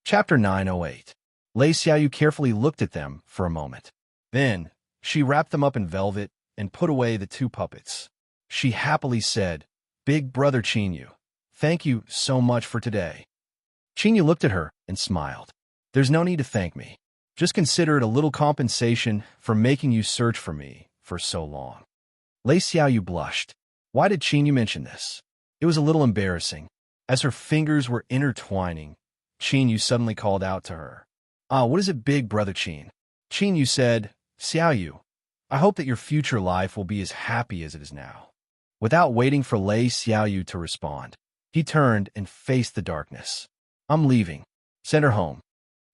Chapter 908. Lei Xiaoyu carefully looked at them for a moment. Then, she wrapped them up in velvet and put away the two puppets. She happily said, "Big brother Qinyu, thank you so much for today." Qinyu looked at her and smiled. "There's no need to thank me. Just consider it a little compensation for making you search for me for so long." Lei Xiaoyu blushed. Why did Qinyu mention this? It was a little embarrassing. As her fingers were intertwining, Qinyu suddenly called out to her. What is it, big brother Qin?" Qinyu said, "Xiaoyu, I hope that your future life will be as happy as it is now." Without waiting for Lei Xiaoyu to respond, he turned and faced the darkness. "I'm leaving. Send her home."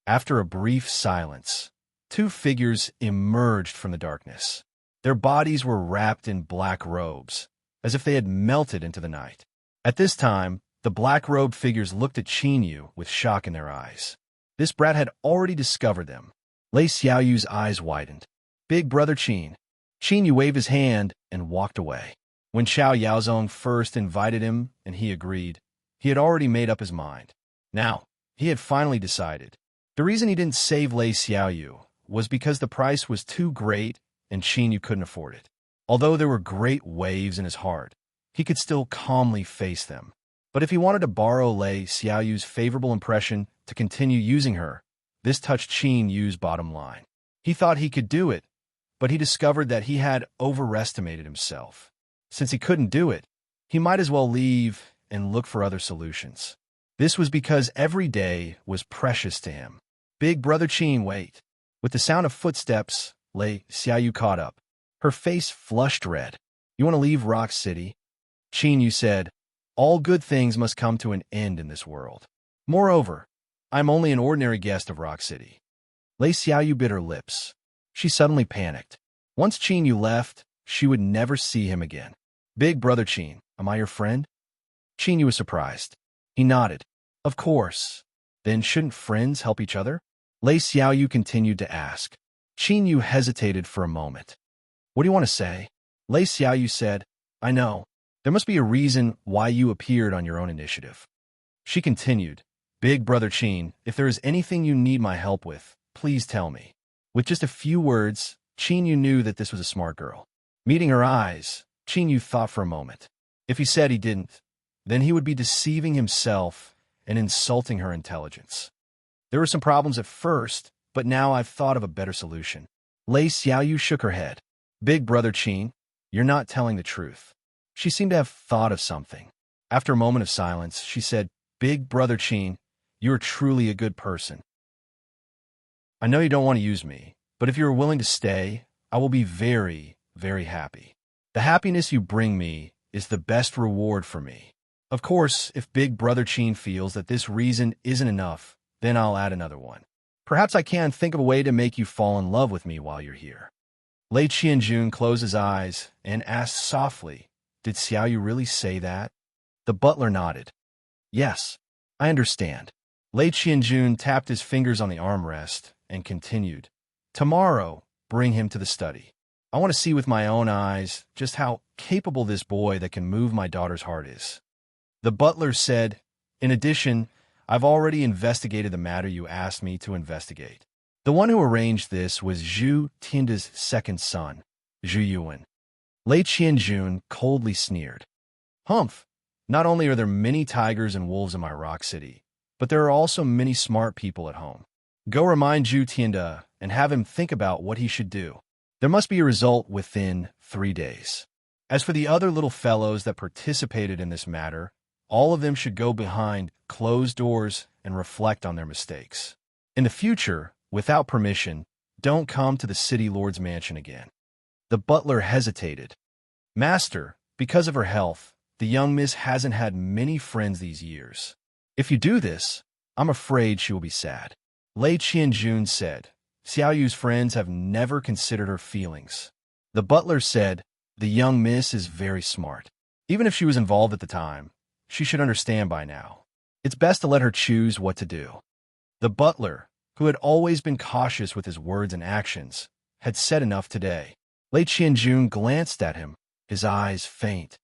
After a brief silence, two figures emerged from the darkness. Their bodies were wrapped in black robes, as if they had melted into the night. At this time, the black-robed figures looked at Qinyu with shock in their eyes. This brat had already discovered them. Lei Xiaoyu's eyes widened. "Big brother Qin." Qinyu waved his hand and walked away. When Xiao Yaozong first invited him and he agreed, he had already made up his mind. Now, he had finally decided. The reason he didn't save Lei Xiaoyu was because the price was too great and Qinyu couldn't afford it. Although there were great waves in his heart, he could still calmly face them. But if he wanted to borrow Lei Xiaoyu's favorable impression to continue using her, this touched Qinyu's bottom line. He thought he could do it, but he discovered that he had overestimated himself. Since he couldn't do it, he might as well leave and look for other solutions. This was because every day was precious to him. "Big brother Qin, wait." With the sound of footsteps, Lei Xiaoyu caught up. Her face flushed red. "You want to leave Rock City?" Qinyu said, "All good things must come to an end in this world. Moreover, I'm only an ordinary guest of Rock City." Lei Xiaoyu bit her lips. She suddenly panicked. Once Qinyu left, she would never see him again. "Big brother Qin, am I your friend?" Qinyu was surprised. He nodded. "Of course. Then shouldn't friends help each other?" Lei Xiaoyu continued to ask. Qinyu hesitated for a moment. "What do you want to say?" Lei Xiaoyu said, "I know. There must be a reason why you appeared on your own initiative." She continued, "Big brother Qin, if there is anything you need my help with, please tell me." With just a few words, Qinyu knew that this was a smart girl. Meeting her eyes, Qinyu thought for a moment. If he said he didn't, then he would be deceiving himself and insulting her intelligence. "There were some problems at first, but now I've thought of a better solution." Lei Xiaoyu shook her head. "Big brother Qin, you're not telling the truth." She seemed to have thought of something. After a moment of silence, she said, "Big brother Qin, you are truly a good person. I know you don't want to use me, but if you are willing to stay, I will be very, very happy. The happiness you bring me is the best reward for me. Of course, if Big brother Qin feels that this reason isn't enough, then I'll add another one. Perhaps I can think of a way to make you fall in love with me while you're here." Lei Qianjun closed his eyes and asked softly, "Did Xiaoyu really say that?" The butler nodded. "Yes, I understand." Lei Qianjun tapped his fingers on the armrest and continued, "Tomorrow, bring him to the study. I want to see with my own eyes just how capable this boy that can move my daughter's heart is." The butler said, "In addition, I've already investigated the matter you asked me to investigate." The one who arranged this was Zhu Tianda's second son, Zhu Yuan. Lei Qianjun coldly sneered. "Humph! Not only are there many tigers and wolves in my rock city, but there are also many smart people at home. Go remind Zhu Tianda and have him think about what he should do. There must be a result within 3 days. As for the other little fellows that participated in this matter, all of them should go behind closed doors and reflect on their mistakes. In the future, without permission, don't come to the city lord's mansion again." The butler hesitated. "Master, because of her health, the young miss hasn't had many friends these years. If you do this, I'm afraid she will be sad." Lei Qianjun said, "Xiaoyu's friends have never considered her feelings." The butler said, "The young miss is very smart. Even if she was involved at the time, she should understand by now. It's best to let her choose what to do." The butler, who had always been cautious with his words and actions, had said enough today. Lei Qianjun glanced at him, his eyes faint.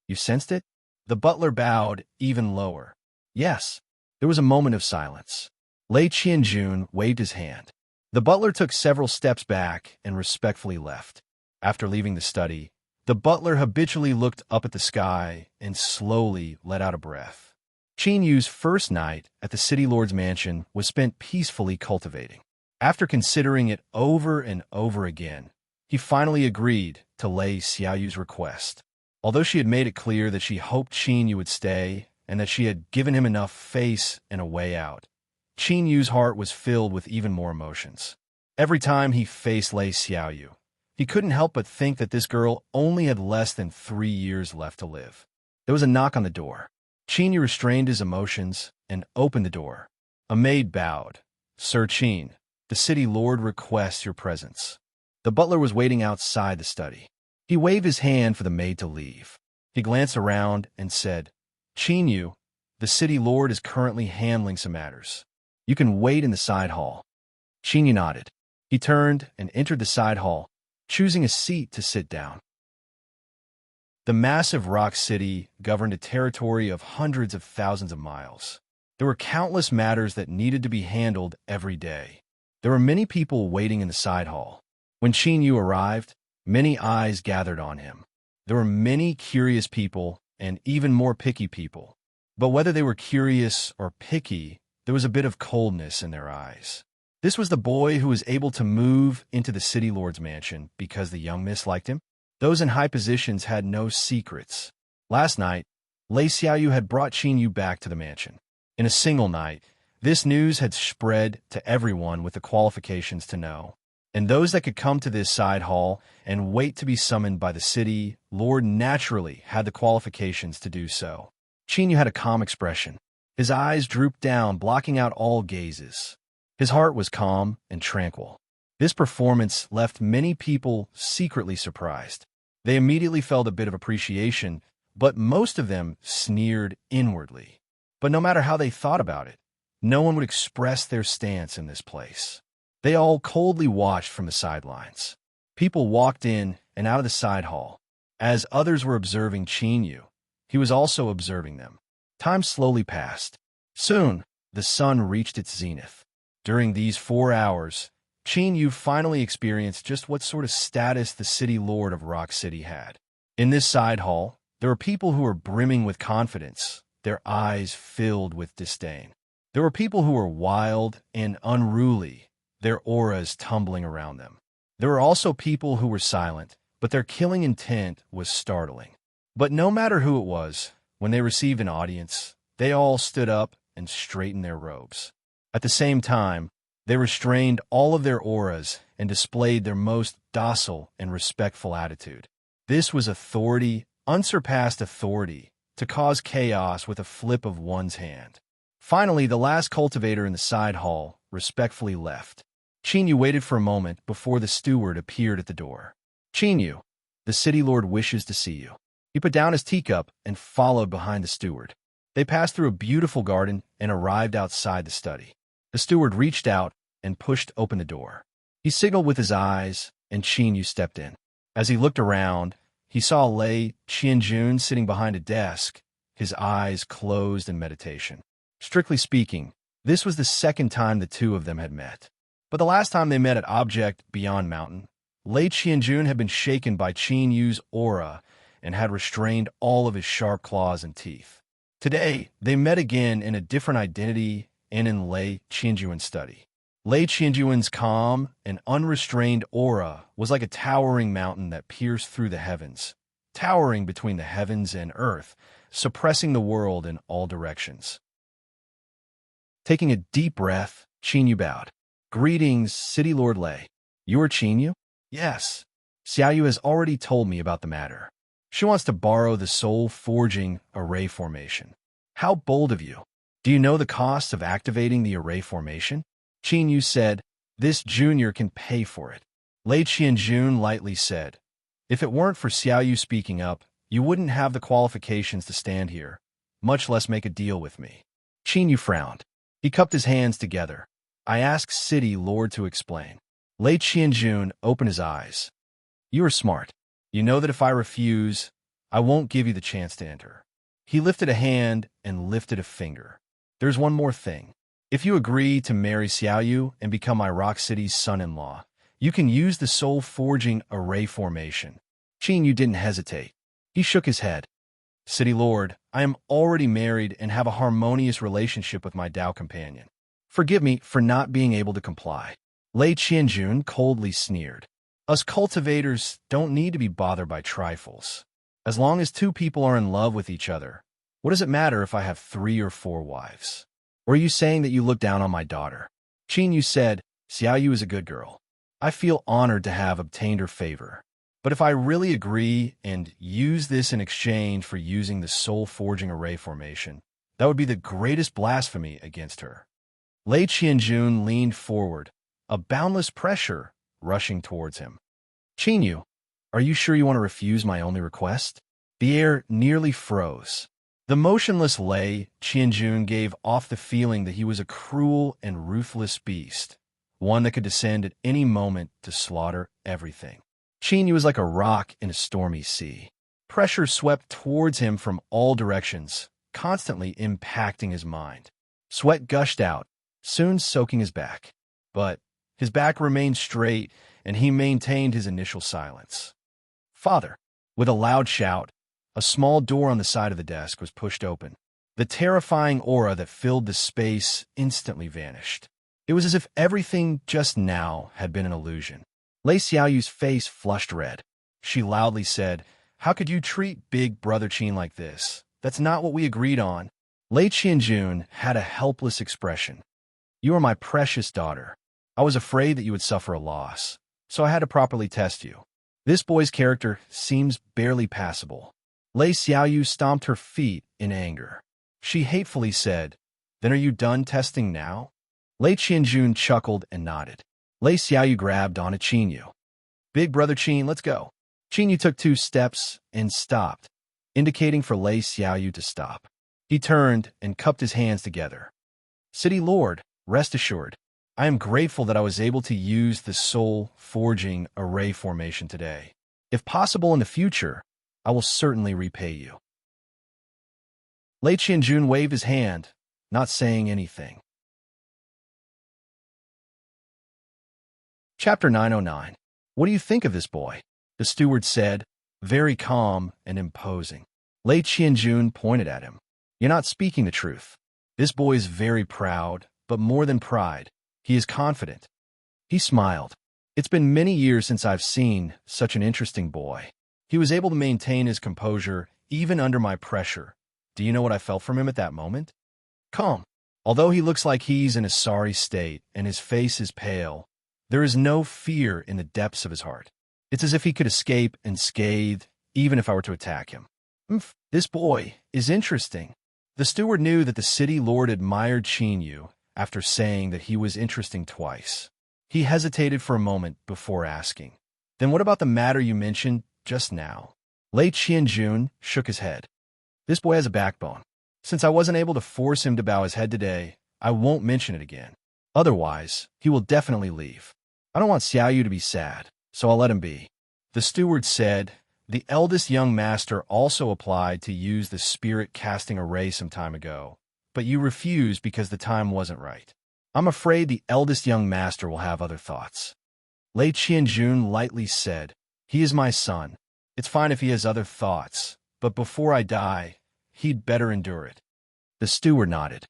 "You sensed it?" The butler bowed even lower. "Yes." There was a moment of silence. Lei Qianjun waved his hand. The butler took several steps back and respectfully left. After leaving the study, the butler habitually looked up at the sky and slowly let out a breath. Qin Yu's first night at the city lord's mansion was spent peacefully cultivating. After considering it over and over again, he finally agreed to Lei Xiaoyu's request. Although she had made it clear that she hoped Qin Yu would stay and that she had given him enough face and a way out, Qin Yu's heart was filled with even more emotions. Every time he faced Lei Xiaoyu, he couldn't help but think that this girl only had less than 3 years left to live. There was a knock on the door. Qin Yu restrained his emotions and opened the door. A maid bowed. "Sir Qin, the city lord requests your presence." The butler was waiting outside the study. He waved his hand for the maid to leave. He glanced around and said, "Qin Yu, the city lord is currently handling some matters. You can wait in the side hall." Qin Yu nodded. He turned and entered the side hall, choosing a seat to sit down. The massive rock city governed a territory of hundreds of thousands of miles. There were countless matters that needed to be handled every day. There were many people waiting in the side hall. When Qin Yu arrived, many eyes gathered on him. There were many curious people and even more picky people. But whether they were curious or picky, there was a bit of coldness in their eyes. This was the boy who was able to move into the city lord's mansion because the young miss liked him. Those in high positions had no secrets. Last night, Lei Xiaoyu had brought Qin Yu back to the mansion. In a single night, this news had spread to everyone with the qualifications to know. And those that could come to this side hall and wait to be summoned by the city lord naturally had the qualifications to do so. Qin Yu had a calm expression. His eyes drooped down, blocking out all gazes. His heart was calm and tranquil. This performance left many people secretly surprised. They immediately felt a bit of appreciation, but most of them sneered inwardly. But no matter how they thought about it, no one would express their stance in this place. They all coldly watched from the sidelines. People walked in and out of the side hall. As others were observing Qin Yu, he was also observing them. Time slowly passed. Soon, the sun reached its zenith. During these 4 hours, Qin Yu finally experienced just what sort of status the city lord of Rock City had. In this side hall, there were people who were brimming with confidence, their eyes filled with disdain. There were people who were wild and unruly, their auras tumbling around them. There were also people who were silent, but their killing intent was startling. But no matter who it was, when they received an audience, they all stood up and straightened their robes. At the same time, they restrained all of their auras and displayed their most docile and respectful attitude. This was authority, unsurpassed authority, to cause chaos with a flip of one's hand. Finally, the last cultivator in the side hall respectfully left. Qin Yu waited for a moment before the steward appeared at the door. "Qin Yu, the city lord wishes to see you." He put down his teacup and followed behind the steward. They passed through a beautiful garden and arrived outside the study. The steward reached out and pushed open the door. He signaled with his eyes, and Qin Yu stepped in. As he looked around, he saw Lei Qianjun sitting behind a desk, his eyes closed in meditation. Strictly speaking, this was the second time the two of them had met. But the last time they met at Object Beyond Mountain, Lei Qianjun had been shaken by Qin Yu's aura and had restrained all of his sharp claws and teeth. Today, they met again in a different identity and in Lei Qianjun's study. Lei Qianjun's calm and unrestrained aura was like a towering mountain that pierced through the heavens, towering between the heavens and earth, suppressing the world in all directions. Taking a deep breath, Qin Yu bowed. "Greetings, City Lord Lei. You are Qin Yu?" "Yes. Xiaoyu has already told me about the matter. She wants to borrow the soul-forging array formation." "How bold of you. Do you know the cost of activating the array formation?" Qin Yu said, "This junior can pay for it." Lei Qianjun lightly said, "If it weren't for Xiaoyu speaking up, you wouldn't have the qualifications to stand here, much less make a deal with me." Qin Yu frowned. He cupped his hands together. "I asked City Lord to explain." Lei Qianjun opened his eyes. "You are smart. You know that if I refuse, I won't give you the chance to enter." He lifted a hand and lifted a finger. "There's one more thing. If you agree to marry Xiaoyu and become my Rock City's son-in-law, you can use the soul-forging array formation. Qin Yu didn't hesitate. He shook his head. City Lord, I am already married and have a harmonious relationship with my Dao companion. Forgive me for not being able to comply. Lei Qianjun coldly sneered. Us cultivators don't need to be bothered by trifles. As long as two people are in love with each other, what does it matter if I have 3 or 4 wives? Or are you saying that you look down on my daughter? Qin Yu said, Xiaoyu is a good girl. I feel honored to have obtained her favor. But if I really agree and use this in exchange for using the soul-forging array formation, that would be the greatest blasphemy against her. Lei Qianjun leaned forward, a boundless pressure rushing towards him. Qin Yu, are you sure you want to refuse my only request? The air nearly froze. The motionless Lei Qianjun gave off the feeling that he was a cruel and ruthless beast, one that could descend at any moment to slaughter everything. Qin Yu was like a rock in a stormy sea. Pressure swept towards him from all directions, constantly impacting his mind. Sweat gushed out, soon soaking his back. But his back remained straight, and he maintained his initial silence. Father! With a loud shout, a small door on the side of the desk was pushed open. The terrifying aura that filled the space instantly vanished. It was as if everything just now had been an illusion. Lei Xiaoyu's face flushed red. She loudly said, How could you treat Big Brother Qin like this? That's not what we agreed on. Lei Qianjun had a helpless expression. You are my precious daughter. I was afraid that you would suffer a loss, so I had to properly test you. This boy's character seems barely passable. Lei Xiaoyu stomped her feet in anger. She hatefully said, Then are you done testing now? Lei Qianjun chuckled and nodded. Lei Xiaoyu grabbed onto Qin Yu. Big Brother Qin, let's go. Qin Yu took 2 steps and stopped, indicating for Lei Xiaoyu to stop. He turned and cupped his hands together. City Lord, rest assured, I am grateful that I was able to use the soul-forging array formation today. If possible in the future, I will certainly repay you. Lei Qianjun waved his hand, not saying anything. Chapter 909. What do you think of this boy? The steward said, very calm and imposing. Lei Qianjun pointed at him. You're not speaking the truth. This boy is very proud, but more than pride, he is confident. He smiled. It's been many years since I've seen such an interesting boy. He was able to maintain his composure even under my pressure. Do you know what I felt from him at that moment? Calm. Although he looks like he's in a sorry state and his face is pale, there is no fear in the depths of his heart. It's as if he could escape unscathed, even if I were to attack him. This boy is interesting. The steward knew that the city lord admired Qin Yu after saying that he was interesting twice. He hesitated for a moment before asking, Then what about the matter you mentioned just now? Lei Qianjun shook his head. This boy has a backbone. Since I wasn't able to force him to bow his head today, I won't mention it again. Otherwise, he will definitely leave. I don't want Xiaoyu to be sad, so I'll let him be. The steward said, The eldest young master also applied to use the spirit-casting array some time ago, but you refused because the time wasn't right. I'm afraid the eldest young master will have other thoughts. Lei Qianjun lightly said, He is my son. It's fine if he has other thoughts, but before I die, he'd better endure it. The steward nodded.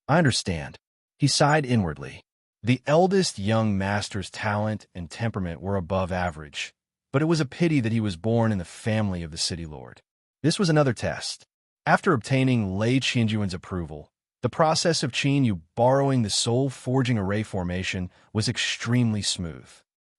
I understand. He sighed inwardly. The eldest young master's talent and temperament were above average, but it was a pity that he was born in the family of the city lord. This was another test. After obtaining Lei Qianjun's approval, the process of Qin Yu borrowing the soul-forging array formation was extremely smooth.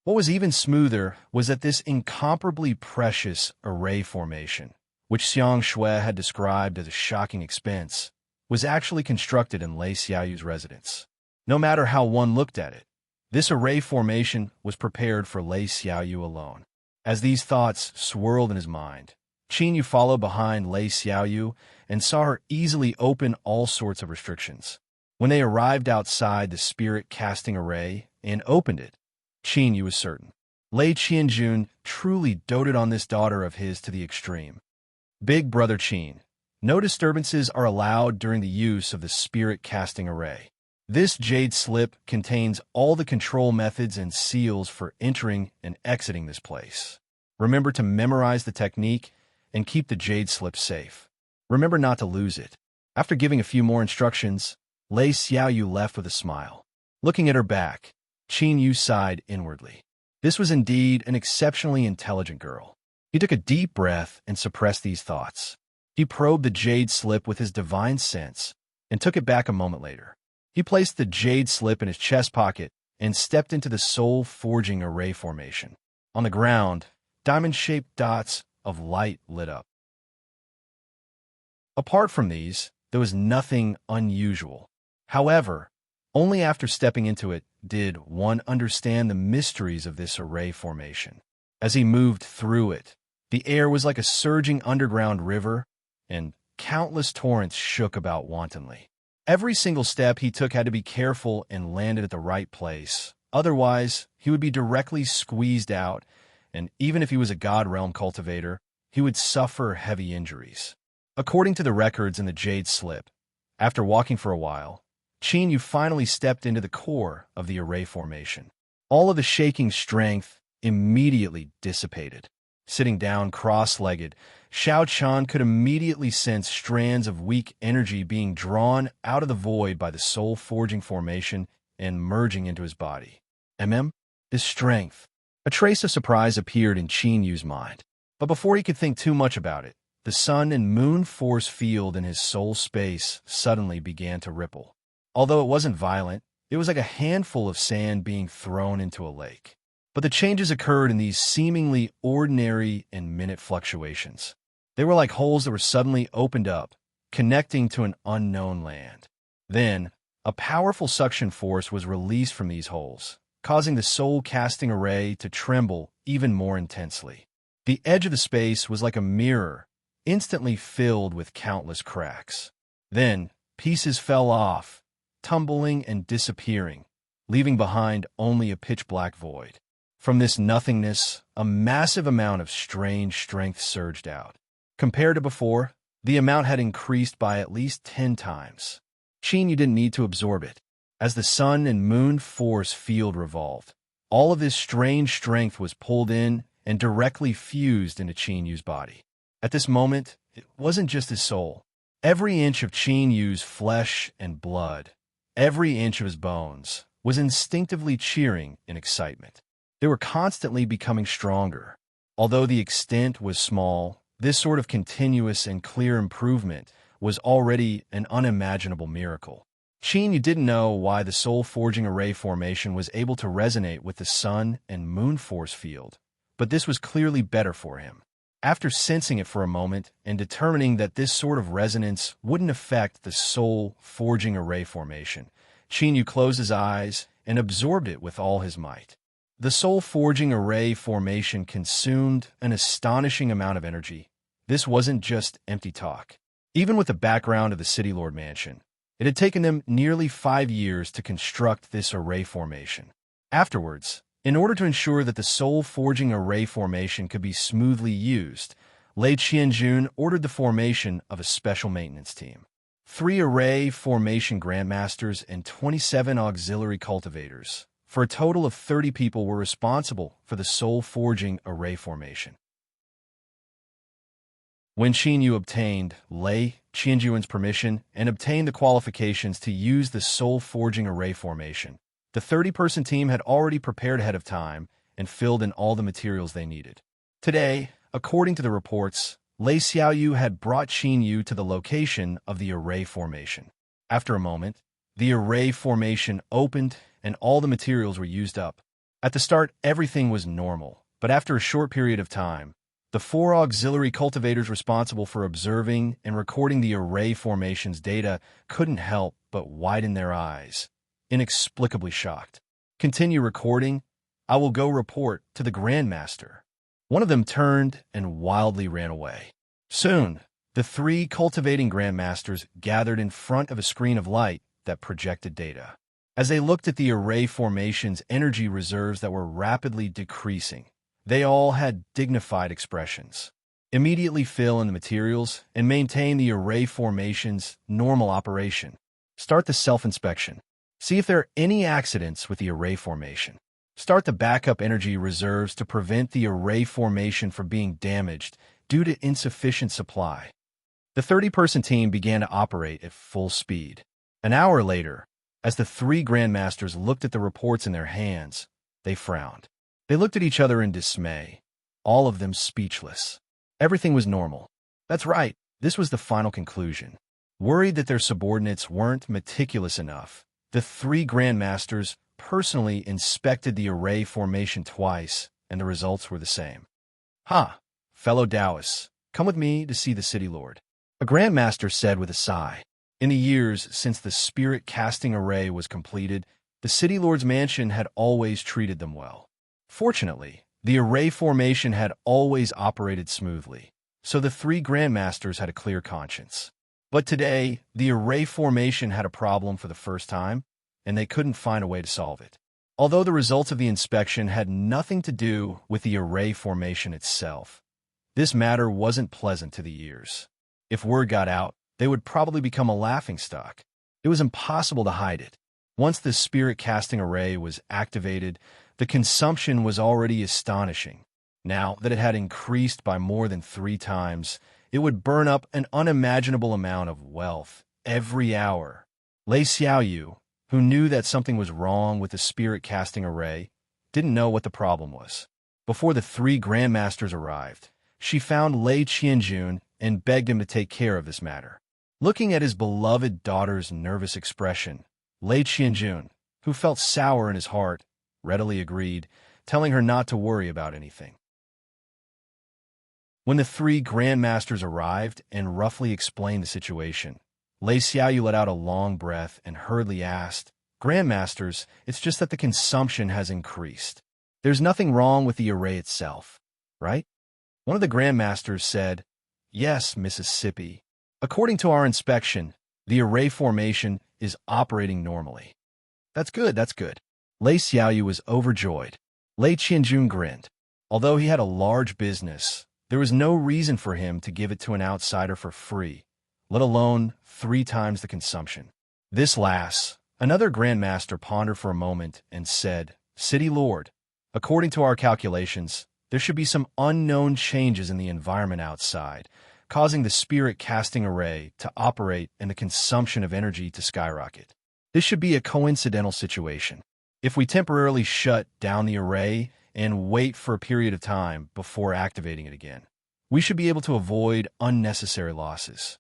What was even smoother was that this incomparably precious array formation, which Xiang Shui had described as a shocking expense, was actually constructed in Lei Xiaoyu's residence. No matter how one looked at it, this array formation was prepared for Lei Xiaoyu alone. As these thoughts swirled in his mind, Qin Yu followed behind Lei Xiaoyu and saw her easily open all sorts of restrictions. When they arrived outside the spirit-casting array and opened it, Qin Yu was certain. Lei Qianjun truly doted on this daughter of his to the extreme. Big Brother Qin, no disturbances are allowed during the use of the spirit-casting array. This jade slip contains all the control methods and seals for entering and exiting this place. Remember to memorize the technique and keep the jade slip safe. Remember not to lose it. After giving a few more instructions, Lei Xiaoyu left with a smile. Looking at her back, Qin Yu sighed inwardly. This was indeed an exceptionally intelligent girl. He took a deep breath and suppressed these thoughts. He probed the jade slip with his divine sense and took it back a moment later. He placed the jade slip in his chest pocket and stepped into the soul-forging array formation. On the ground, diamond-shaped dots of light lit up. Apart from these, there was nothing unusual. However, only after stepping into it did one understand the mysteries of this array formation. As he moved through it, the air was like a surging underground river, and countless torrents shook about wantonly. Every single step he took had to be careful and landed at the right place. Otherwise, he would be directly squeezed out, and even if he was a God Realm cultivator, he would suffer heavy injuries. According to the records in the jade slip, after walking for a while, Qin Yu finally stepped into the core of the array formation. All of the shaking strength immediately dissipated. Sitting down cross-legged, Xiao Chan could immediately sense strands of weak energy being drawn out of the void by the soul-forging formation and merging into his body. This strength. A trace of surprise appeared in Qin Yu's mind. But before he could think too much about it, the sun and moon force field in his soul space suddenly began to ripple. Although it wasn't violent, it was like a handful of sand being thrown into a lake. But the changes occurred in these seemingly ordinary and minute fluctuations. They were like holes that were suddenly opened up, connecting to an unknown land. Then, a powerful suction force was released from these holes, causing the soul-casting array to tremble even more intensely. The edge of the space was like a mirror, instantly filled with countless cracks. Then, pieces fell off, tumbling and disappearing, leaving behind only a pitch-black void. From this nothingness, a massive amount of strange strength surged out. Compared to before, the amount had increased by at least 10 times. Qin Yu didn't need to absorb it. As the sun and moon force field revolved, all of this strange strength was pulled in and directly fused into Qin Yu's body. At this moment, it wasn't just his soul. Every inch of Qin Yu's flesh and blood, every inch of his bones, was instinctively cheering in excitement. They were constantly becoming stronger. Although the extent was small, this sort of continuous and clear improvement was already an unimaginable miracle. Qin Yu didn't know why the soul-forging array formation was able to resonate with the sun and moon force field, but this was clearly better for him. After sensing it for a moment and determining that this sort of resonance wouldn't affect the soul-forging array formation, Qin Yu closed his eyes and absorbed it with all his might. The soul-forging array formation consumed an astonishing amount of energy. This wasn't just empty talk. Even with the background of the City Lord Mansion, it had taken them nearly 5 years to construct this array formation. Afterwards, in order to ensure that the soul-forging array formation could be smoothly used, Lei Qianjun ordered the formation of a special maintenance team. 3 array formation grandmasters and 27 auxiliary cultivators, for a total of 30 people, were responsible for the soul-forging array formation. When Qin Yu obtained Lei Qianjun's permission and obtained the qualifications to use the soul-forging array formation, the 30-person team had already prepared ahead of time and filled in all the materials they needed. Today, according to the reports, Lei Xiaoyu had brought Qin Yu to the location of the array formation. After a moment, the array formation opened and all the materials were used up. At the start, everything was normal, but after a short period of time, the 4 auxiliary cultivators responsible for observing and recording the array formation's data couldn't help but widen their eyes, inexplicably shocked. "Continue recording. I will go report to the Grandmaster." One of them turned and wildly ran away. Soon, the 3 cultivating Grandmasters gathered in front of a screen of light that projected data. As they looked at the array formation's energy reserves that were rapidly decreasing, they all had dignified expressions. Immediately fill in the materials and maintain the array formation's normal operation. Start the self-inspection. See if there are any accidents with the array formation. Start the backup energy reserves to prevent the array formation from being damaged due to insufficient supply. The 30-person team began to operate at full speed. An hour later, as the three grandmasters looked at the reports in their hands, they frowned. They looked at each other in dismay, all of them speechless. Everything was normal. That's right, this was the final conclusion. Worried that their subordinates weren't meticulous enough, the three grandmasters personally inspected the array formation twice, and the results were the same. Fellow Taoists, come with me to see the city lord. A grandmaster said with a sigh. In the years since the spirit casting array was completed, the city lord's mansion had always treated them well. Fortunately, the array formation had always operated smoothly, so the three grandmasters had a clear conscience. But today, the array formation had a problem for the first time, and they couldn't find a way to solve it. Although the results of the inspection had nothing to do with the array formation itself, this matter wasn't pleasant to the ears. If word got out, they would probably become a laughingstock. It was impossible to hide it. Once the spirit casting array was activated, the consumption was already astonishing. Now that it had increased by more than 3 times, it would burn up an unimaginable amount of wealth every hour. Lei Xiaoyu, who knew that something was wrong with the spirit casting array, didn't know what the problem was. Before the 3 grandmasters arrived, she found Lei Qianjun and begged him to take care of this matter. Looking at his beloved daughter's nervous expression, Lei Qianjun, who felt sour in his heart, readily agreed, telling her not to worry about anything. When the 3 grandmasters arrived and roughly explained the situation, Lei Xiaoyu let out a long breath and hurriedly asked, "Grandmasters, it's just that the consumption has increased. There's nothing wrong with the array itself, right?" One of the grandmasters said, "Yes, Mississippi. According to our inspection, the array formation is operating normally." That's good. Lei Xiaoyu was overjoyed. Lei Qianjun grinned. Although he had a large business, there was no reason for him to give it to an outsider for free, let alone 3 times the consumption. This last, another grandmaster pondered for a moment and said, "City Lord, according to our calculations, there should be some unknown changes in the environment outside, causing the spirit casting array to operate and the consumption of energy to skyrocket. This should be a coincidental situation. If we temporarily shut down the array and wait for a period of time before activating it again, we should be able to avoid unnecessary losses."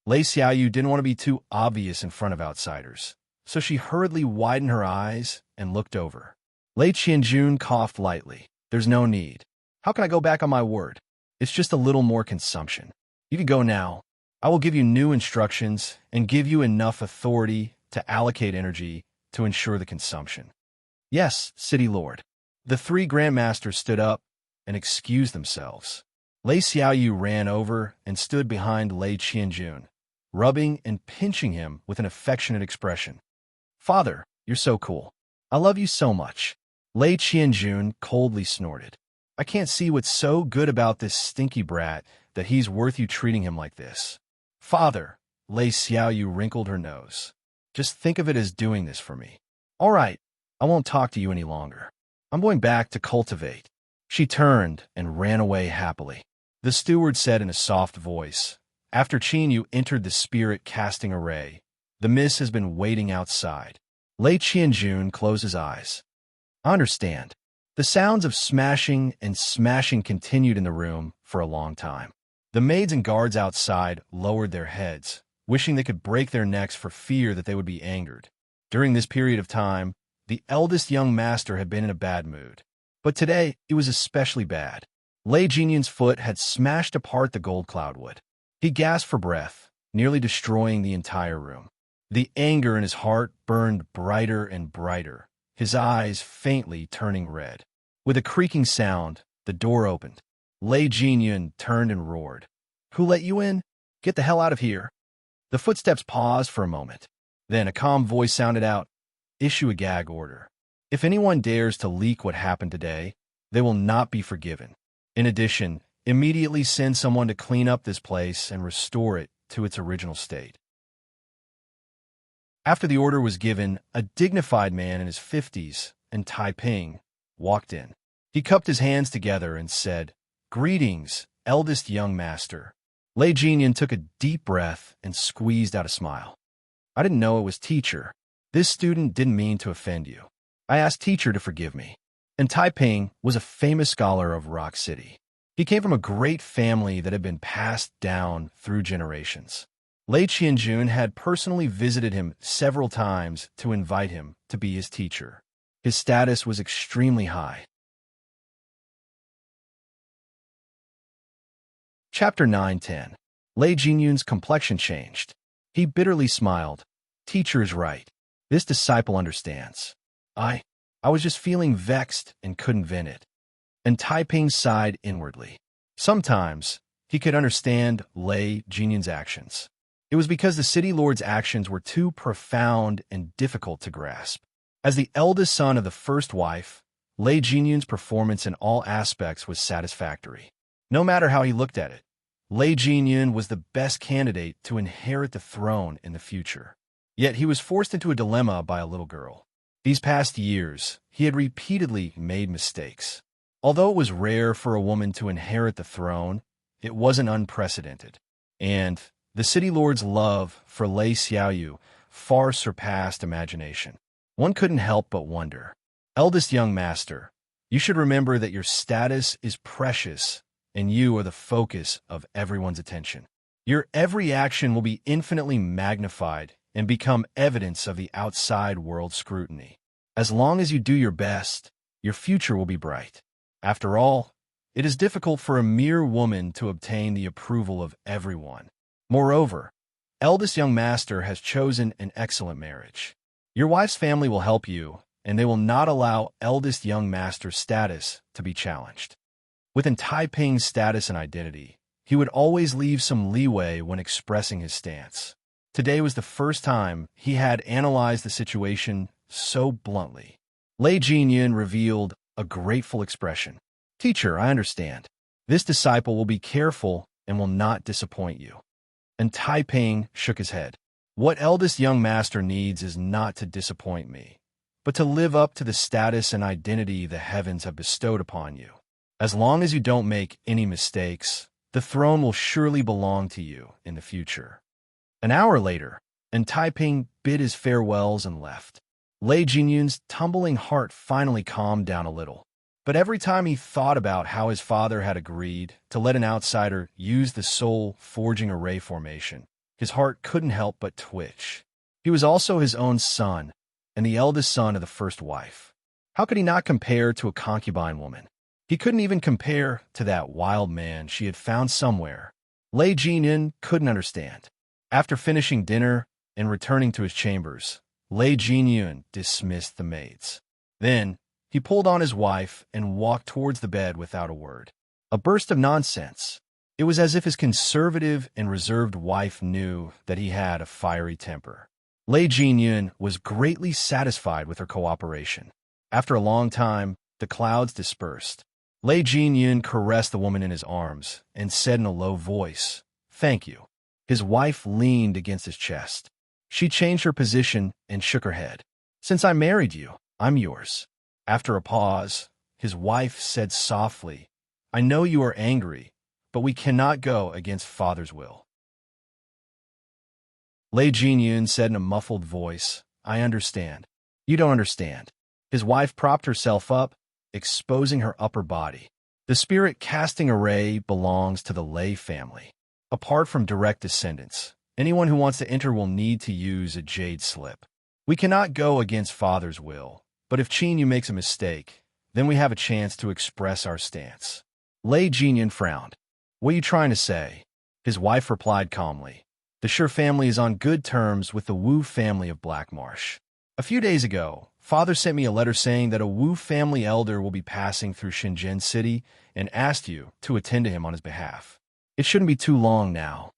Lei Xiaoyu didn't want to be too obvious in front of outsiders, so she hurriedly widened her eyes and looked over. Lei Qianjun coughed lightly. "There's no need. How can I go back on my word? It's just a little more consumption. You can go now. I will give you new instructions and give you enough authority to allocate energy to ensure the consumption." "Yes, City Lord." The 3 grandmasters stood up and excused themselves. Lei Xiaoyu ran over and stood behind Lei Qianjun, rubbing and pinching him with an affectionate expression. "Father, you're so cool. I love you so much." Lei Qianjun coldly snorted. "I can't see what's so good about this stinky brat that he's worth you treating him like this." "Father," Lei Xiaoyu wrinkled her nose. "Just think of it as doing this for me. All right, I won't talk to you any longer. I'm going back to cultivate." She turned and ran away happily. The steward said in a soft voice, "After Qinyu entered the spirit casting array, the mist has been waiting outside." Lei Qianjun closed his eyes. "I understand." The sounds of smashing and smashing continued in the room for a long time. The maids and guards outside lowered their heads, wishing they could break their necks for fear that they would be angered. During this period of time, the eldest young master had been in a bad mood. But today, it was especially bad. Lei Jinyun's foot had smashed apart the gold cloudwood. He gasped for breath, nearly destroying the entire room. The anger in his heart burned brighter and brighter, his eyes faintly turning red. With a creaking sound, the door opened. Lei Jinyun turned and roared, "Who let you in? Get the hell out of here." The footsteps paused for a moment. Then a calm voice sounded out, "Issue a gag order. If anyone dares to leak what happened today, they will not be forgiven. In addition, immediately send someone to clean up this place and restore it to its original state." After the order was given, a dignified man in his 50s and Taiping walked in. He cupped his hands together and said, "Greetings, eldest young master." Lei Jinyan took a deep breath and squeezed out a smile. "I didn't know it was teacher. This student didn't mean to offend you. I asked teacher to forgive me." And Taiping was a famous scholar of Rock City. He came from a great family that had been passed down through generations. Lei Qianjun had personally visited him several times to invite him to be his teacher. His status was extremely high. Chapter 9-10. Lei Jinyun's complexion changed. He bitterly smiled. "Teacher is right. This disciple understands. I was just feeling vexed and couldn't vent it." And Taiping sighed inwardly. Sometimes he could understand Lei Jinyun's actions. It was because the city lord's actions were too profound and difficult to grasp. As the eldest son of the first wife, Lei Jinyun's performance in all aspects was satisfactory. No matter how he looked at it, Lei Jinyun was the best candidate to inherit the throne in the future. Yet he was forced into a dilemma by a little girl. These past years, he had repeatedly made mistakes. Although it was rare for a woman to inherit the throne, it wasn't unprecedented. And the city lord's love for Lei Xiaoyu far surpassed imagination. One couldn't help but wonder, "Eldest young master, you should remember that your status is precious and you are the focus of everyone's attention. Your every action will be infinitely magnified and become evidence of the outside world's scrutiny. As long as you do your best, your future will be bright. After all, it is difficult for a mere woman to obtain the approval of everyone. Moreover, eldest young master has chosen an excellent marriage. Your wife's family will help you, and they will not allow eldest young master's status to be challenged." Within Taiping's status and identity, he would always leave some leeway when expressing his stance. Today was the first time he had analyzed the situation so bluntly. Lei Jinyun revealed a grateful expression. "Teacher, I understand. This disciple will be careful and will not disappoint you." And Taiping shook his head. "What eldest young master needs is not to disappoint me, but to live up to the status and identity the heavens have bestowed upon you. As long as you don't make any mistakes, the throne will surely belong to you in the future." An hour later, and Taiping bid his farewells and left. Lei Jinyun's tumbling heart finally calmed down a little. But every time he thought about how his father had agreed to let an outsider use the soul-forging array formation, his heart couldn't help but twitch. He was also his own son, and the eldest son of the first wife. How could he not compare to a concubine woman? He couldn't even compare to that wild man she had found somewhere. Lei Jinyun couldn't understand. After finishing dinner and returning to his chambers, Lei Jinyun dismissed the maids. Then, he pulled on his wife and walked towards the bed without a word. A burst of nonsense. It was as if his conservative and reserved wife knew that he had a fiery temper. Lei Jinyun was greatly satisfied with her cooperation. After a long time, the clouds dispersed. Lei Jinyun caressed the woman in his arms and said in a low voice, "Thank you." His wife leaned against his chest. She changed her position and shook her head. "Since I married you, I'm yours." After a pause, his wife said softly, "I know you are angry, but we cannot go against father's will." Lei Jinyun said in a muffled voice, "I understand." "You don't understand." His wife propped herself up, exposing her upper body. "The spirit casting array belongs to the Lei family. Apart from direct descendants, anyone who wants to enter will need to use a jade slip. We cannot go against father's will. But if Qinyu makes a mistake, then we have a chance to express our stance." Lei Jinyun frowned. "What are you trying to say?" His wife replied calmly. "The Shi family is on good terms with the Wu family of Black Marsh. A few days ago, father sent me a letter saying that a Wu family elder will be passing through Shenzhen City and asked you to attend to him on his behalf. It shouldn't be too long now."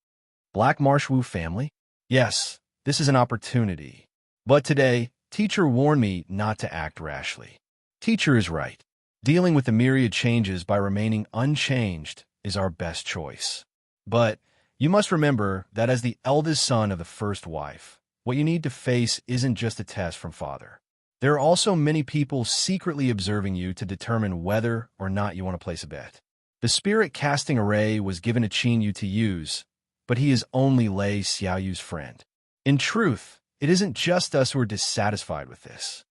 "Black Marsh Wu family?" "Yes, this is an opportunity. But today, teacher warned me not to act rashly." Teacher is right. Dealing with the myriad changes by remaining unchanged is our best choice. But you must remember that as the eldest son of the first wife, What you need to face isn't just a test from Father. There are also many people secretly observing you to determine whether or not you want to place a bet. The spirit casting array was given to Qin to use, but he is only Lei Xiaoyu's friend. In truth, it isn't just us who are dissatisfied with this.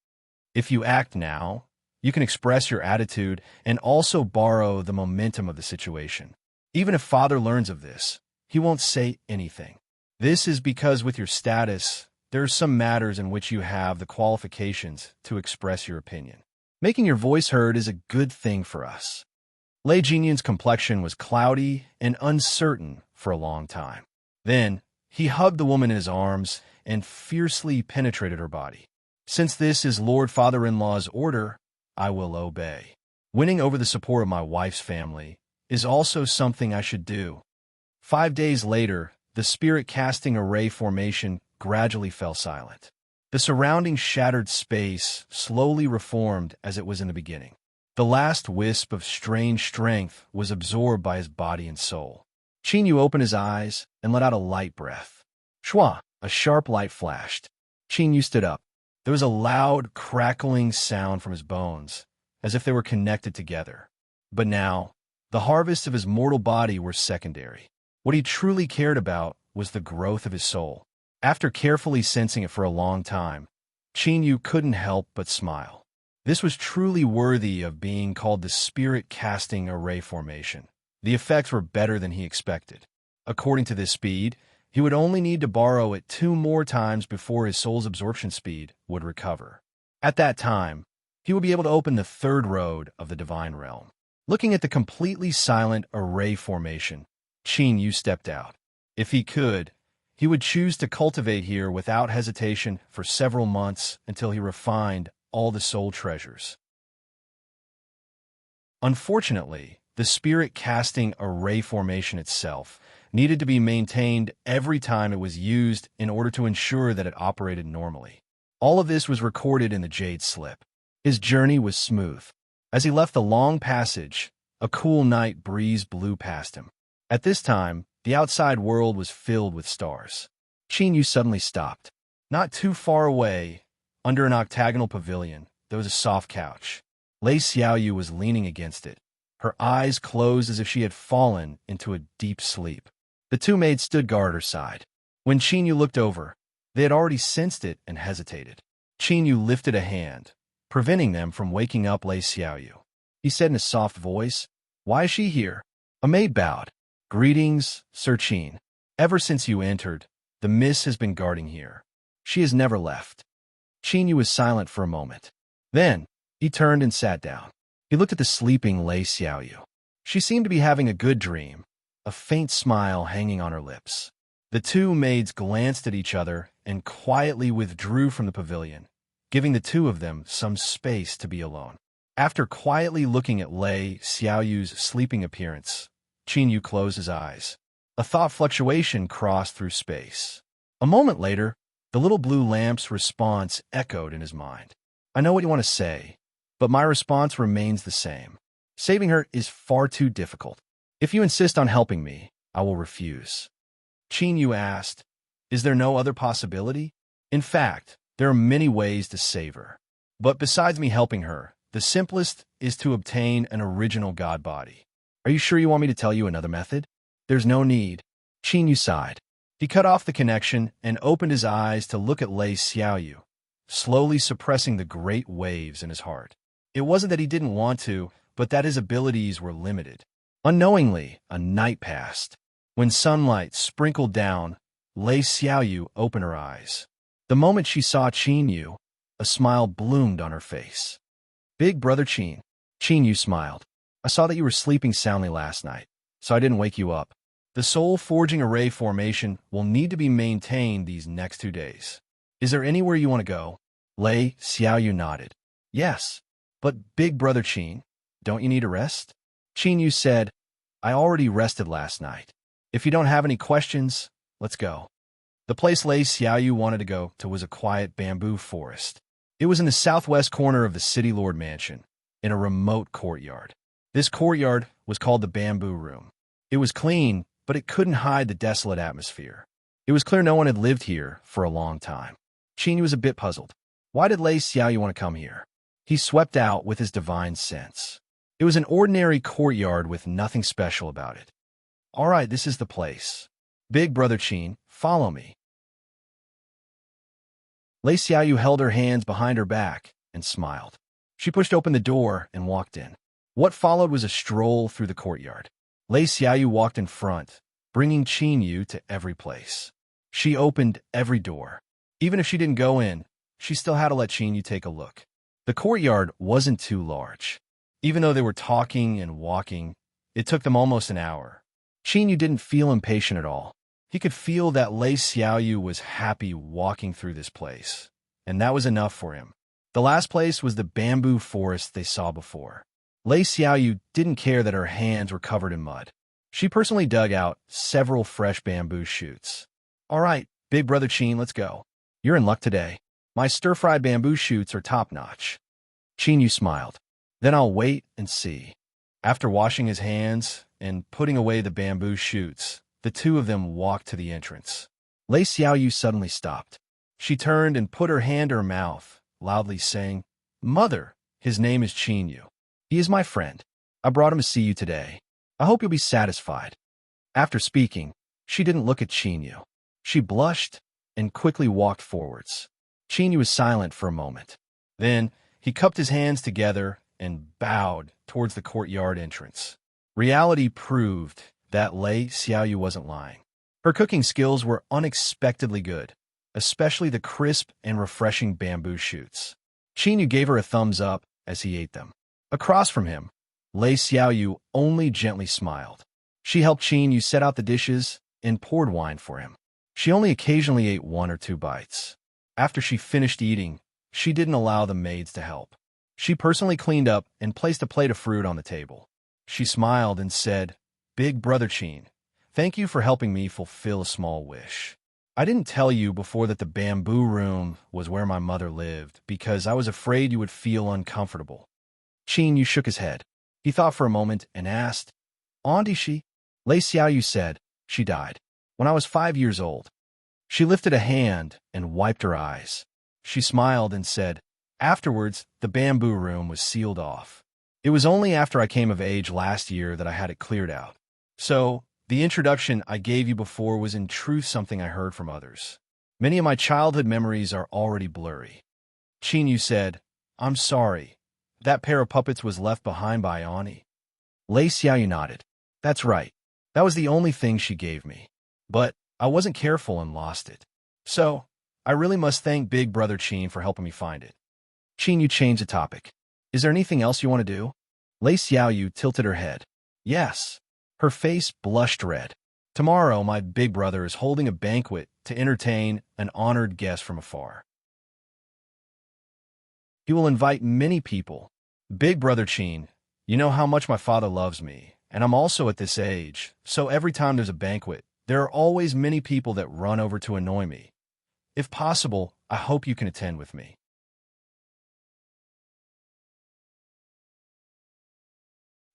If you act now, you can express your attitude and also borrow the momentum of the situation. Even if Father learns of this, he won't say anything. This is because with your status, there are some matters in which you have the qualifications to express your opinion. Making your voice heard is a good thing for us. Lei Jinyan's complexion was cloudy and uncertain for a long time. Then, he hugged the woman in his arms and fiercely penetrated her body. Since this is Lord Father-in-law's order, I will obey. Winning over the support of my wife's family is also something I should do. 5 days later, the spirit-casting array formation gradually fell silent. The surrounding shattered space slowly reformed as it was in the beginning. The last wisp of strange strength was absorbed by his body and soul. Qin opened his eyes and let out a light breath. Shua! A sharp light flashed. Qin stood up. There was a loud, crackling sound from his bones, as if they were connected together. But now, the harvests of his mortal body were secondary. What he truly cared about was the growth of his soul. After carefully sensing it for a long time, Qin couldn't help but smile. This was truly worthy of being called the spirit-casting array formation. The effects were better than he expected. According to this speed, he would only need to borrow it 2 more times before his soul's absorption speed would recover. At that time, he would be able to open the 3rd road of the divine realm. Looking at the completely silent array formation, Qin stepped out. If he could, he would choose to cultivate here without hesitation for several months until he refined all the soul treasures. Unfortunately, the spirit-casting array formation itself needed to be maintained every time it was used in order to ensure that it operated normally. All of this was recorded in the jade slip. His journey was smooth. As he left the long passage, a cool night breeze blew past him. At this time, the outside world was filled with stars. Qin suddenly stopped. Not too far away, under an octagonal pavilion, there was a soft couch. Lei Xiaoyu was leaning against it, her eyes closed as if she had fallen into a deep sleep. The 2 maids stood guard at her side. When Qin looked over, they had already sensed it and hesitated. Qin lifted a hand, preventing them from waking up Lei Xiaoyu. He said in a soft voice, "Why is she here?" A maid bowed. "Greetings, Sir Qin. Ever since you entered, the Miss has been guarding here. She has never left." Qin was silent for a moment. Then, he turned and sat down. He looked at the sleeping Lei Xiaoyu. She seemed to be having a good dream, a faint smile hanging on her lips. The 2 maids glanced at each other and quietly withdrew from the pavilion, giving the 2 of them some space to be alone. After quietly looking at Lei Xiaoyu's sleeping appearance, Qin closed his eyes. A thought fluctuation crossed through space. A moment later, the little blue lamp's response echoed in his mind. "I know what you want to say, but my response remains the same. Saving her is far too difficult. If you insist on helping me, I will refuse." Qin asked, "Is there no other possibility?" "In fact, there are many ways to save her. But besides me helping her, the simplest is to obtain an original god body. Are you sure you want me to tell you another method?" "There's no need." Qin sighed. He cut off the connection and opened his eyes to look at Lei Xiaoyu, slowly suppressing the great waves in his heart. It wasn't that he didn't want to, but that his abilities were limited. Unknowingly, a night passed. When sunlight sprinkled down, Lei Xiaoyu opened her eyes. The moment she saw Qin, a smile bloomed on her face. "Big brother Qin." Qin smiled. "I saw that you were sleeping soundly last night, so I didn't wake you up. The soul-forging array formation will need to be maintained these next 2 days. Is there anywhere you want to go?" Lei Xiaoyu nodded. "Yes, but big brother Qin, don't you need a rest?" Qin said, "I already rested last night. If you don't have any questions, let's go." The place Lei Xiaoyu wanted to go to was a quiet bamboo forest. It was in the southwest corner of the city lord mansion, in a remote courtyard. This courtyard was called the Bamboo Room. It was clean, but it couldn't hide the desolate atmosphere. It was clear no one had lived here for a long time. Qingyu was a bit puzzled. Why did Lei Xiaoyu want to come here? He swept out with his divine sense. It was an ordinary courtyard with nothing special about it. All right, this is the place. Big brother Qin, follow me. Lei Xiaoyu held her hands behind her back and smiled. She pushed open the door and walked in. What followed was a stroll through the courtyard. Lei Xiaoyu walked in front, bringing Qingyu to every place. She opened every door. Even if she didn't go in, she still had to let Qingyu take a look. The courtyard wasn't too large. Even though they were talking and walking, it took them almost an hour. Qingyu didn't feel impatient at all. He could feel that Lei Xiaoyu was happy walking through this place, and that was enough for him. The last place was the bamboo forest they saw before. Lei Xiaoyu didn't care that her hands were covered in mud. She personally dug out several fresh bamboo shoots. All right, big brother Qin, let's go. You're in luck today. My stir-fried bamboo shoots are top-notch. Qingyu smiled. Then I'll wait and see. After washing his hands and putting away the bamboo shoots, the two of them walked to the entrance. Lei Xiaoyu suddenly stopped. She turned and put her hand to her mouth, loudly saying, Mother, his name is Qingyu. He is my friend. I brought him to see you today. I hope you'll be satisfied. After speaking, she didn't look at Qingyu. She blushed and quickly walked forwards. Qingyu was silent for a moment. Then he cupped his hands together and bowed towards the courtyard entrance. Reality proved that Lei Xiaoyu wasn't lying. Her cooking skills were unexpectedly good, especially the crisp and refreshing bamboo shoots. Qingyu gave her a thumbs up as he ate them. Across from him, Lei Xiaoyu only gently smiled. She helped Qingyu set out the dishes and poured wine for him. She only occasionally ate 1 or 2 bites. After she finished eating, she didn't allow the maids to help. She personally cleaned up and placed a plate of fruit on the table. She smiled and said, Big brother Qin, thank you for helping me fulfill a small wish. I didn't tell you before that the bamboo room was where my mother lived because I was afraid you would feel uncomfortable. Qingyu shook his head. He thought for a moment and asked, Auntie she? Lei Xiaoyu said, She died when I was 5 years old. She lifted a hand and wiped her eyes. She smiled and said, Afterwards, the bamboo room was sealed off. It was only after I came of age last year that I had it cleared out. So, the introduction I gave you before was in truth something I heard from others. Many of my childhood memories are already blurry. Qingyu said, I'm sorry. That pair of puppets was left behind by Auntie. Lei Xiaoyu nodded. That's right. That was the only thing she gave me. But I wasn't careful and lost it. So, I really must thank Big Brother Qin for helping me find it. Qingyu changed the topic. Is there anything else you want to do? Lei Xiaoyu tilted her head. Yes. Her face blushed red. Tomorrow, my big brother is holding a banquet to entertain an honored guest from afar. He will invite many people. Big brother Qin, you know how much my father loves me, and I'm also at this age, so every time there's a banquet, there are always many people that run over to annoy me. If possible, I hope you can attend with me.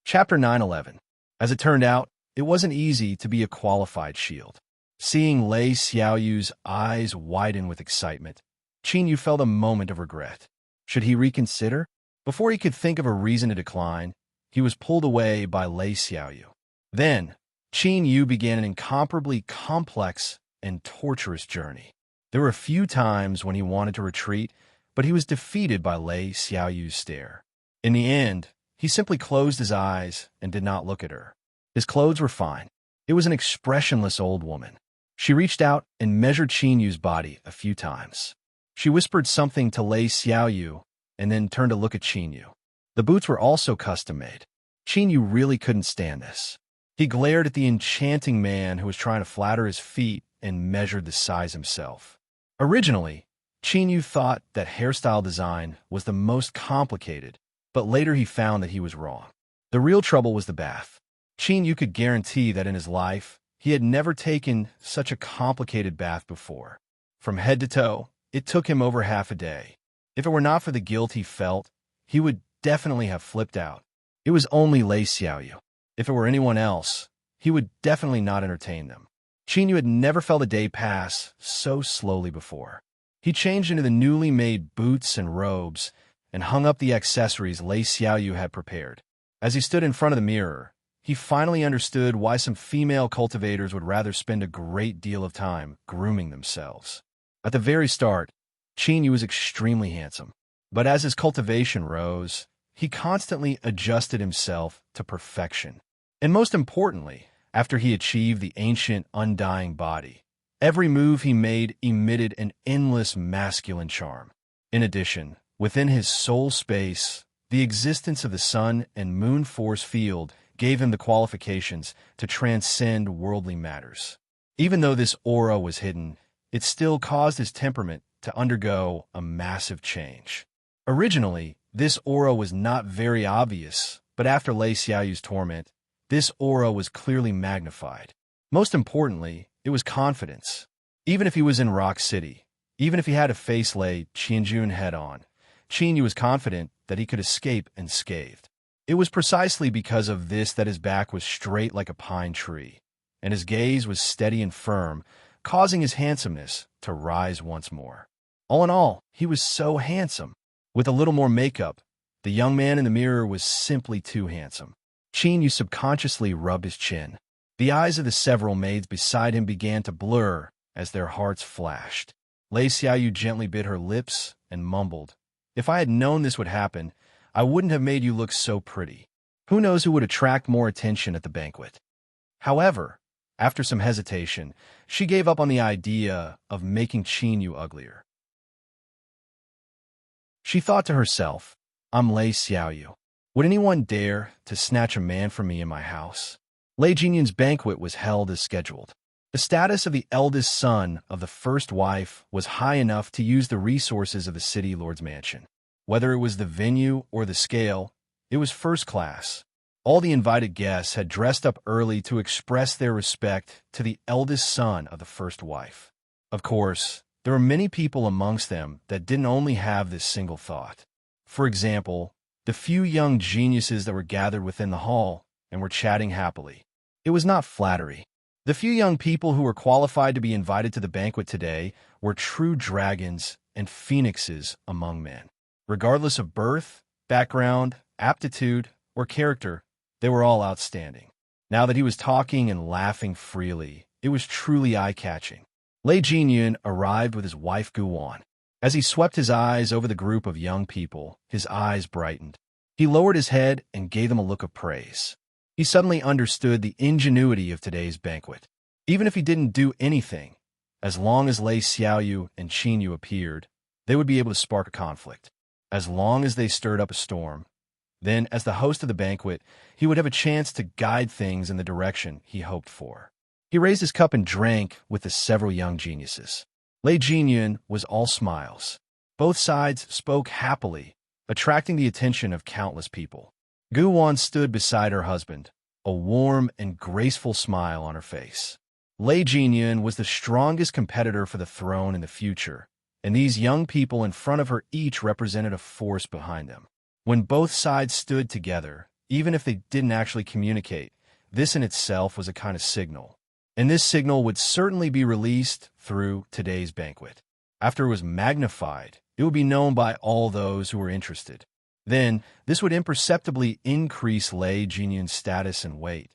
Chapter 9:11. As it turned out, it wasn't easy to be a qualified shield. Seeing Lei Xiaoyu's eyes widen with excitement, Qingyu felt a moment of regret. Should he reconsider? Before he could think of a reason to decline, he was pulled away by Lei Xiaoyu. Then, Qingyu began an incomparably complex and torturous journey. There were a few times when he wanted to retreat, but he was defeated by Lei Xiaoyu's stare. In the end, he simply closed his eyes and did not look at her. His clothes were fine. It was an expressionless old woman. She reached out and measured Qinyu's body a few times. She whispered something to Lei Xiaoyu and then turned to look at Qingyu. The boots were also custom-made. Qingyu really couldn't stand this. He glared at the enchanting man who was trying to flatter his feet and measured the size himself. Originally, Qingyu thought that hairstyle design was the most complicated, but later he found that he was wrong. The real trouble was the bath. Qingyu could guarantee that in his life, he had never taken such a complicated bath before. From head to toe, it took him over half a day. If it were not for the guilt he felt, he would definitely have flipped out. It was only Lei Xiaoyu. If it were anyone else, he would definitely not entertain them. Chinyu had never felt a day pass so slowly before. He changed into the newly made boots and robes and hung up the accessories Lei Xiaoyu had prepared. As he stood in front of the mirror, he finally understood why some female cultivators would rather spend a great deal of time grooming themselves. At the very start, Chinyu was extremely handsome, but as his cultivation rose, he constantly adjusted himself to perfection. And most importantly, after he achieved the ancient, undying body, every move he made emitted an endless masculine charm. In addition, within his soul space, the existence of the sun and moon force field gave him the qualifications to transcend worldly matters. Even though this aura was hidden, it still caused his temperament to undergo a massive change. Originally, this aura was not very obvious, but after Lei Xiaoyu's torment, this aura was clearly magnified. Most importantly, it was confidence. Even if he was in Rock City, even if he had to face Lei Qianjun head-on, Chinyu was confident that he could escape unscathed. It was precisely because of this that his back was straight like a pine tree, and his gaze was steady and firm, causing his handsomeness to rise once more. All in all, he was so handsome. With a little more makeup, the young man in the mirror was simply too handsome. Chinyu subconsciously rubbed his chin. The eyes of the several maids beside him began to blur as their hearts flashed. Lei Xiaoyu gently bit her lips and mumbled, "If I had known this would happen, I wouldn't have made you look so pretty." Who knows who would attract more attention at the banquet? However, after some hesitation, she gave up on the idea of making Chinyu uglier. She thought to herself, "I'm Lei Xiaoyu. Would anyone dare to snatch a man from me in my house?" Lei Jinyun's banquet was held as scheduled. The status of the eldest son of the first wife was high enough to use the resources of the city lord's mansion. Whether it was the venue or the scale, it was first class. All the invited guests had dressed up early to express their respect to the eldest son of the first wife. Of course, there were many people amongst them that didn't only have this single thought. For example, the few young geniuses that were gathered within the hall and were chatting happily. It was not flattery. The few young people who were qualified to be invited to the banquet today were true dragons and phoenixes among men. Regardless of birth, background, aptitude, or character, they were all outstanding. Now that he was talking and laughing freely, it was truly eye-catching. Lei Jinyun arrived with his wife Guwan. As he swept his eyes over the group of young people, his eyes brightened. He lowered his head and gave them a look of praise. He suddenly understood the ingenuity of today's banquet. Even if he didn't do anything, as long as Lei Xiaoyu and Chinyu appeared, they would be able to spark a conflict. As long as they stirred up a storm, then, as the host of the banquet, he would have a chance to guide things in the direction he hoped for. He raised his cup and drank with the several young geniuses. Lei Jinyun was all smiles. Both sides spoke happily, attracting the attention of countless people. Guwan stood beside her husband, a warm and graceful smile on her face. Lei Jinyun was the strongest competitor for the throne in the future, and these young people in front of her each represented a force behind them. When both sides stood together, even if they didn't actually communicate, this in itself was a kind of signal. And this signal would certainly be released through today's banquet. After it was magnified, it would be known by all those who were interested. Then, this would imperceptibly increase Lei Jinyun's status and weight.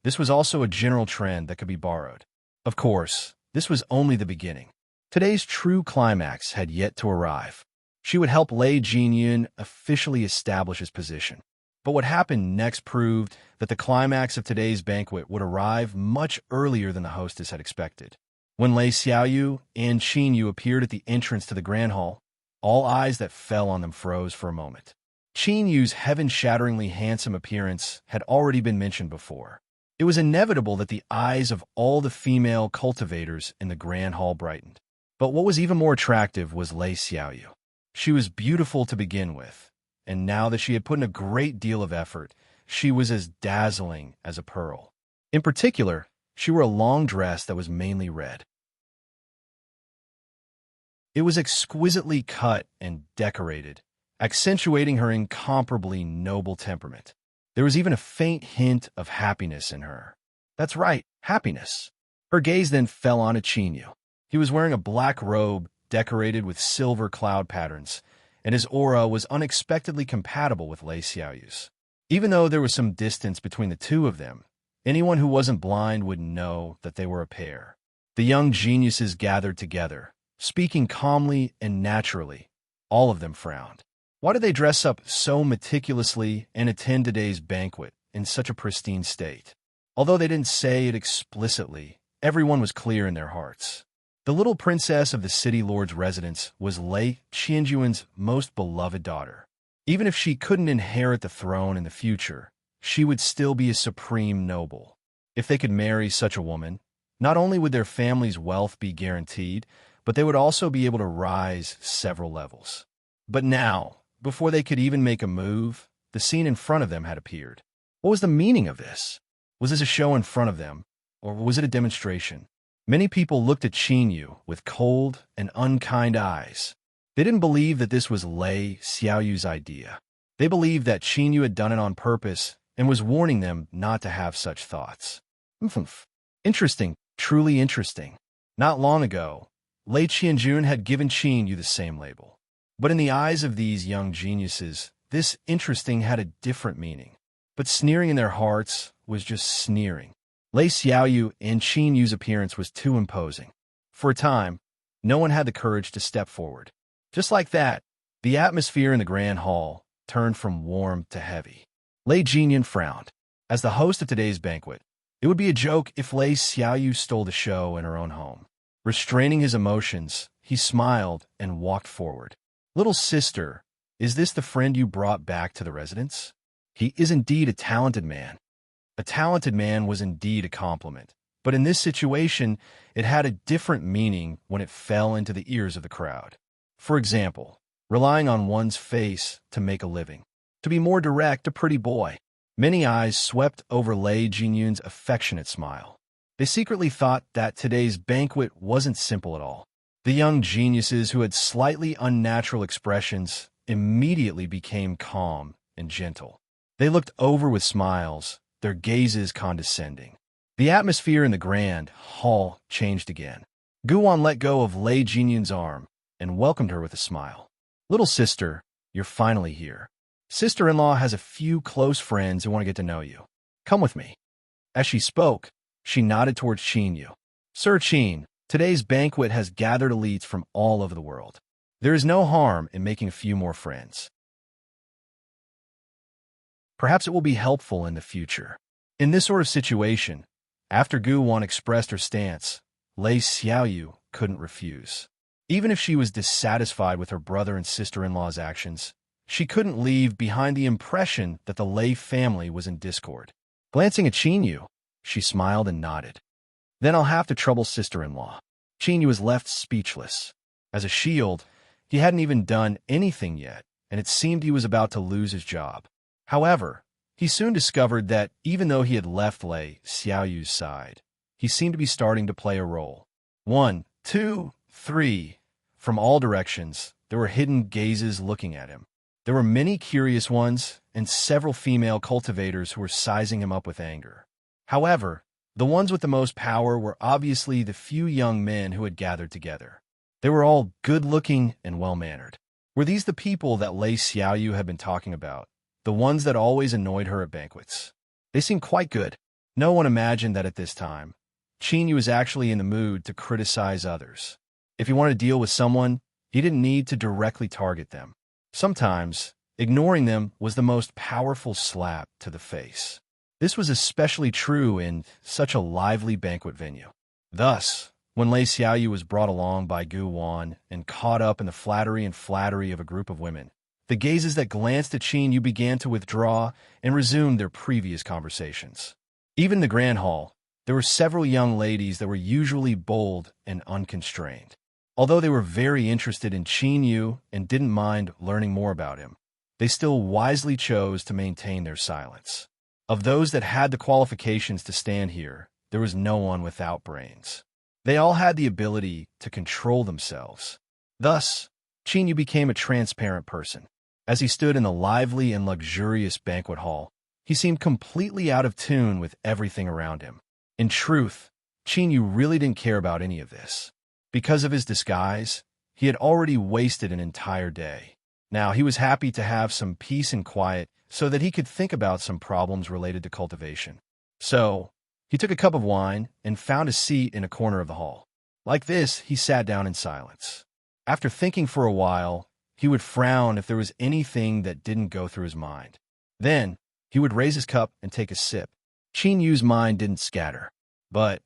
This was also a general trend that could be borrowed. Of course, this was only the beginning. Today's true climax had yet to arrive. She would help Lei Jinyun officially establish his position. But what happened next proved that the climax of today's banquet would arrive much earlier than the hostess had expected. When Lei Xiaoyu and Chinyu appeared at the entrance to the grand hall, all eyes that fell on them froze for a moment. Chinyu's heaven-shatteringly handsome appearance had already been mentioned before. It was inevitable that the eyes of all the female cultivators in the grand hall brightened. But what was even more attractive was Lei Xiaoyu. She was beautiful to begin with, and now that she had put in a great deal of effort, she was as dazzling as a pearl. In particular, she wore a long dress that was mainly red. It was exquisitely cut and decorated, accentuating her incomparably noble temperament. There was even a faint hint of happiness in her. That's right, happiness. Her gaze then fell on Chinyu. He was wearing a black robe decorated with silver cloud patterns, and his aura was unexpectedly compatible with Lei Xiaoyu's. Even though there was some distance between the two of them, anyone who wasn't blind would know that they were a pair. The young geniuses gathered together, speaking calmly and naturally. All of them frowned. Why did they dress up so meticulously and attend today's banquet in such a pristine state? Although they didn't say it explicitly, everyone was clear in their hearts. The little princess of the city lord's residence was Lei Qianjuan's most beloved daughter. Even if she couldn't inherit the throne in the future, she would still be a supreme noble. If they could marry such a woman, not only would their family's wealth be guaranteed, but they would also be able to rise several levels. But now, before they could even make a move, the scene in front of them had appeared. What was the meaning of this? Was this a show in front of them, or was it a demonstration? Many people looked at Chinyu with cold and unkind eyes. They didn't believe that this was Lei Xiaoyu's idea. They believed that Chinyu had done it on purpose and was warning them not to have such thoughts. Interesting, truly interesting. Not long ago, Lei Qianjun had given Chinyu the same label. But in the eyes of these young geniuses, this interesting had a different meaning. But sneering in their hearts was just sneering. Lei Xiaoyu and Qinyu's appearance was too imposing. For a time, no one had the courage to step forward. Just like that, the atmosphere in the grand hall turned from warm to heavy. Lei Jinyan frowned. As the host of today's banquet, it would be a joke if Lei Xiaoyu stole the show in her own home. Restraining his emotions, he smiled and walked forward. "Little sister, is this the friend you brought back to the residence? He is indeed a talented man." A talented man was indeed a compliment, but in this situation, it had a different meaning when it fell into the ears of the crowd. For example, relying on one's face to make a living. To be more direct, a pretty boy. Many eyes swept over Lei Jinyun's affectionate smile. They secretly thought that today's banquet wasn't simple at all. The young geniuses who had slightly unnatural expressions immediately became calm and gentle. They looked over with smiles, their gazes condescending. The atmosphere in the grand hall changed again. Guan let go of Lei Jinyun's arm and welcomed her with a smile. "Little sister, you're finally here. Sister-in-law has a few close friends who want to get to know you. Come with me." As she spoke, she nodded towards Chinyu. "Sir Qin, today's banquet has gathered elites from all over the world. There is no harm in making a few more friends. Perhaps it will be helpful in the future." In this sort of situation, after Guan expressed her stance, Lei Xiaoyu couldn't refuse. Even if she was dissatisfied with her brother and sister-in-law's actions, she couldn't leave behind the impression that the Lei family was in discord. Glancing at Chinyu, she smiled and nodded. "Then I'll have to trouble sister-in-law." Chinyu was left speechless. As a shield, he hadn't even done anything yet, and it seemed he was about to lose his job. However, he soon discovered that even though he had left Lei Xiaoyu's side, he seemed to be starting to play a role. 1, 2, 3. From all directions, there were hidden gazes looking at him. There were many curious ones and several female cultivators who were sizing him up with anger. However, the ones with the most power were obviously the few young men who had gathered together. They were all good-looking and well-mannered. Were these the people that Lei Xiaoyu had been talking about? The ones that always annoyed her at banquets? They seemed quite good. No one imagined that at this time, Chinyu was actually in the mood to criticize others. If he wanted to deal with someone, he didn't need to directly target them. Sometimes, ignoring them was the most powerful slap to the face. This was especially true in such a lively banquet venue. Thus, when Lei Xiaoyu was brought along by Gu Wan and caught up in the flattery of a group of women, the gazes that glanced at Chinyu began to withdraw and resumed their previous conversations. Even in the grand hall, there were several young ladies that were usually bold and unconstrained. Although they were very interested in Chinyu and didn't mind learning more about him, they still wisely chose to maintain their silence. Of those that had the qualifications to stand here, there was no one without brains. They all had the ability to control themselves. Thus, Chinyu became a transparent person. As he stood in the lively and luxurious banquet hall, he seemed completely out of tune with everything around him. In truth, Qin Yu really didn't care about any of this. Because of his disguise, he had already wasted an entire day. Now he was happy to have some peace and quiet so that he could think about some problems related to cultivation. So, he took a cup of wine and found a seat in a corner of the hall. Like this, he sat down in silence. After thinking for a while, he would frown if there was anything that didn't go through his mind. Then, he would raise his cup and take a sip. Qin Yu's mind didn't scatter. But,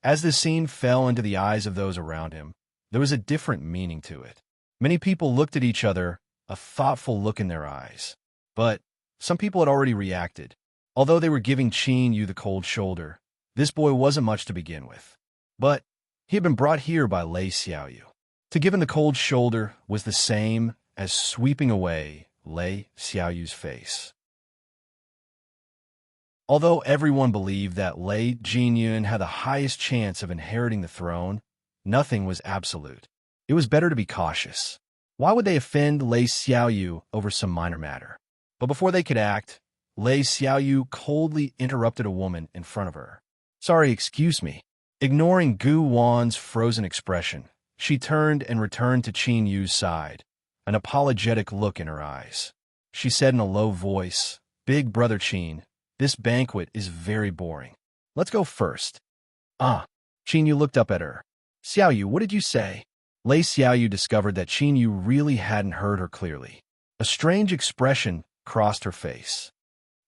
as the scene fell into the eyes of those around him, there was a different meaning to it. Many people looked at each other, a thoughtful look in their eyes. But some people had already reacted. Although they were giving Qin Yu the cold shoulder, this boy wasn't much to begin with. But he had been brought here by Lei Xiaoyu. To give him the cold shoulder was the same as sweeping away Lei Xiaoyu's face. Although everyone believed that Lei Jinyun had the highest chance of inheriting the throne, nothing was absolute. It was better to be cautious. Why would they offend Lei Xiaoyu over some minor matter? But before they could act, Lei Xiaoyu coldly interrupted a woman in front of her. Sorry, excuse me. Ignoring Gu Wan's frozen expression, she turned and returned to Qin Yu's side, an apologetic look in her eyes. She said in a low voice, Big brother Qin, this banquet is very boring. Let's go first. Qin Yu looked up at her. Xiaoyu, what did you say? Lei Xiaoyu discovered that Qin Yu really hadn't heard her clearly. A strange expression crossed her face.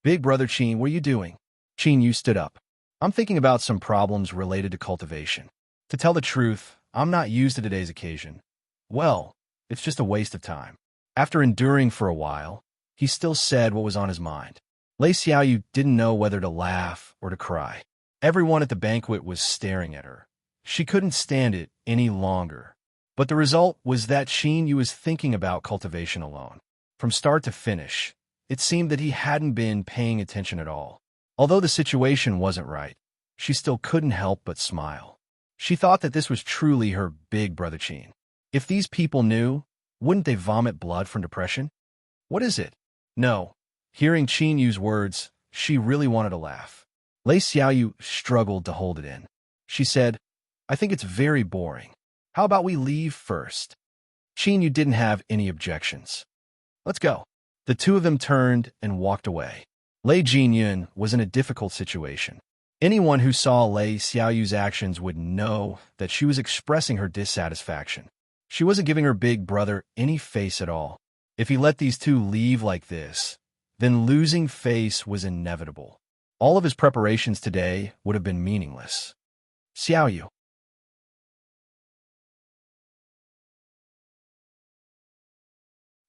Big brother Qin, what are you doing? Qin Yu stood up. I'm thinking about some problems related to cultivation. To tell the truth, I'm not used to today's occasion. Well, it's just a waste of time. After enduring for a while, he still said what was on his mind. Lei Xiaoyu didn't know whether to laugh or to cry. Everyone at the banquet was staring at her. She couldn't stand it any longer. But the result was that Qin Yu was thinking about cultivation alone. From start to finish, it seemed that he hadn't been paying attention at all. Although the situation wasn't right, she still couldn't help but smile. She thought that this was truly her big brother Qin. If these people knew, wouldn't they vomit blood from depression? What is it? No. Hearing Qin Yu's words, she really wanted to laugh. Lei Xiaoyu struggled to hold it in. She said, I think it's very boring. How about we leave first? Qin Yu didn't have any objections. Let's go. The two of them turned and walked away. Lei Jinyun was in a difficult situation. Anyone who saw Lei Xiaoyu's actions would know that she was expressing her dissatisfaction. She wasn't giving her big brother any face at all. If he let these two leave like this, then losing face was inevitable. All of his preparations today would have been meaningless. Xiaoyu.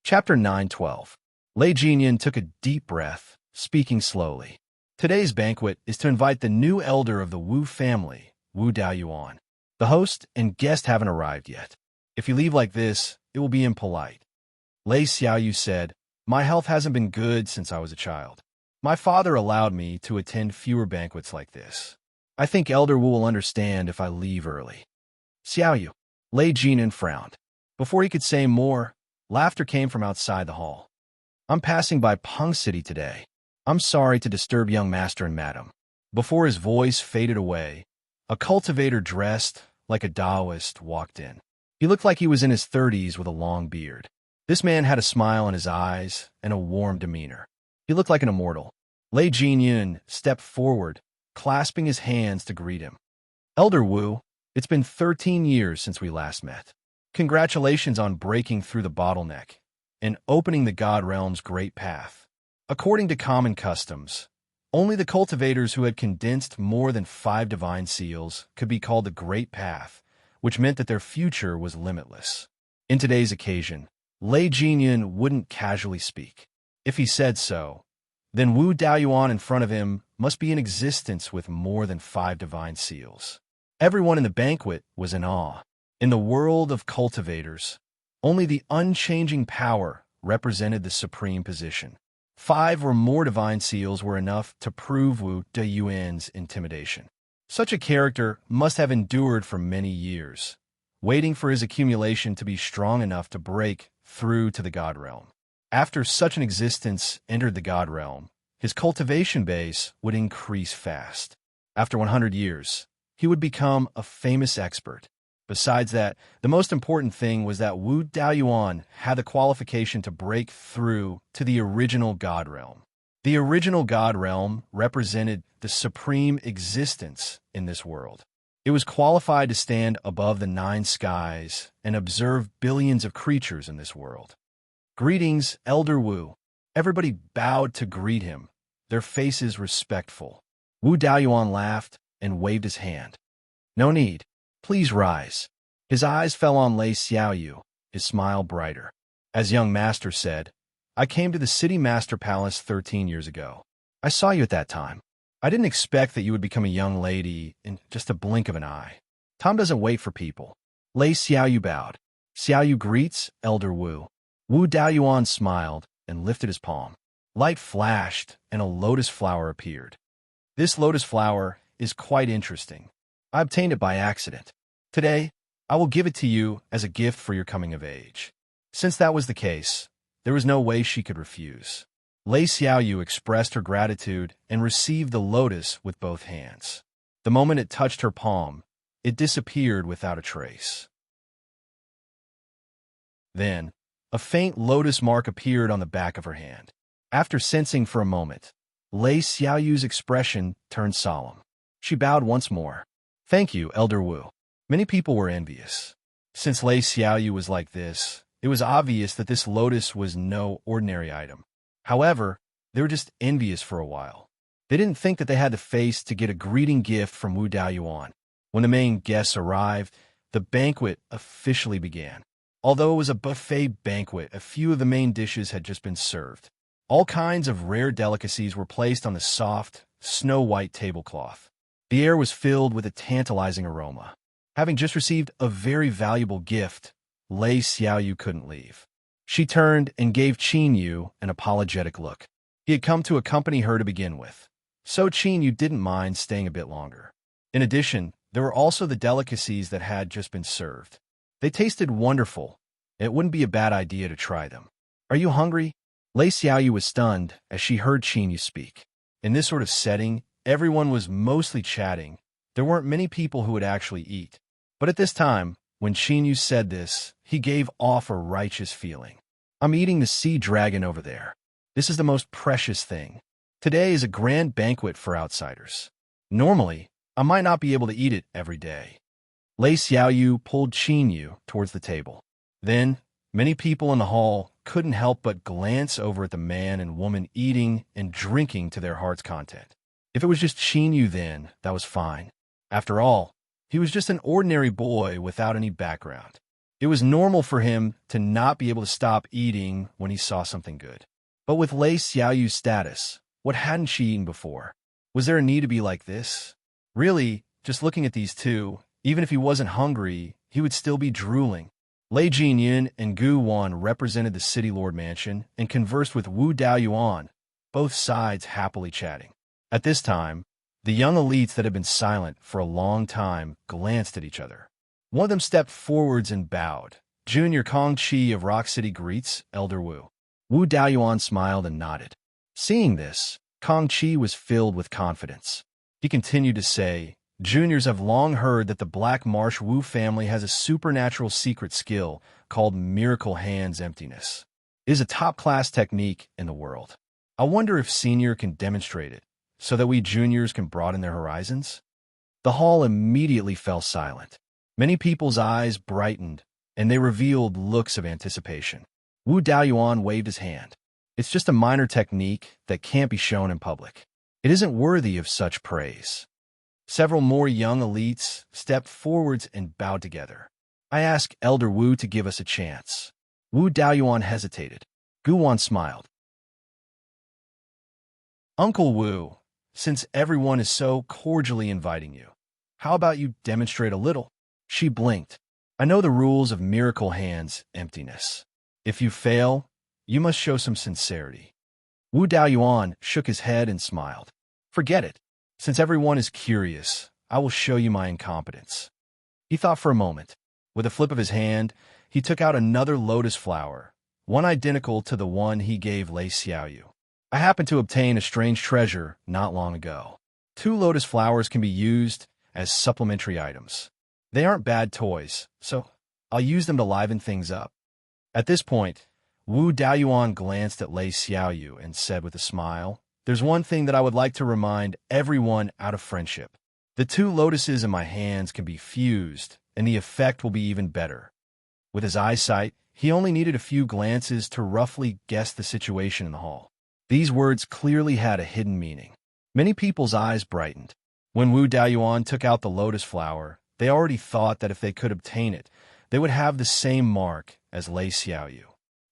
Chapter 9:12. Lei Jinyun took a deep breath, speaking slowly. Today's banquet is to invite the new elder of the Wu family, Wu Daoyuan. The host and guest haven't arrived yet. If you leave like this, it will be impolite. Lei Xiaoyu said, My health hasn't been good since I was a child. My father allowed me to attend fewer banquets like this. I think Elder Wu will understand if I leave early. Xiaoyu. Lei Jinyun frowned. Before he could say more, laughter came from outside the hall. I'm passing by Peng City today. I'm sorry to disturb young master and madam. Before his voice faded away, a cultivator dressed like a Taoist walked in. He looked like he was in his 30s with a long beard. This man had a smile in his eyes and a warm demeanor. He looked like an immortal. Lei Jinyun stepped forward, clasping his hands to greet him. Elder Wu, it's been 13 years since we last met. Congratulations on breaking through the bottleneck and opening the God Realm's great path. According to common customs, only the cultivators who had condensed more than 5 divine seals could be called the Great Path, which meant that their future was limitless. In today's occasion, Lei Jinyun wouldn't casually speak. If he said so, then Wu Daoyuan in front of him must be in existence with more than 5 divine seals. Everyone in the banquet was in awe. In the world of cultivators, only the unchanging power represented the supreme position. 5 or more divine seals were enough to prove Wu Daoyuan's intimidation. Such a character must have endured for many years, waiting for his accumulation to be strong enough to break through to the God Realm. After such an existence entered the God Realm, his cultivation base would increase fast. After 100 years, he would become a famous expert. Besides that, the most important thing was that Wu Daoyuan had the qualification to break through to the original God realm. The original God realm represented the supreme existence in this world. It was qualified to stand above the 9 skies and observe billions of creatures in this world. Greetings, Elder Wu. Everybody bowed to greet him, their faces respectful. Wu Daoyuan laughed and waved his hand. No need. Please rise. His eyes fell on Lei Xiaoyu, his smile brighter. As young master said, I came to the city master palace 13 years ago. I saw you at that time. I didn't expect that you would become a young lady in just a blink of an eye. Time doesn't wait for people. Lei Xiaoyu bowed. Xiaoyu greets, Elder Wu. Wu Daoyuan smiled and lifted his palm. Light flashed and a lotus flower appeared. This lotus flower is quite interesting. I obtained it by accident. Today, I will give it to you as a gift for your coming of age. Since that was the case, there was no way she could refuse. Lei Xiaoyu expressed her gratitude and received the lotus with both hands. The moment it touched her palm, it disappeared without a trace. Then, a faint lotus mark appeared on the back of her hand. After sensing for a moment, Lei Xiaoyu's expression turned solemn. She bowed once more. Thank you, Elder Wu. Many people were envious. Since Lei Xiaoyu was like this, it was obvious that this lotus was no ordinary item. However, they were just envious for a while. They didn't think that they had the face to get a greeting gift from Wu Daoyuan. When the main guests arrived, the banquet officially began. Although it was a buffet banquet, a few of the main dishes had just been served. All kinds of rare delicacies were placed on the soft, snow-white tablecloth. The air was filled with a tantalizing aroma. Having just received a very valuable gift, Lei Xiaoyu couldn't leave. She turned and gave Qin Yu an apologetic look. He had come to accompany her to begin with, so Qin Yu didn't mind staying a bit longer. In addition, there were also the delicacies that had just been served. They tasted wonderful, and it wouldn't be a bad idea to try them. Are you hungry? Lei Xiaoyu was stunned as she heard Qin Yu speak. In this sort of setting, everyone was mostly chatting. There weren't many people who would actually eat. But at this time, when Qin Yu said this, he gave off a righteous feeling. I'm eating the sea dragon over there. This is the most precious thing. Today is a grand banquet for outsiders. Normally, I might not be able to eat it every day. Lei Xiaoyu pulled Qin Yu towards the table. Then, many people in the hall couldn't help but glance over at the man and woman eating and drinking to their heart's content. If it was just Qin Yu then, that was fine. After all, he was just an ordinary boy without any background. It was normal for him to not be able to stop eating when he saw something good. But with Lei Xiaoyu's status, what hadn't she eaten before? Was there a need to be like this? Really, just looking at these two, even if he wasn't hungry, he would still be drooling. Lei Jinyan and Gu Wan represented the city lord mansion and conversed with Wu Daoyuan, both sides happily chatting. At this time, the young elites that had been silent for a long time glanced at each other. One of them stepped forwards and bowed. Junior Kong Chi of Rock City greets, Elder Wu. Wu Daoyuan smiled and nodded. Seeing this, Kong Chi was filled with confidence. He continued to say, Juniors have long heard that the Black Marsh Wu family has a supernatural secret skill called Miracle Hands Emptiness. It is a top-class technique in the world. I wonder if Senior can demonstrate it, so that we juniors can broaden their horizons? The hall immediately fell silent. Many people's eyes brightened, and they revealed looks of anticipation. Wu Daoyuan waved his hand. It's just a minor technique that can't be shown in public. It isn't worthy of such praise. Several more young elites stepped forwards and bowed together. I asked Elder Wu to give us a chance. Wu Daoyuan hesitated. Gu Wan smiled. Uncle Wu, since everyone is so cordially inviting you, how about you demonstrate a little? She blinked. I know the rules of Miracle Hands Emptiness. If you fail, you must show some sincerity. Wu Daoyuan shook his head and smiled. Forget it. Since everyone is curious, I will show you my incompetence. He thought for a moment. With a flip of his hand, he took out another lotus flower, one identical to the one he gave Lei Xiaoyu. I happened to obtain a strange treasure not long ago. 2 lotus flowers can be used as supplementary items. They aren't bad toys, so I'll use them to liven things up. At this point, Wu Daoyuan glanced at Lei Xiaoyu and said with a smile, "There's one thing that I would like to remind everyone out of friendship. The two lotuses in my hands can be fused, and the effect will be even better." With his eyesight, he only needed a few glances to roughly guess the situation in the hall. These words clearly had a hidden meaning. Many people's eyes brightened. When Wu Daoyuan took out the lotus flower, they already thought that if they could obtain it, they would have the same mark as Lei Xiaoyu.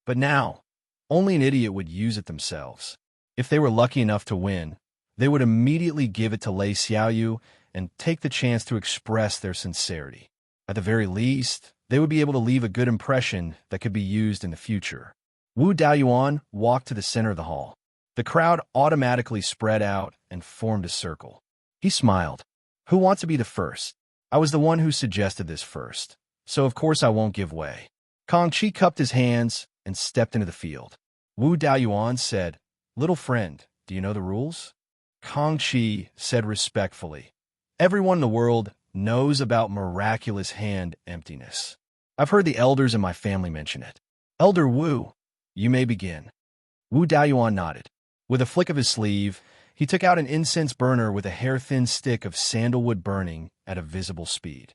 But now, only an idiot would use it themselves. If they were lucky enough to win, they would immediately give it to Lei Xiaoyu and take the chance to express their sincerity. At the very least, they would be able to leave a good impression that could be used in the future. Wu Daoyuan walked to the center of the hall. The crowd automatically spread out and formed a circle. He smiled. "Who wants to be the first? I was the one who suggested this first, so of course I won't give way." Kang Chi cupped his hands and stepped into the field. Wu Daoyuan said, "Little friend, do you know the rules?" Kang Chi said respectfully, "Everyone in the world knows about miraculous hand emptiness. I've heard the elders in my family mention it. Elder Wu, you may begin." Wu Daoyuan nodded. With a flick of his sleeve, he took out an incense burner with a hair-thin stick of sandalwood burning at a visible speed.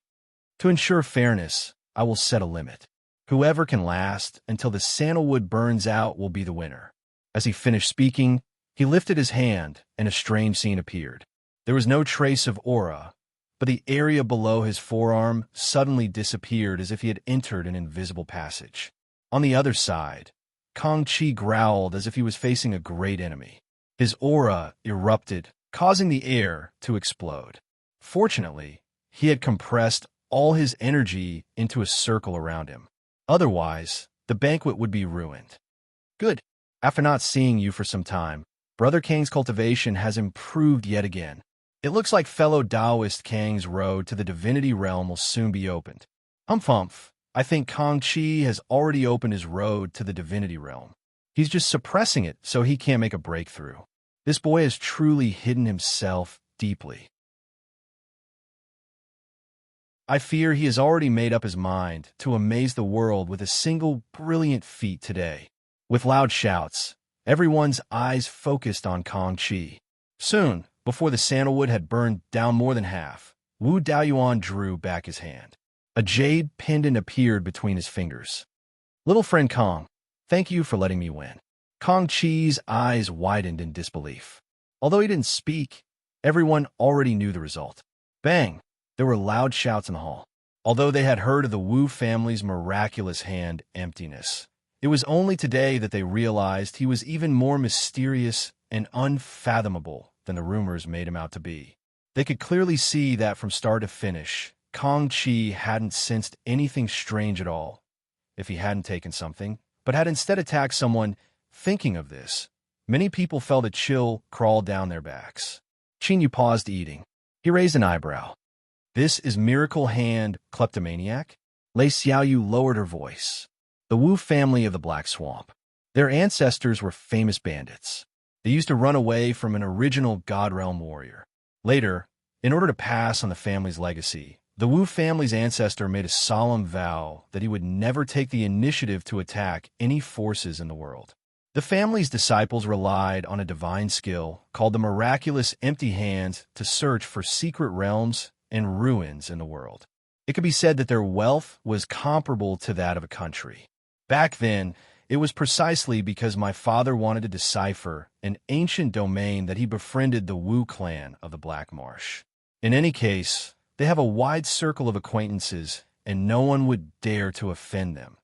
"To ensure fairness, I will set a limit. Whoever can last until the sandalwood burns out will be the winner." As he finished speaking, he lifted his hand and a strange scene appeared. There was no trace of aura, but the area below his forearm suddenly disappeared as if he had entered an invisible passage. On the other side, Kang Chi growled as if he was facing a great enemy. His aura erupted, causing the air to explode. Fortunately, he had compressed all his energy into a circle around him. Otherwise, the banquet would be ruined. "Good. After not seeing you for some time, Brother Kang's cultivation has improved yet again. It looks like fellow Taoist Kang's road to the divinity realm will soon be opened. Humph. I think Kang Chi has already opened his road to the divinity realm. He's just suppressing it so he can't make a breakthrough. This boy has truly hidden himself deeply. I fear he has already made up his mind to amaze the world with a single brilliant feat today." With loud shouts, everyone's eyes focused on Kang Chi. Soon, before the sandalwood had burned down more than half, Wu Daoyuan drew back his hand. A jade pendant appeared between his fingers. "Little friend Kang, thank you for letting me win." Kang Chi's eyes widened in disbelief. Although he didn't speak, everyone already knew the result. Bang! There were loud shouts in the hall. Although they had heard of the Wu family's miraculous hand emptiness, it was only today that they realized he was even more mysterious and unfathomable than the rumors made him out to be. They could clearly see that from start to finish, Kang Chi hadn't sensed anything strange at all, if he hadn't taken something, but had instead attacked someone. Thinking of this, many people felt a chill crawl down their backs. Qingyu paused eating. He raised an eyebrow. "This is Miracle Hand Kleptomaniac?" Lei Xiaoyu lowered her voice. "The Wu family of the Black Swamp. Their ancestors were famous bandits. They used to run away from an original God Realm warrior. Later, in order to pass on the family's legacy, the Wu family's ancestor made a solemn vow that he would never take the initiative to attack any forces in the world. The family's disciples relied on a divine skill called the miraculous empty hands to search for secret realms and ruins in the world. It could be said that their wealth was comparable to that of a country. Back then, it was precisely because my father wanted to decipher an ancient domain that he befriended the Wu clan of the Black Marsh. In any case, they have a wide circle of acquaintances, and no one would dare to offend them."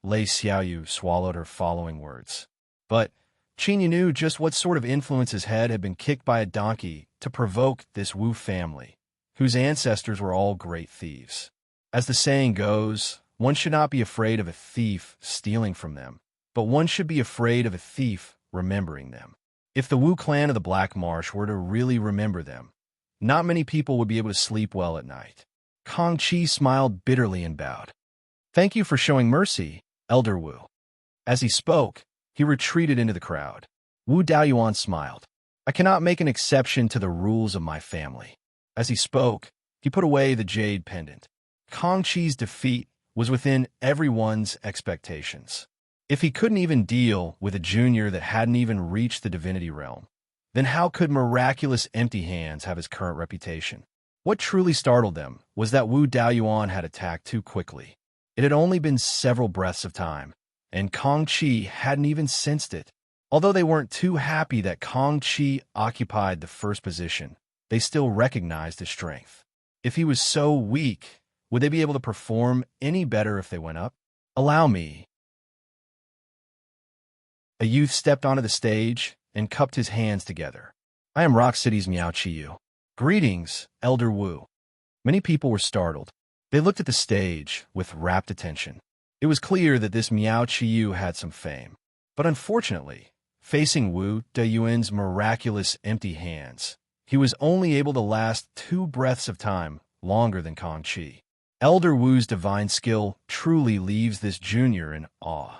Lei Xiaoyu swallowed her following words. But Qingyu knew just what sort of influence his head had been kicked by a donkey to provoke this Wu family, whose ancestors were all great thieves. As the saying goes, one should not be afraid of a thief stealing from them, but one should be afraid of a thief remembering them. If the Wu clan of the Black Marsh were to really remember them, not many people would be able to sleep well at night. Kang Chi smiled bitterly and bowed. "Thank you for showing mercy, Elder Wu." As he spoke, he retreated into the crowd. Wu Daoyuan smiled. "I cannot make an exception to the rules of my family." As he spoke, He put away the jade pendant. Kong Chi's defeat was within everyone's expectations. If he couldn't even deal with a junior that hadn't even reached the divinity realm, then how could miraculous empty hands have his current reputation? What truly startled them was that Wu Daoyuan had attacked too quickly. It had only been several breaths of time, and Kong Chi hadn't even sensed it. Although they weren't too happy that Kong Chi occupied the first position, they still recognized his strength. If he was so weak, would they be able to perform any better if they went up? Allow me. A youth stepped onto the stage and cupped his hands together. I am Rock City's Miao Chiyu. Greetings, Elder Wu. Many people were startled. They looked at the stage with rapt attention. It was clear that this Miao Chiyu had some fame. But unfortunately, facing Wu Daoyuan's miraculous empty hands, he was only able to last 2 breaths of time longer than Kong Chi. Elder Wu's divine skill truly leaves this junior in awe.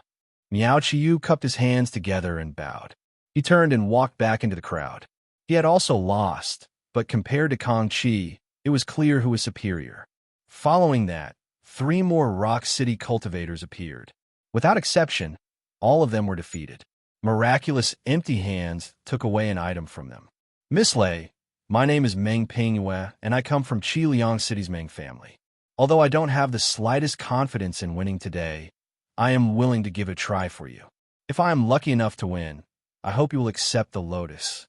Miao Chiyu cupped his hands together and bowed. He turned and walked back into the crowd. He had also lost, but compared to Kong Chi, it was clear who was superior. Following that, 3 more Rock City cultivators appeared. Without exception, all of them were defeated. Miraculous empty hands took away an item from them. Miss Lei, my name is Meng Pingyue, and I come from Qiliang City's Meng family. Although I don't have the slightest confidence in winning today, I am willing to give it a try for you. If I am lucky enough to win, I hope you will accept the lotus.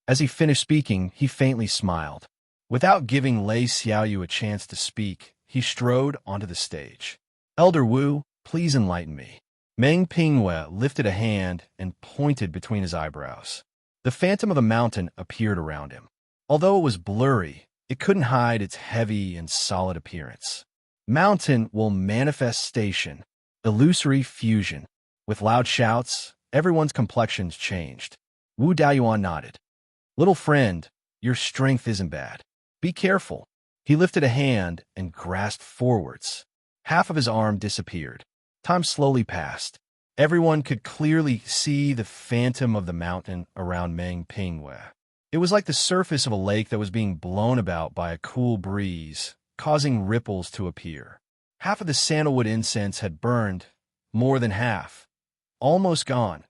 As he finished speaking, he faintly smiled. Without giving Lei Xiaoyu a chance to speak, he strode onto the stage. Elder Wu, please enlighten me. Meng Pingyue lifted a hand and pointed between his eyebrows. The phantom of the mountain appeared around him. Although it was blurry, it couldn't hide its heavy and solid appearance. Mountain will manifestation, illusory fusion. With loud shouts, everyone's complexions changed. Wu Daoyuan nodded. Little friend, your strength isn't bad. Be careful. He lifted a hand and grasped forwards. Half of his arm disappeared. Time slowly passed. Everyone could clearly see the phantom of the mountain around Meng Pingyue. It was like the surface of a lake that was being blown about by a cool breeze, causing ripples to appear. Half of the sandalwood incense had burned, more than half. Almost gone.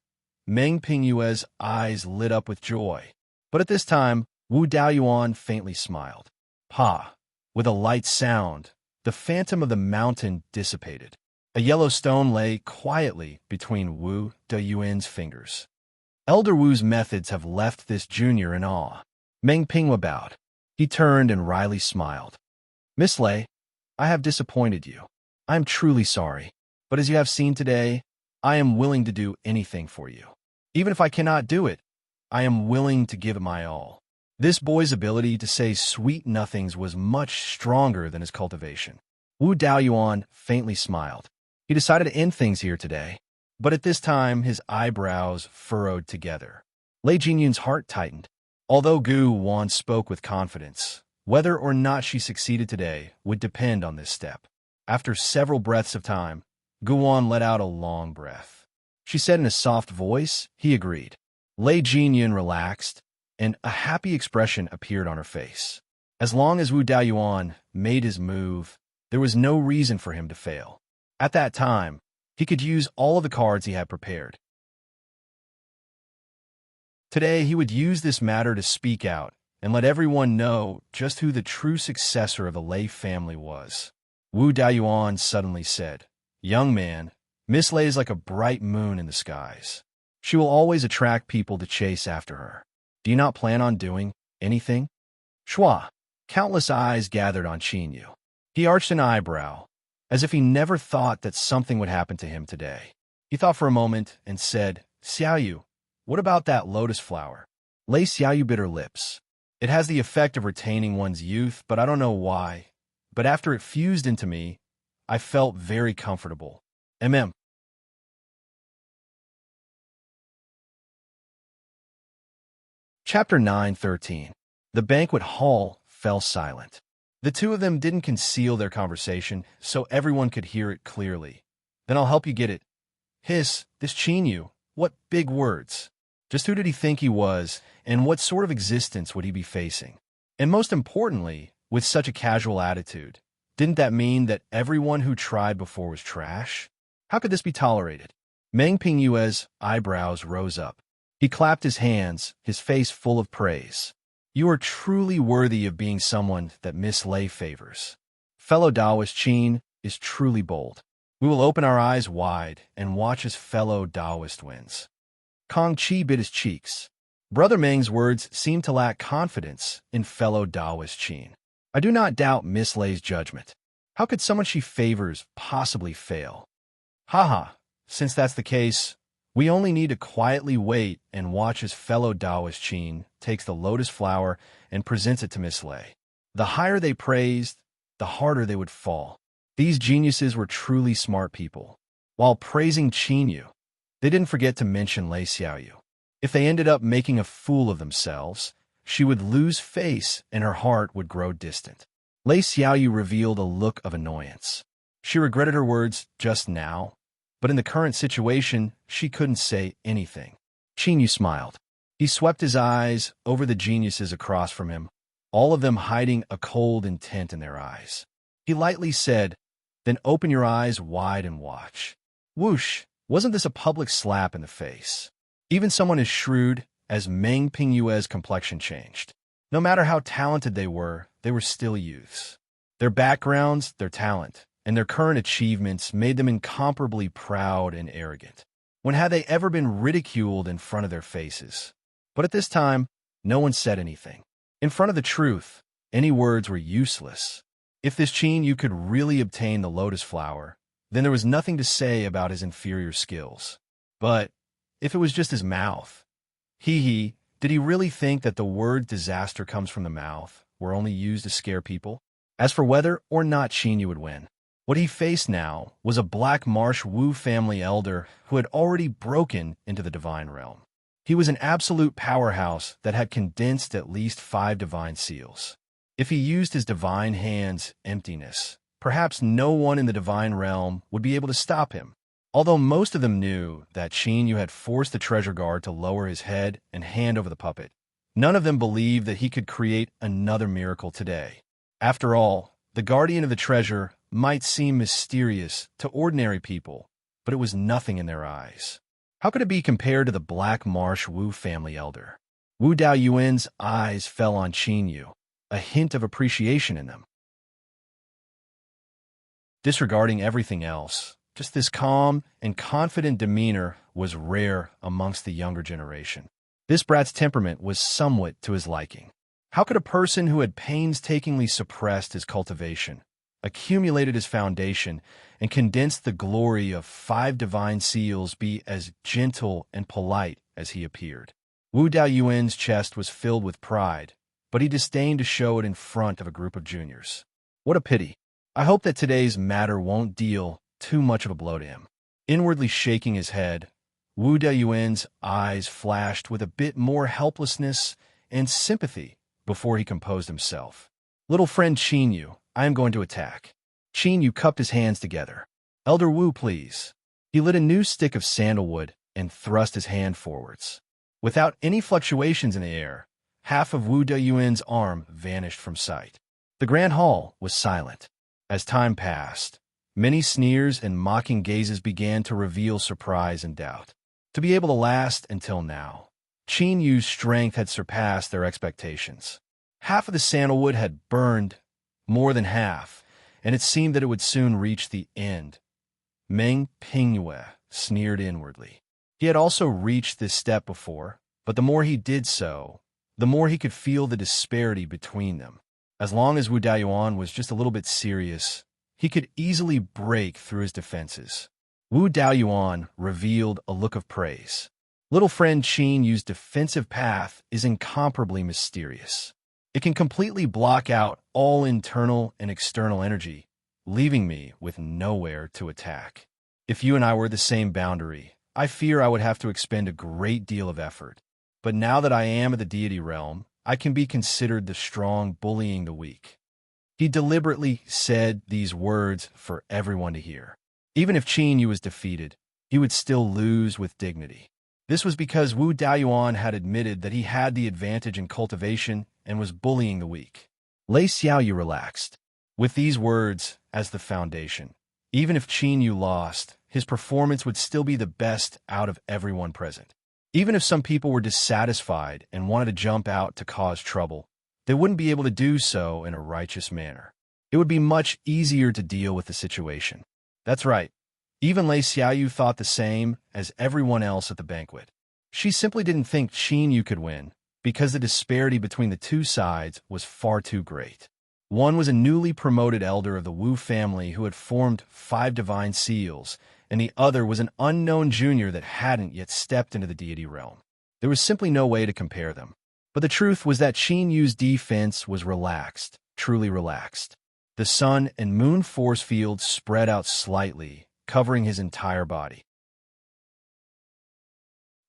Meng Pingyue's eyes lit up with joy. But at this time, Wu Daoyuan faintly smiled. Pa! With a light sound, the phantom of the mountain dissipated. A yellow stone lay quietly between Wu Daoyuan's fingers. Elder Wu's methods have left this junior in awe. Meng Pingyue bowed. He turned and wryly smiled. Miss Lei, I have disappointed you. I am truly sorry. But as you have seen today, I am willing to do anything for you. Even if I cannot do it, I am willing to give it my all. This boy's ability to say sweet nothings was much stronger than his cultivation. Wu Daoyuan faintly smiled. He decided to end things here today. But at this time, his eyebrows furrowed together. Lei Jinyun's heart tightened. Although Gu Wan spoke with confidence, whether or not she succeeded today would depend on this step. After several breaths of time, Gu Wan let out a long breath. She said in a soft voice, he agreed. Lei Jinyun relaxed, and a happy expression appeared on her face. As long as Wu Daoyuan made his move, there was no reason for him to fail. At that time, he could use all of the cards he had prepared. Today, he would use this matter to speak out and let everyone know just who the true successor of the Lei family was. Wu Daoyuan suddenly said, Young man, Miss Lei is like a bright moon in the skies. She will always attract people to chase after her. Do you not plan on doing anything? Shua. Countless eyes gathered on Qinyu. He arched an eyebrow, as if he never thought that something would happen to him today. He thought for a moment and said, Xiaoyu, what about that lotus flower? Lei Xiaoyu bit her lips. It has the effect of retaining one's youth, but I don't know why. But after it fused into me, I felt very comfortable. Chapter 9:13. The banquet hall fell silent. The two of them didn't conceal their conversation, so everyone could hear it clearly. Then I'll help you get it. Hiss, this Qinyu, what big words. Just who did he think he was, and what sort of existence would he be facing? And most importantly, with such a casual attitude. Didn't that mean that everyone who tried before was trash? How could this be tolerated? Meng Pingyue's eyebrows rose up. He clapped his hands, his face full of praise. You are truly worthy of being someone that Miss Lei favors. Fellow Taoist Qin is truly bold. We will open our eyes wide and watch as fellow Taoist wins. Kong Chi bit his cheeks. Brother Meng's words seemed to lack confidence in fellow Taoist Qin. I do not doubt Miss Lei's judgment. How could someone she favors possibly fail? Haha, since that's the case, we only need to quietly wait and watch as fellow Taoist Qin takes the lotus flower and presents it to Miss Lei. The higher they praised, the harder they would fall. These geniuses were truly smart people. While praising Qin Yu, they didn't forget to mention Lei Xiaoyu. If they ended up making a fool of themselves, she would lose face and her heart would grow distant. Lei Xiaoyu revealed a look of annoyance. She regretted her words just now, but in the current situation, she couldn't say anything. Qin Yu smiled. He swept his eyes over the geniuses across from him, all of them hiding a cold intent in their eyes. He lightly said, "Then open your eyes wide and watch." Whoosh! Wasn't this a public slap in the face? Even someone as shrewd as Meng Pingyue's complexion changed. No matter how talented they were still youths. Their backgrounds, their talent, and their current achievements made them incomparably proud and arrogant. When had they ever been ridiculed in front of their faces? But at this time, no one said anything. In front of the truth, any words were useless. If this Qin Yu could really obtain the lotus flower, then there was nothing to say about his inferior skills. But if it was just his mouth, did he really think that the word disaster comes from the mouth were only used to scare people? As for whether or not Qin Yu would win, what he faced now was a Black Marsh Wu family elder who had already broken into the divine realm. He was an absolute powerhouse that had condensed at least 5 divine seals. If he used his divine hand's emptiness, perhaps no one in the divine realm would be able to stop him. Although most of them knew that Qin Yu had forced the treasure guard to lower his head and hand over the puppet, none of them believed that he could create another miracle today. After all, the guardian of the treasure might seem mysterious to ordinary people, but it was nothing in their eyes. How could it be compared to the Black Marsh Wu family elder? Wu Daoyuan's eyes fell on Qin Yu, a hint of appreciation in them. Disregarding everything else, just this calm and confident demeanor was rare amongst the younger generation. This brat's temperament was somewhat to his liking. How could a person who had painstakingly suppressed his cultivation, accumulated his foundation, and condensed the glory of 5 divine seals be as gentle and polite as he appeared? Wu Daoyuan's chest was filled with pride, but he disdained to show it in front of a group of juniors. What a pity. I hope that today's matter won't deal too much of a blow to him. Inwardly shaking his head, Wu Daoyuan's eyes flashed with a bit more helplessness and sympathy before he composed himself. Little friend Qin Yu, I am going to attack. Qin Yu cupped his hands together. Elder Wu, please. He lit a new stick of sandalwood and thrust his hand forwards. Without any fluctuations in the air, half of Wu Daoyuan's arm vanished from sight. The grand hall was silent. As time passed, many sneers and mocking gazes began to reveal surprise and doubt. To be able to last until now, Qin Yu's strength had surpassed their expectations. Half of the sandalwood had burned, more than half, and it seemed that it would soon reach the end. Meng Pingyue sneered inwardly. He had also reached this step before, but the more he did so, the more he could feel the disparity between them. As long as Wu Daoyuan was just a little bit serious, he could easily break through his defenses. Wu Daoyuan revealed a look of praise. Little friend Qin Yu's defensive path is incomparably mysterious. It can completely block out all internal and external energy, leaving me with nowhere to attack. If you and I were the same boundary, I fear I would have to expend a great deal of effort. But now that I am of the deity realm, I can be considered the strong bullying the weak. He deliberately said these words for everyone to hear. Even if Qin Yu was defeated, he would still lose with dignity. This was because Wu Daoyuan had admitted that he had the advantage in cultivation and was bullying the weak. Lei Xiaoyu relaxed. With these words as the foundation, even if Qin Yu lost, his performance would still be the best out of everyone present. Even if some people were dissatisfied and wanted to jump out to cause trouble, they wouldn't be able to do so in a righteous manner. It would be much easier to deal with the situation. That's right. Even Lei Xiaoyu thought the same as everyone else at the banquet. She simply didn't think Qin Yu could win, because the disparity between the two sides was far too great. One was a newly promoted elder of the Wu family who had formed 5 divine seals, and the other was an unknown junior that hadn't yet stepped into the deity realm. There was simply no way to compare them. But the truth was that Qin Yu's defense was relaxed, truly relaxed. The sun and moon force fields spread out slightly, covering his entire body.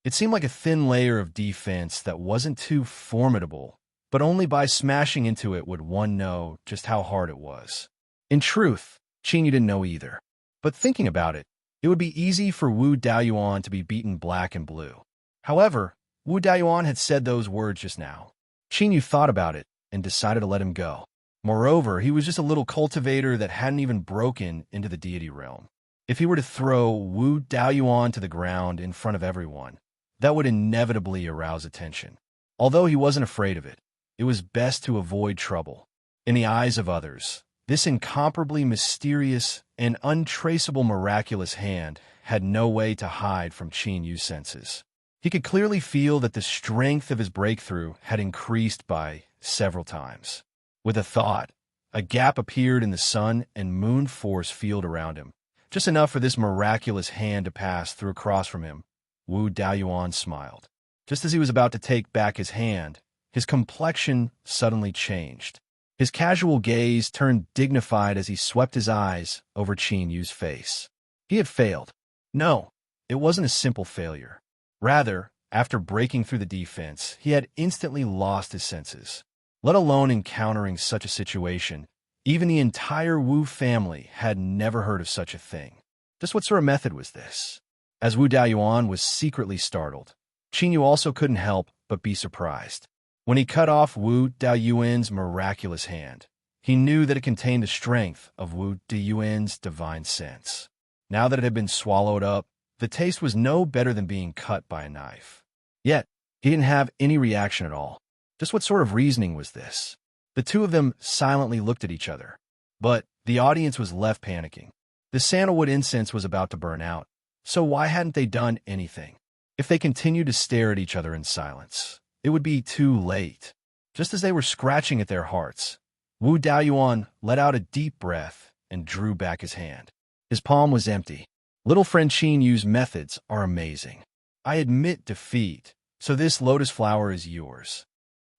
It seemed like a thin layer of defense that wasn't too formidable, but only by smashing into it would one know just how hard it was. In truth, Qin Yu didn't know either. But thinking about it, it would be easy for Wu Daoyuan to be beaten black and blue. However, Wu Daoyuan had said those words just now. Qin Yu thought about it and decided to let him go. Moreover, he was just a little cultivator that hadn't even broken into the deity realm. If he were to throw Wu Daoyuan to the ground in front of everyone, that would inevitably arouse attention. Although he wasn't afraid of it, it was best to avoid trouble. In the eyes of others, this incomparably mysterious and untraceable miraculous hand had no way to hide from Qin Yu's senses. He could clearly feel that the strength of his breakthrough had increased by several times. With a thought, a gap appeared in the sun and moon force field around him, just enough for this miraculous hand to pass through across from him. Wu Daoyuan smiled. Just as he was about to take back his hand, his complexion suddenly changed. His casual gaze turned dignified as he swept his eyes over Qin Yu's face. He had failed. No, it wasn't a simple failure. Rather, after breaking through the defense, he had instantly lost his senses. Let alone encountering such a situation, even the entire Wu family had never heard of such a thing. Just what sort of method was this? As Wu Daoyuan was secretly startled, Qin Yu also couldn't help but be surprised. When he cut off Wu Daoyuan's miraculous hand, he knew that it contained the strength of Wu Daoyuan's divine sense. Now that it had been swallowed up, the taste was no better than being cut by a knife. Yet, he didn't have any reaction at all. Just what sort of reasoning was this? The two of them silently looked at each other. But the audience was left panicking. The sandalwood incense was about to burn out, so why hadn't they done anything? If they continued to stare at each other in silence, it would be too late. Just as they were scratching at their hearts, Wu Daoyuan let out a deep breath and drew back his hand. His palm was empty. Little friend Qin Yu's methods are amazing. I admit defeat, so this lotus flower is yours.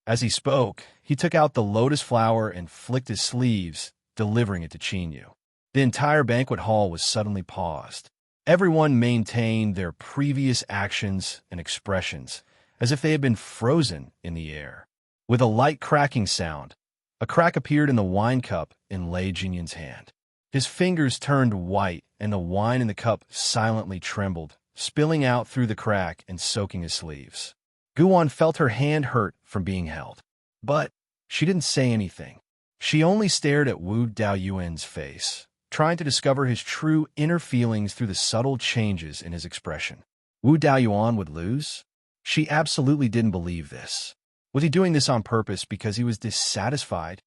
As he spoke, he took out the lotus flower and flicked his sleeves, delivering it to Qin Yu. The entire banquet hall was suddenly paused. Everyone maintained their previous actions and expressions, as if they had been frozen in the air. With a light cracking sound, a crack appeared in the wine cup in Lei Jinyan's hand. His fingers turned white, and the wine in the cup silently trembled, spilling out through the crack and soaking his sleeves. Guan felt her hand hurt from being held. But she didn't say anything. She only stared at Wu Daoyuan's face, trying to discover his true inner feelings through the subtle changes in his expression. Wu Daoyuan would lose? She absolutely didn't believe this. Was he doing this on purpose because he was dissatisfied?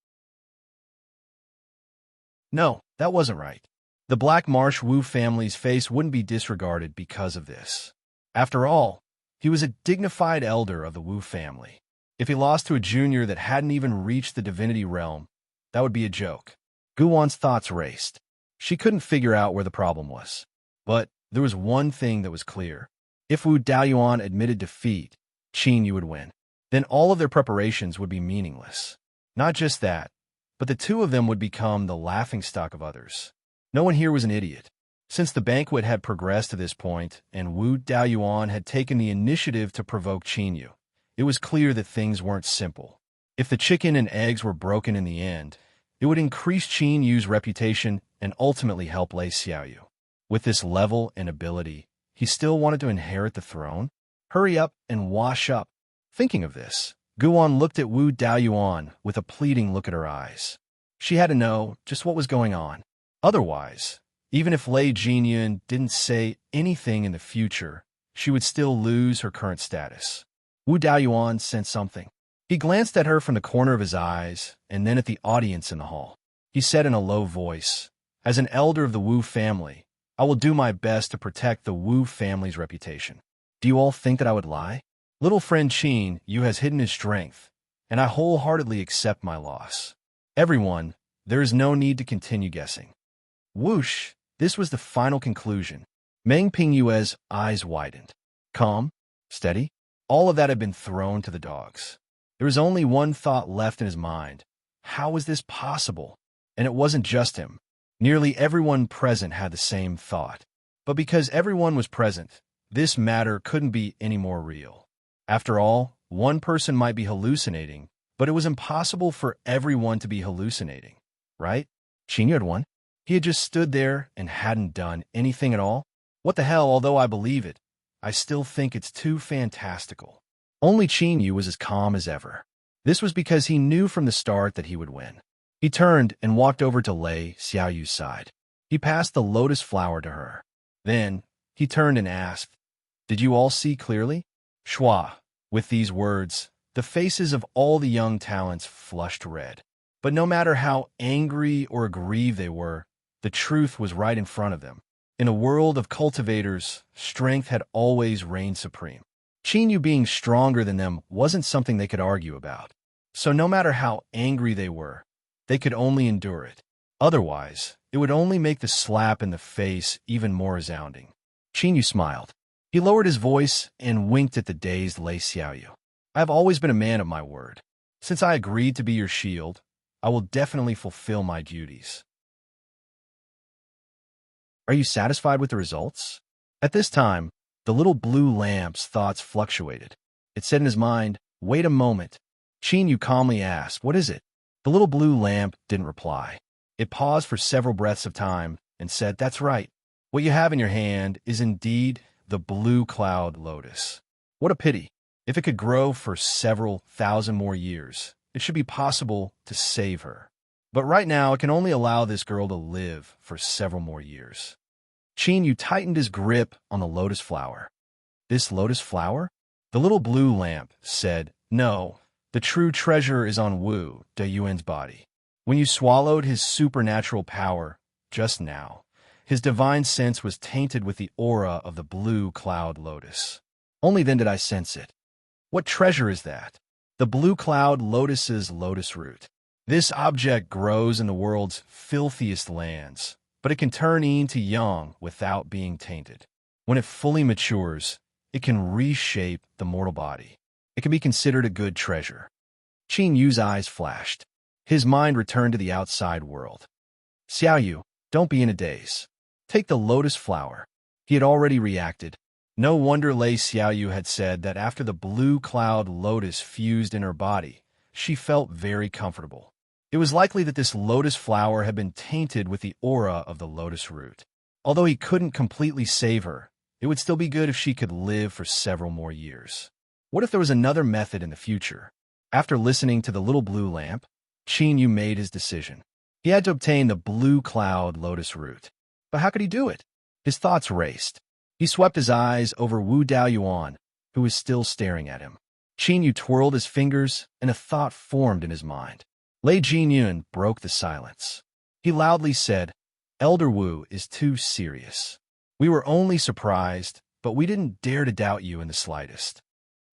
No, that wasn't right. The Black Marsh Wu family's face wouldn't be disregarded because of this. After all, he was a dignified elder of the Wu family. If he lost to a junior that hadn't even reached the divinity realm, that would be a joke. Guwan's thoughts raced. She couldn't figure out where the problem was. But there was one thing that was clear. If Wu Daoyuan admitted defeat, Qin Yu would win. Then all of their preparations would be meaningless. Not just that, but the two of them would become the laughingstock of others. No one here was an idiot. Since the banquet had progressed to this point, and Wu Daoyuan had taken the initiative to provoke Qin Yu, it was clear that things weren't simple. If the chicken and eggs were broken in the end, it would increase Qin Yu's reputation and ultimately help Lei Xiaoyu. With this level and ability, he still wanted to inherit the throne? Hurry up and wash up. Thinking of this, Guan looked at Wu Daoyuan with a pleading look at her eyes. She had to know just what was going on. Otherwise, even if Lei Jinyun didn't say anything in the future, she would still lose her current status. Wu Daoyuan sensed something. He glanced at her from the corner of his eyes and then at the audience in the hall. He said in a low voice, "As an elder of the Wu family, I will do my best to protect the Wu family's reputation. Do you all think that I would lie? Little friend Qin Yu has hidden his strength, and I wholeheartedly accept my loss. Everyone, there is no need to continue guessing." Whoosh! This was the final conclusion. Meng Pingyue's eyes widened. Calm? Steady? All of that had been thrown to the dogs. There was only one thought left in his mind. How was this possible? And it wasn't just him. Nearly everyone present had the same thought. But because everyone was present, this matter couldn't be any more real. After all, one person might be hallucinating, but it was impossible for everyone to be hallucinating, right? Qin Yu had won. He had just stood there and hadn't done anything at all. What the hell, although I believe it, I still think it's too fantastical. Only Qin Yu was as calm as ever. This was because he knew from the start that he would win. He turned and walked over to Lei Xiaoyu's side. He passed the lotus flower to her. Then, he turned and asked, "Did you all see clearly?" Schwa. With these words, the faces of all the young talents flushed red. But no matter how angry or aggrieved they were, the truth was right in front of them. In a world of cultivators, strength had always reigned supreme. Qin Yu being stronger than them wasn't something they could argue about. So no matter how angry they were, they could only endure it. Otherwise, it would only make the slap in the face even more resounding. Qin Yu smiled. He lowered his voice and winked at the dazed Lei Xiaoyu. "I have always been a man of my word. Since I agreed to be your shield, I will definitely fulfill my duties." Are you satisfied with the results? At this time, the little blue lamp's thoughts fluctuated. It said in his mind, "Wait a moment." Qin Yu calmly asked, "What is it?" The little blue lamp didn't reply. It paused for several breaths of time and said, "That's right. What you have in your hand is indeed the blue cloud lotus. What a pity. If it could grow for several thousand more years, it should be possible to save her. But right now, it can only allow this girl to live for several more years." Qin Yu tightened his grip on the lotus flower. "This lotus flower?" The little blue lamp said, "No, the true treasure is on Wu Daoyuan's body. When you swallowed his supernatural power just now, his divine sense was tainted with the aura of the blue cloud lotus. Only then did I sense it." "What treasure is that?" "The blue cloud lotus's lotus root. This object grows in the world's filthiest lands, but it can turn yin to yang without being tainted. When it fully matures, it can reshape the mortal body. It can be considered a good treasure." Qin Yu's eyes flashed. His mind returned to the outside world. "Xiaoyu, don't be in a daze. Take the lotus flower." He had already reacted. No wonder Lei Xiaoyu had said that after the blue cloud lotus fused in her body, she felt very comfortable. It was likely that this lotus flower had been tainted with the aura of the lotus root. Although he couldn't completely save her, it would still be good if she could live for several more years. What if there was another method in the future? After listening to the little blue lamp, Qin Yu made his decision. He had to obtain the blue cloud lotus root. But how could he do it? His thoughts raced. He swept his eyes over Wu Daoyuan, who was still staring at him. Qin Yu twirled his fingers, and a thought formed in his mind. Lei Jinyun broke the silence. He loudly said, "Elder Wu is too serious. We were only surprised, but we didn't dare to doubt you in the slightest."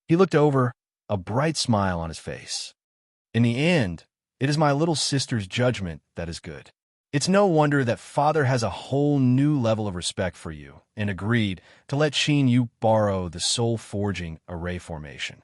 He looked over, a bright smile on his face. "In the end, it is my little sister's judgment that is good. It's no wonder that Father has a whole new level of respect for you and agreed to let Qin Yu borrow the soul-forging array formation."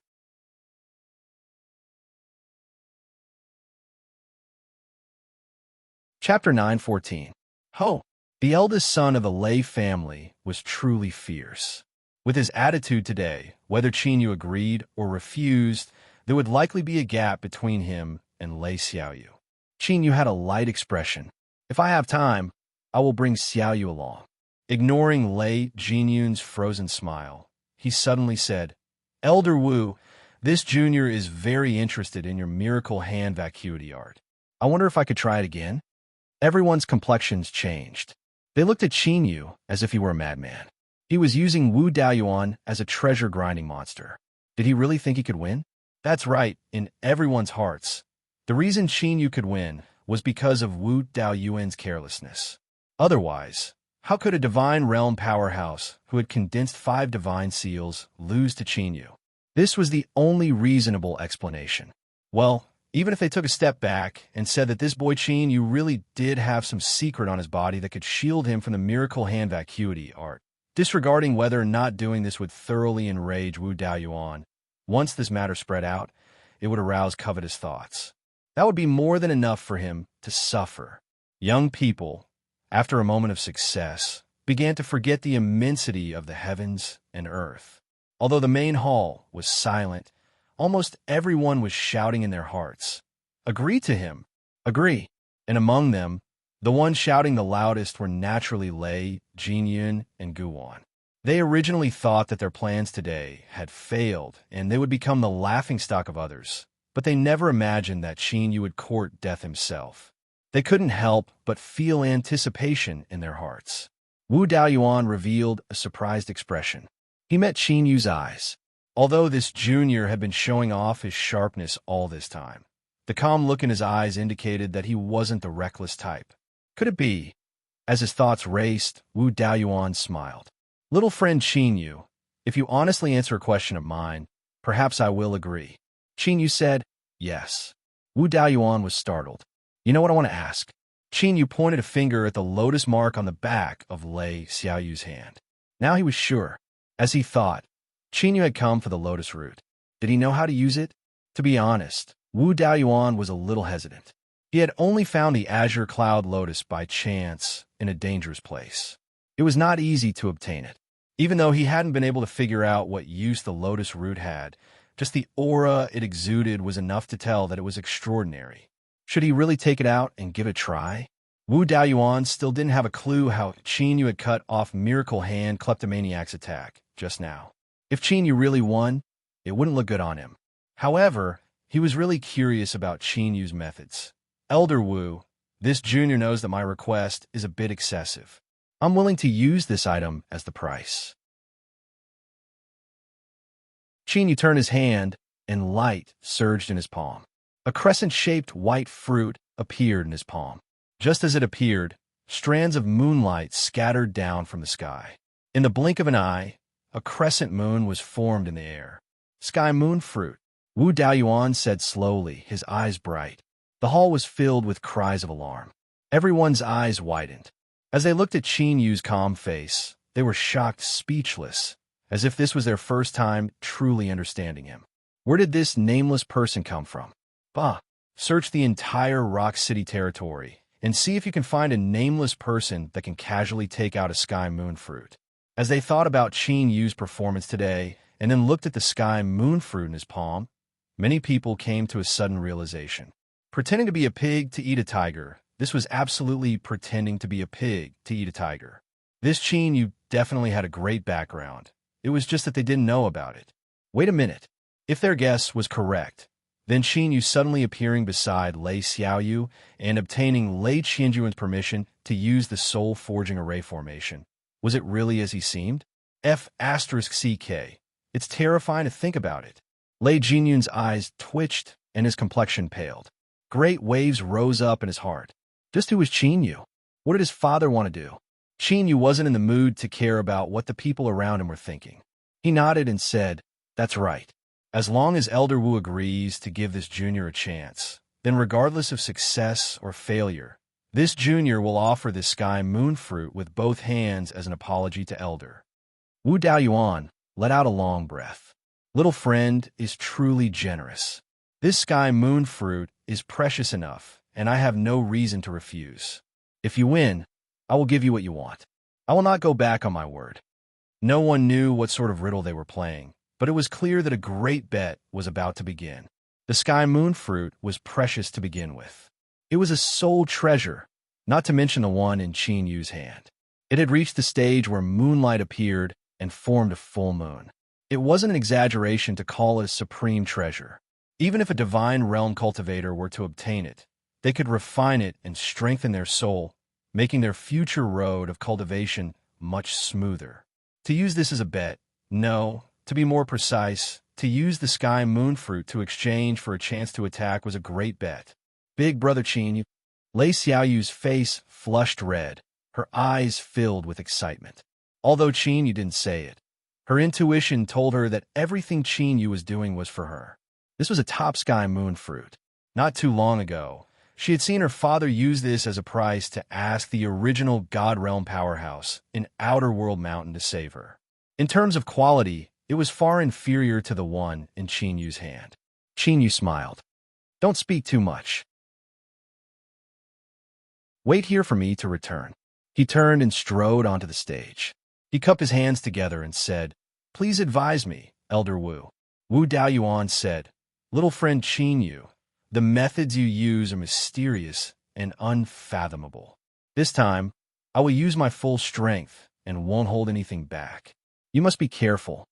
Chapter 9:14. Ho! The eldest son of the Lei family was truly fierce. With his attitude today, whether Qin Yu agreed or refused, there would likely be a gap between him and Lei Xiaoyu. Qin Yu had a light expression. "If I have time, I will bring Xiaoyu along." Ignoring Lei Jinyun's frozen smile, he suddenly said, "Elder Wu, This junior is very interested in your miracle hand vacuity art. I wonder if I could try it again? Everyone's complexions changed. They looked at Qin Yu as if he were a madman. He was using Wu Daoyuan as a treasure-grinding monster. Did he really think he could win? That's right, in everyone's hearts. The reason Qin Yu could win was because of Wu Daoyuan's carelessness. Otherwise, how could a divine realm powerhouse who had condensed 5 divine seals lose to Qin Yu? This was the only reasonable explanation. Well, even if they took a step back and said that this boy Qin Yu really did have some secret on his body that could shield him from the miracle hand vacuity art, disregarding whether or not doing this would thoroughly enrage Wu Daoyuan, once this matter spread out, it would arouse covetous thoughts. That would be more than enough for him to suffer. Young people, after a moment of success, began to forget the immensity of the heavens and earth. Although the main hall was silent, almost everyone was shouting in their hearts, "Agree to him! Agree!" And among them, the ones shouting the loudest were naturally Lei, Jinyun, and Guwan. They originally thought that their plans today had failed and they would become the laughingstock of others, but they never imagined that Qin Yu would court death himself. They couldn't help but feel anticipation in their hearts. Wu Daoyuan revealed a surprised expression. He met Qin Yu's eyes. Although this junior had been showing off his sharpness all this time, the calm look in his eyes indicated that he wasn't the reckless type. Could it be? As his thoughts raced, Wu Daoyuan smiled. Little friend Qin Yu, if you honestly answer a question of mine, perhaps I will agree. Qin Yu said, yes. Wu Daoyuan was startled. You know what I want to ask? Qin Yu pointed a finger at the lotus mark on the back of Lei Xiaoyu's hand. Now he was sure. As he thought, Qin Yu had come for the lotus root. Did he know how to use it? To be honest, Wu Daoyuan was a little hesitant. He had only found the azure cloud lotus by chance in a dangerous place. It was not easy to obtain it. Even though he hadn't been able to figure out what use the lotus root had, just the aura it exuded was enough to tell that it was extraordinary. Should he really take it out and give it a try? Wu Daoyuan still didn't have a clue how Qin Yu had cut off Miracle Hand Kleptomaniac's attack just now. If Qin Yu really won, it wouldn't look good on him. However, he was really curious about Qin Yu's methods. Elder Wu, this junior knows that my request is a bit excessive. I'm willing to use this item as the price. Qin Yu turned his hand, and light surged in his palm. A crescent-shaped white fruit appeared in his palm. Just as it appeared, strands of moonlight scattered down from the sky. In the blink of an eye, a crescent moon was formed in the air. Sky moon fruit, Wu Daoyuan said slowly, his eyes bright. The hall was filled with cries of alarm. Everyone's eyes widened. As they looked at Qin Yu's calm face, they were shocked, speechless, as if this was their first time truly understanding him. Where did this nameless person come from? Bah! Search the entire Rock City territory and see if you can find a nameless person that can casually take out a sky moon fruit. As they thought about Qin Yu's performance today and then looked at the sky moon fruit in his palm, many people came to a sudden realization. Pretending to be a pig to eat a tiger, this was absolutely pretending to be a pig to eat a tiger. This Qin Yu definitely had a great background. It was just that they didn't know about it. Wait a minute. If their guess was correct, then Qin Yu suddenly appearing beside Lei Xiaoyu and obtaining Lei Qianjuan's permission to use the soul forging array formation. Was it really as he seemed? F***CK. It's terrifying to think about it. Lei Jinyun's eyes twitched and his complexion paled. Great waves rose up in his heart. Just who was Qin Yu? What did his father want to do? Qin Yu wasn't in the mood to care about what the people around him were thinking. He nodded and said, that's right. As long as Elder Wu agrees to give this junior a chance, then regardless of success or failure, this junior will offer this sky moon fruit with both hands as an apology to Elder. Wu Daoyuan let out a long breath. Little friend is truly generous. This sky moon fruit is precious enough, and I have no reason to refuse. If you win, I will give you what you want. I will not go back on my word. No one knew what sort of riddle they were playing, but it was clear that a great bet was about to begin. The sky moon fruit was precious to begin with. It was a soul treasure, not to mention the one in Qin Yu's hand. It had reached the stage where moonlight appeared and formed a full moon. It wasn't an exaggeration to call it a supreme treasure. Even if a divine realm cultivator were to obtain it, they could refine it and strengthen their soul, making their future road of cultivation much smoother. To use this as a bet, no, to be more precise, to use the sky moon fruit to exchange for a chance to attack was a great bet. Big Brother Qin, Lei Xiaoyu's face flushed red, her eyes filled with excitement. Although Qin Yu didn't say it, her intuition told her that everything Qin Yu was doing was for her. This was a top sky moon fruit. Not too long ago, she had seen her father use this as a price to ask the original God Realm powerhouse in Outer World Mountain to save her. In terms of quality, it was far inferior to the one in Qin Yu's hand. Qin Yu smiled. Don't speak too much. Wait here for me to return. He turned and strode onto the stage. He cupped his hands together and said, Please advise me, Elder Wu. Wu Daoyuan said, Little friend Qin Yu, the methods you use are mysterious and unfathomable. This time, I will use my full strength and won't hold anything back. You must be careful.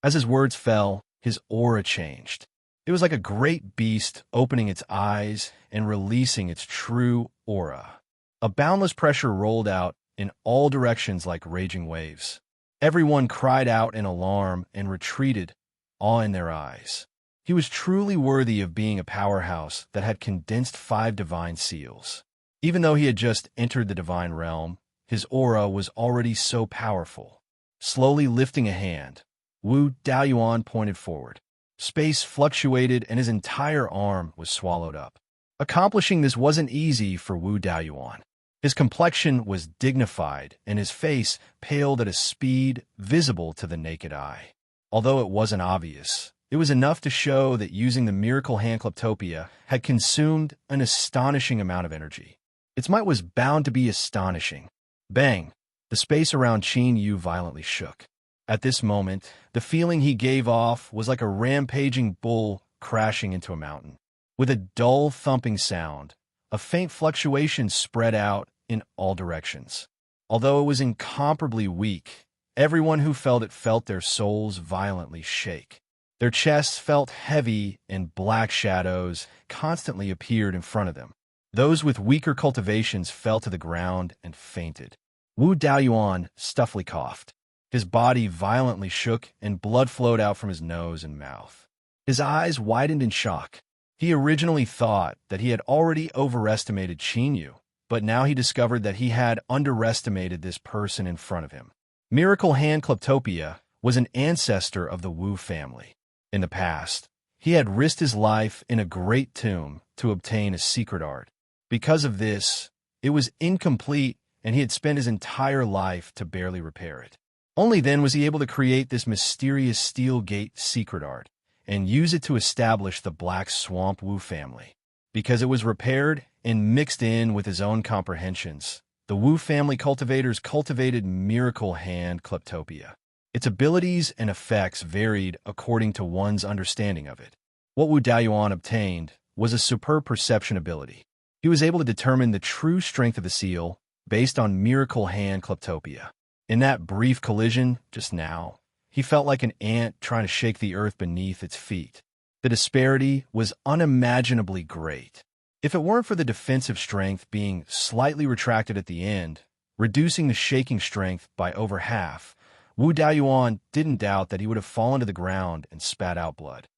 As his words fell, his aura changed. It was like a great beast opening its eyes and releasing its true aura. A boundless pressure rolled out in all directions like raging waves. Everyone cried out in alarm and retreated, awe in their eyes. He was truly worthy of being a powerhouse that had condensed 5 divine seals. Even though he had just entered the divine realm, his aura was already so powerful. Slowly lifting a hand, Wu Daoyuan pointed forward. Space fluctuated and his entire arm was swallowed up. Accomplishing this wasn't easy for Wu Daoyuan. His complexion was dignified and his face paled at a speed visible to the naked eye. Although it wasn't obvious, it was enough to show that using the miracle hand Kleptopia had consumed an astonishing amount of energy. Its might was bound to be astonishing. Bang! The space around Qin Yu violently shook. At this moment, the feeling he gave off was like a rampaging bull crashing into a mountain. With a dull thumping sound, a faint fluctuation spread out in all directions. Although it was incomparably weak, everyone who felt it felt their souls violently shake. Their chests felt heavy and black shadows constantly appeared in front of them. Those with weaker cultivations fell to the ground and fainted. Wu Daoyuan stuffily coughed. His body violently shook and blood flowed out from his nose and mouth. His eyes widened in shock. He originally thought that he had already overestimated Qin Yu, but now he discovered that he had underestimated this person in front of him. Miracle Hand Kleptopia was an ancestor of the Wu family. In the past, he had risked his life in a great tomb to obtain a secret art. Because of this, it was incomplete and he had spent his entire life to barely repair it. Only then was he able to create this mysterious steel gate secret art and use it to establish the Black Swamp Wu family. Because it was repaired and mixed in with his own comprehensions, the Wu family cultivators cultivated Miracle Hand Kleptopia. Its abilities and effects varied according to one's understanding of it. What Wu Daoyuan obtained was a superb perception ability. He was able to determine the true strength of the seal based on Miracle Hand Kleptopia. In that brief collision just now, he felt like an ant trying to shake the earth beneath its feet. The disparity was unimaginably great. If it weren't for the defensive strength being slightly retracted at the end, reducing the shaking strength by over half, Wu Daoyuan didn't doubt that he would have fallen to the ground and spat out blood.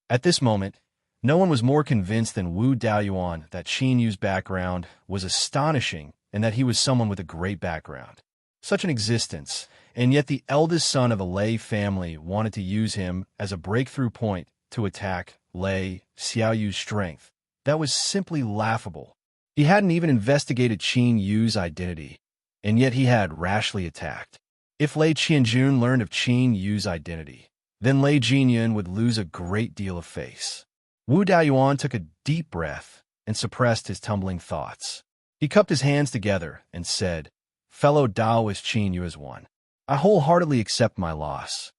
At this moment, no one was more convinced than Wu Daoyuan that Qin Yu's background was astonishing and that he was someone with a great background. Such an existence, and yet the eldest son of a Lei family wanted to use him as a breakthrough point to attack Lei Xiaoyu's strength. That was simply laughable. He hadn't even investigated Qin Yu's identity, and yet he had rashly attacked. If Lei Qianjun learned of Qin Yu's identity, then Lei Jinyun would lose a great deal of face. Wu Daoyuan took a deep breath and suppressed his tumbling thoughts. He cupped his hands together and said, Fellow Taoist Qin Yu is one. I wholeheartedly accept my loss.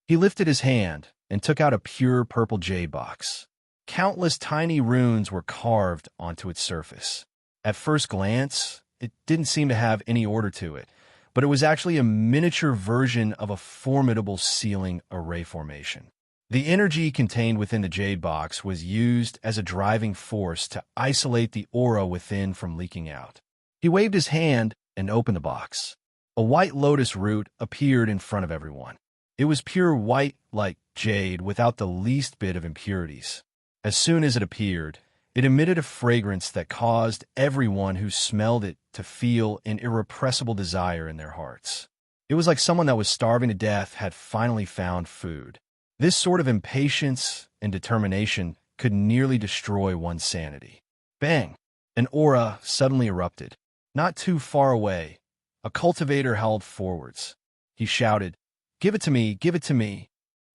He lifted his hand and took out a pure purple jade box. Countless tiny runes were carved onto its surface. At first glance, it didn't seem to have any order to it, but it was actually a miniature version of a formidable sealing array formation. The energy contained within the jade box was used as a driving force to isolate the aura within from leaking out. He waved his hand and opened the box. A white lotus root appeared in front of everyone. It was pure white like jade without the least bit of impurities. As soon as it appeared, it emitted a fragrance that caused everyone who smelled it to feel an irrepressible desire in their hearts. It was like someone that was starving to death had finally found food. This sort of impatience and determination could nearly destroy one's sanity. Bang! An aura suddenly erupted. Not too far away, a cultivator howled forwards. He shouted, "Give it to me, give it to me."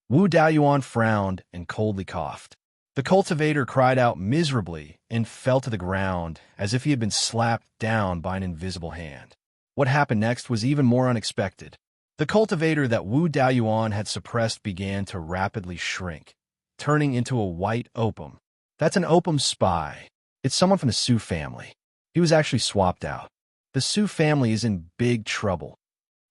Wu Daoyuan frowned and coldly coughed. The cultivator cried out miserably and fell to the ground as if he had been slapped down by an invisible hand. What happened next was even more unexpected. The cultivator that Wu Daoyuan had suppressed began to rapidly shrink, turning into a white opum. That's an opum spy. It's someone from the Su family. He was actually swapped out. The Su family is in big trouble.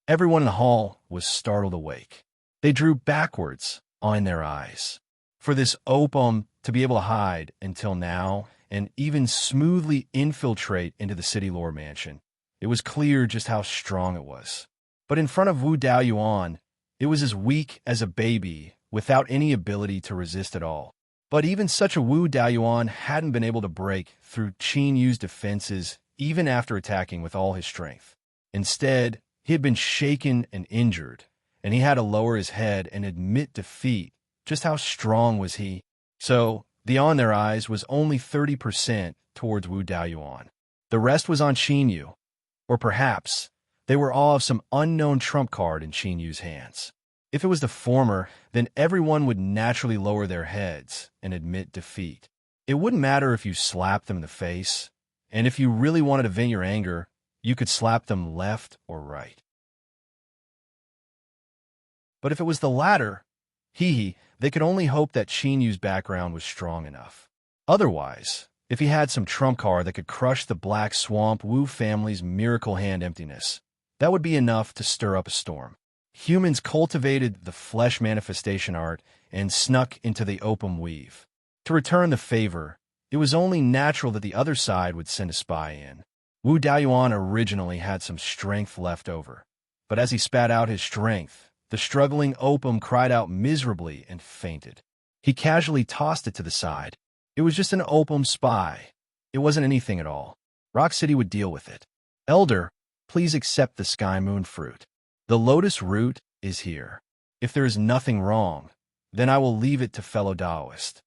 Everyone in the hall was startled awake. They drew backwards, awing their eyes. For this opum to be able to hide until now and even smoothly infiltrate into the city lord mansion, it was clear just how strong it was. But in front of Wu Daoyuan, it was as weak as a baby, without any ability to resist at all. But even such a Wu Daoyuan hadn't been able to break through Qin Yu's defenses even after attacking with all his strength. Instead, he had been shaken and injured, and he had to lower his head and admit defeat. Just how strong was he? So, the awe in their eyes was only 30% towards Wu Daoyuan. The rest was on Qin Yu. Or perhaps they were awe of some unknown trump card in Qin Yu's hands. If it was the former, then everyone would naturally lower their heads and admit defeat. It wouldn't matter if you slapped them in the face, and if you really wanted to vent your anger, you could slap them left or right. But if it was the latter, they could only hope that Qin Yu's background was strong enough. Otherwise, if he had some trump card that could crush the Black Swamp Wu family's miracle hand emptiness, that would be enough to stir up a storm. Humans cultivated the flesh manifestation art and snuck into the opum weave. To return the favor, it was only natural that the other side would send a spy in. Wu Daoyuan originally had some strength left over, but as he spat out his strength, the struggling opum cried out miserably and fainted. He casually tossed it to the side. It was just an opum spy. It wasn't anything at all. Rock City would deal with it. Elder, please accept the sky moon fruit. The lotus root is here. If there is nothing wrong, then I will leave it to fellow Taoist.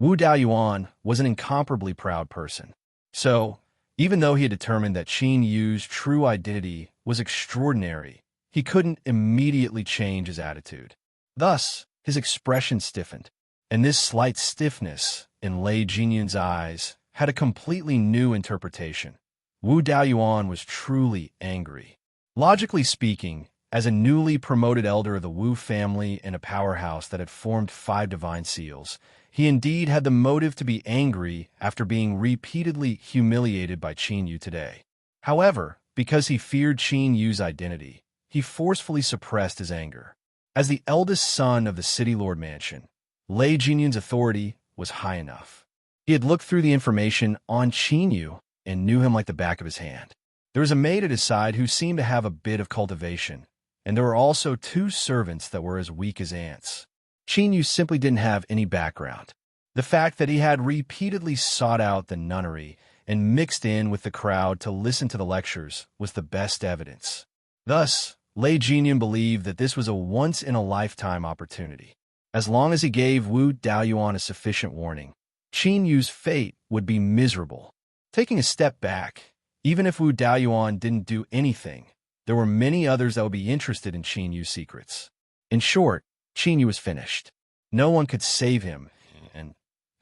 Wu Daoyuan was an incomparably proud person. So, even though he had determined that Qin Yu's true identity was extraordinary, he couldn't immediately change his attitude. Thus, his expression stiffened, and this slight stiffness in Lei Jinyun's eyes had a completely new interpretation. Wu Daoyuan was truly angry. Logically speaking, as a newly promoted elder of the Wu family and a powerhouse that had formed 5 divine seals, he indeed had the motive to be angry after being repeatedly humiliated by Qin Yu today. However, because he feared Qin Yu's identity, he forcefully suppressed his anger. As the eldest son of the city lord mansion, Lei Jinyun's authority was high enough. He had looked through the information on Qin Yu and knew him like the back of his hand. There was a maid at his side who seemed to have a bit of cultivation, and there were also 2 servants that were as weak as ants. Qin Yu simply didn't have any background. The fact that he had repeatedly sought out the nunnery and mixed in with the crowd to listen to the lectures was the best evidence. Thus, Lei Jinyun believed that this was a once-in-a-lifetime opportunity. As long as he gave Wu Daoyuan a sufficient warning, Qin Yu's fate would be miserable. Taking a step back, even if Wu Daoyuan didn't do anything, there were many others that would be interested in Qin Yu's secrets. In short, Qin Yu was finished. No one could save him, and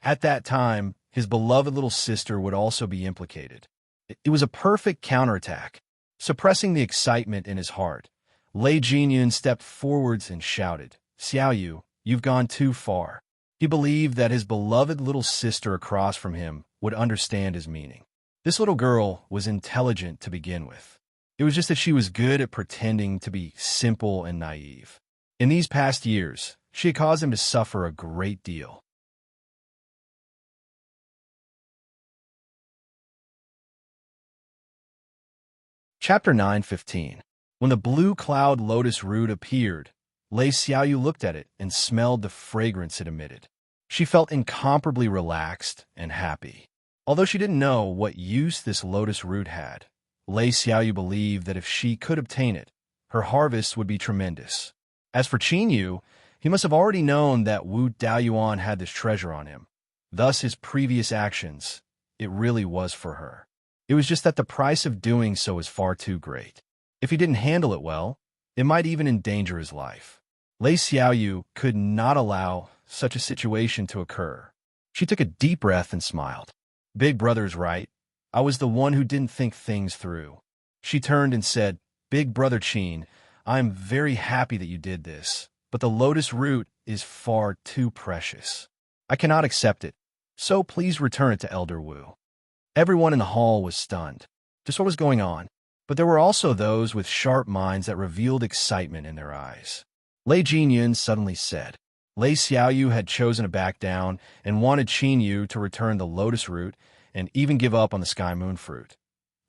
at that time, his beloved little sister would also be implicated. It was a perfect counterattack. Suppressing the excitement in his heart, Lei Jinyun stepped forwards and shouted, "Xiao Yu, you've gone too far." He believed that his beloved little sister across from him would understand his meaning. This little girl was intelligent to begin with. It was just that she was good at pretending to be simple and naive. In these past years, she had caused him to suffer a great deal. Chapter 9:15. When the blue cloud lotus root appeared, Lei Xiaoyu looked at it and smelled the fragrance it emitted. She felt incomparably relaxed and happy. Although she didn't know what use this lotus root had, Lei Xiaoyu believed that if she could obtain it, her harvest would be tremendous. As for Qin Yu, he must have already known that Wu Daoyuan had this treasure on him. Thus his previous actions, it really was for her. It was just that the price of doing so is far too great. If he didn't handle it well, it might even endanger his life. Lei Xiaoyu could not allow such a situation to occur. She took a deep breath and smiled. Big brother's right. I was the one who didn't think things through. She turned and said, Big brother Qin, I am very happy that you did this, but the lotus root is far too precious. I cannot accept it, so please return it to Elder Wu. Everyone in the hall was stunned. Just what was going on? But there were also those with sharp minds that revealed excitement in their eyes. Lei Jinyan suddenly said. Lei Xiaoyu had chosen to back down and wanted Qin Yu to return the lotus root and even give up on the sky moon fruit.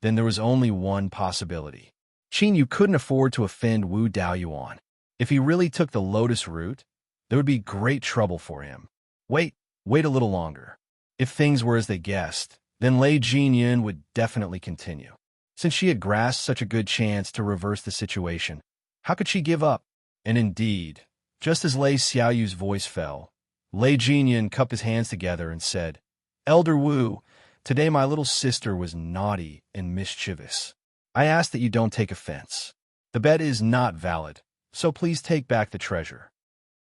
Then there was only one possibility. Qin Yu couldn't afford to offend Wu Daoyuan. If he really took the lotus root, there would be great trouble for him. Wait a little longer. If things were as they guessed, then Lei Jinyan would definitely continue. Since she had grasped such a good chance to reverse the situation, how could she give up? And indeed, just as Lei Xiaoyu's voice fell, Lei Jinyan cupped his hands together and said, Elder Wu, today my little sister was naughty and mischievous. I ask that you don't take offense. The bet is not valid, so please take back the treasure.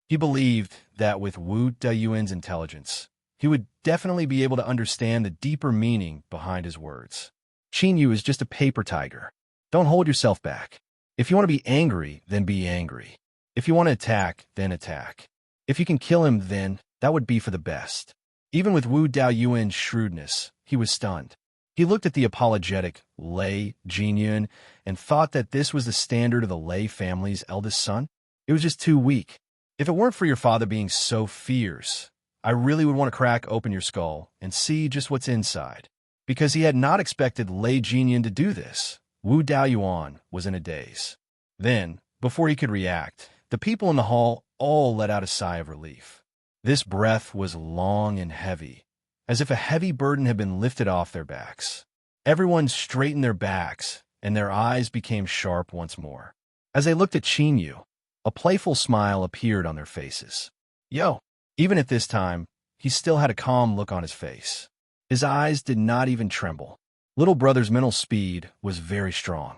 He believed that with Wu Daoyuan's intelligence, he would definitely be able to understand the deeper meaning behind his words. Qin Yu is just a paper tiger. Don't hold yourself back. If you want to be angry, then be angry. If you want to attack, then attack. If you can kill him, then that would be for the best. Even with Wu Daoyuan's shrewdness, he was stunned. He looked at the apologetic Lei Jinyan and thought that this was the standard of the Lei family's eldest son. It was just too weak. If it weren't for your father being so fierce, I really would want to crack open your skull and see just what's inside. Because he had not expected Lei Jinyan to do this, Wu Daoyuan was in a daze. Then, before he could react, the people in the hall all let out a sigh of relief. This breath was long and heavy, as if a heavy burden had been lifted off their backs. Everyone straightened their backs, and their eyes became sharp once more. As they looked at Qin Yu, a playful smile appeared on their faces. Yo! Even at this time, he still had a calm look on his face. His eyes did not even tremble. Little brother's mental speed was very strong.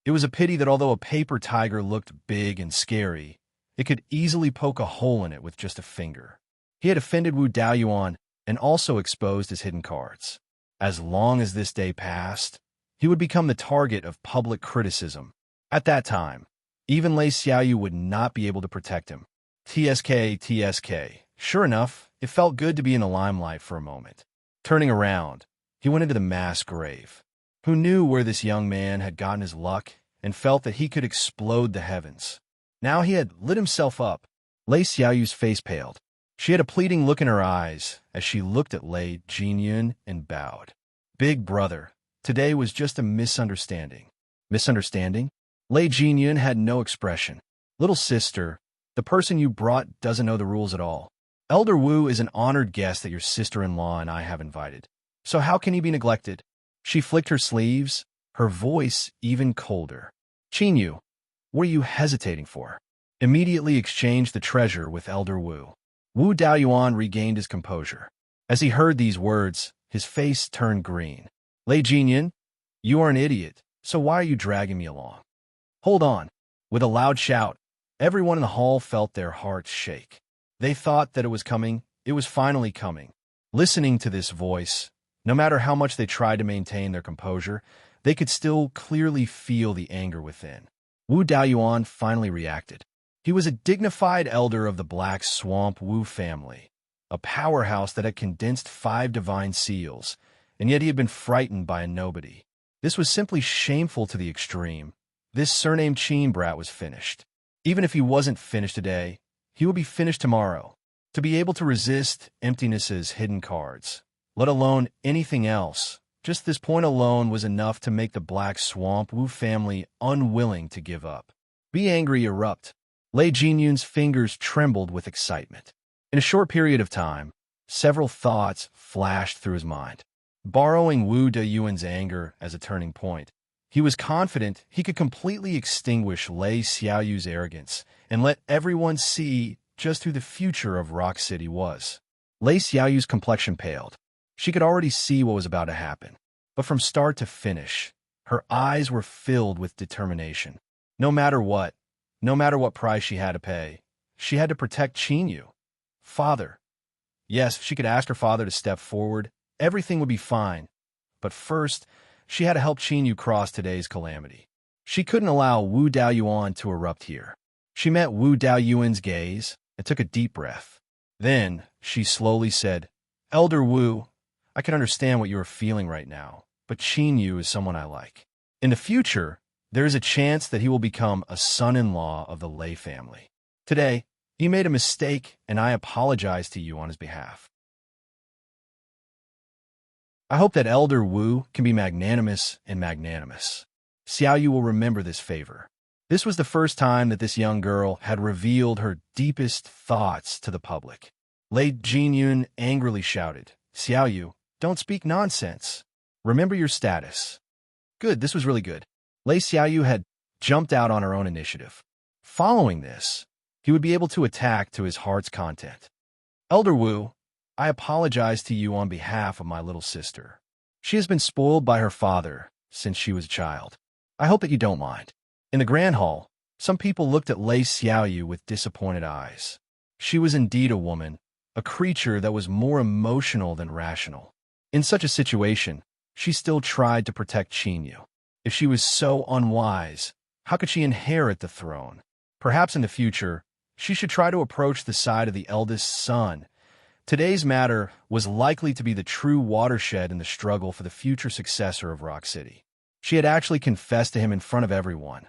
It was a pity that although a paper tiger looked big and scary, it could easily poke a hole in it with just a finger. He had offended Wu Daoyuan and also exposed his hidden cards. As long as this day passed, he would become the target of public criticism. At that time, even Lei Xiaoyu would not be able to protect him. TSK. Sure enough, it felt good to be in the limelight for a moment. Turning around, he went into the mass grave. Who knew where this young man had gotten his luck and felt that he could explode the heavens? Now he had lit himself up. Lei Xiaoyu's face paled. She had a pleading look in her eyes as she looked at Lei Jinyan and bowed. Big brother, today was just a misunderstanding. Misunderstanding? Lei Jinyan had no expression. Little sister, the person you brought doesn't know the rules at all. Elder Wu is an honored guest that your sister-in-law and I have invited. So how can he be neglected? She flicked her sleeves, her voice even colder. Qin Yu, what are you hesitating for? Immediately exchange the treasure with Elder Wu. Wu Daoyuan regained his composure. As he heard these words, his face turned green. Lei Jinyan, you are an idiot, so why are you dragging me along? Hold on. With a loud shout, everyone in the hall felt their hearts shake. They thought that it was coming. It was finally coming. Listening to this voice, no matter how much they tried to maintain their composure, they could still clearly feel the anger within. Wu Daoyuan finally reacted. He was a dignified elder of the Black Swamp Wu family, a powerhouse that had condensed 5 divine seals, and yet he had been frightened by a nobody. This was simply shameful to the extreme. This surnamed Qin brat was finished. Even if he wasn't finished today, he would be finished tomorrow. To be able to resist emptiness's hidden cards, let alone anything else, just this point alone was enough to make the Black Swamp Wu family unwilling to give up. Be angry erupt. Lei Jinyun's fingers trembled with excitement. In a short period of time, several thoughts flashed through his mind. Borrowing Wu Dayuan's anger as a turning point, he was confident he could completely extinguish Lei Xiaoyu's arrogance and let everyone see just who the future of Rock City was. Lei Xiaoyu's complexion paled. She could already see what was about to happen. But from start to finish, her eyes were filled with determination. No matter what price she had to protect Qinyu. Father. Yes, she could ask her father to step forward. Everything would be fine. But first, she had to help Qinyu cross today's calamity. She couldn't allow Wu Daoyuan to erupt here. She met Wu Daoyuan's gaze and took a deep breath. Then, she slowly said, Elder Wu, I can understand what you are feeling right now, but Qinyu is someone I like. In the future, there is a chance that he will become a son-in-law of the Lei family. Today, he made a mistake, and I apologize to you on his behalf. I hope that Elder Wu can be magnanimous and magnanimous. Xiaoyu will remember this favor. This was the first time that this young girl had revealed her deepest thoughts to the public. Lei Jinyun angrily shouted, Xiaoyu, don't speak nonsense. Remember your status. Good, this was really good. Lei Xiaoyu had jumped out on her own initiative. Following this, he would be able to attack to his heart's content. Elder Wu, I apologize to you on behalf of my little sister. She has been spoiled by her father since she was a child. I hope that you don't mind. In the grand hall, some people looked at Lei Xiaoyu with disappointed eyes. She was indeed a woman, a creature that was more emotional than rational. In such a situation, she still tried to protect Qinyu. If she was so unwise, how could she inherit the throne? Perhaps in the future, she should try to approach the side of the eldest son. Today's matter was likely to be the true watershed in the struggle for the future successor of Rock City. She had actually confessed to him in front of everyone.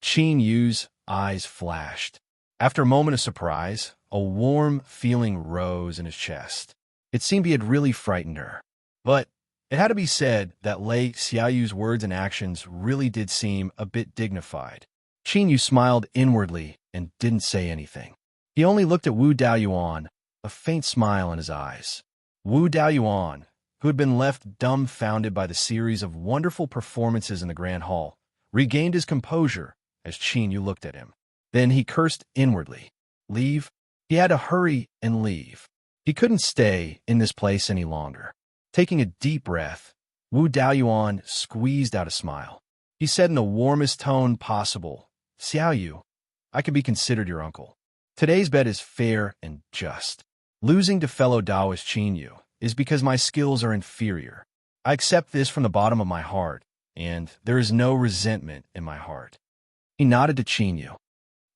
Qinyu's eyes flashed. After a moment of surprise, a warm feeling rose in his chest. It seemed he had really frightened her. But it had to be said that Lei Xiaoyu's words and actions really did seem a bit dignified. Qinyu smiled inwardly and didn't say anything. He only looked at Wu Daoyuan, a faint smile in his eyes. Wu Daoyuan, who had been left dumbfounded by the series of wonderful performances in the Grand Hall, regained his composure as Qinyu looked at him. Then he cursed inwardly. Leave? He had to hurry and leave. He couldn't stay in this place any longer. Taking a deep breath, Wu Daoyuan squeezed out a smile. He said in the warmest tone possible, Xiaoyu, I can be considered your uncle. Today's bet is fair and just. Losing to fellow Taoist Qinyu is because my skills are inferior. I accept this from the bottom of my heart, and there is no resentment in my heart. He nodded to Qinyu.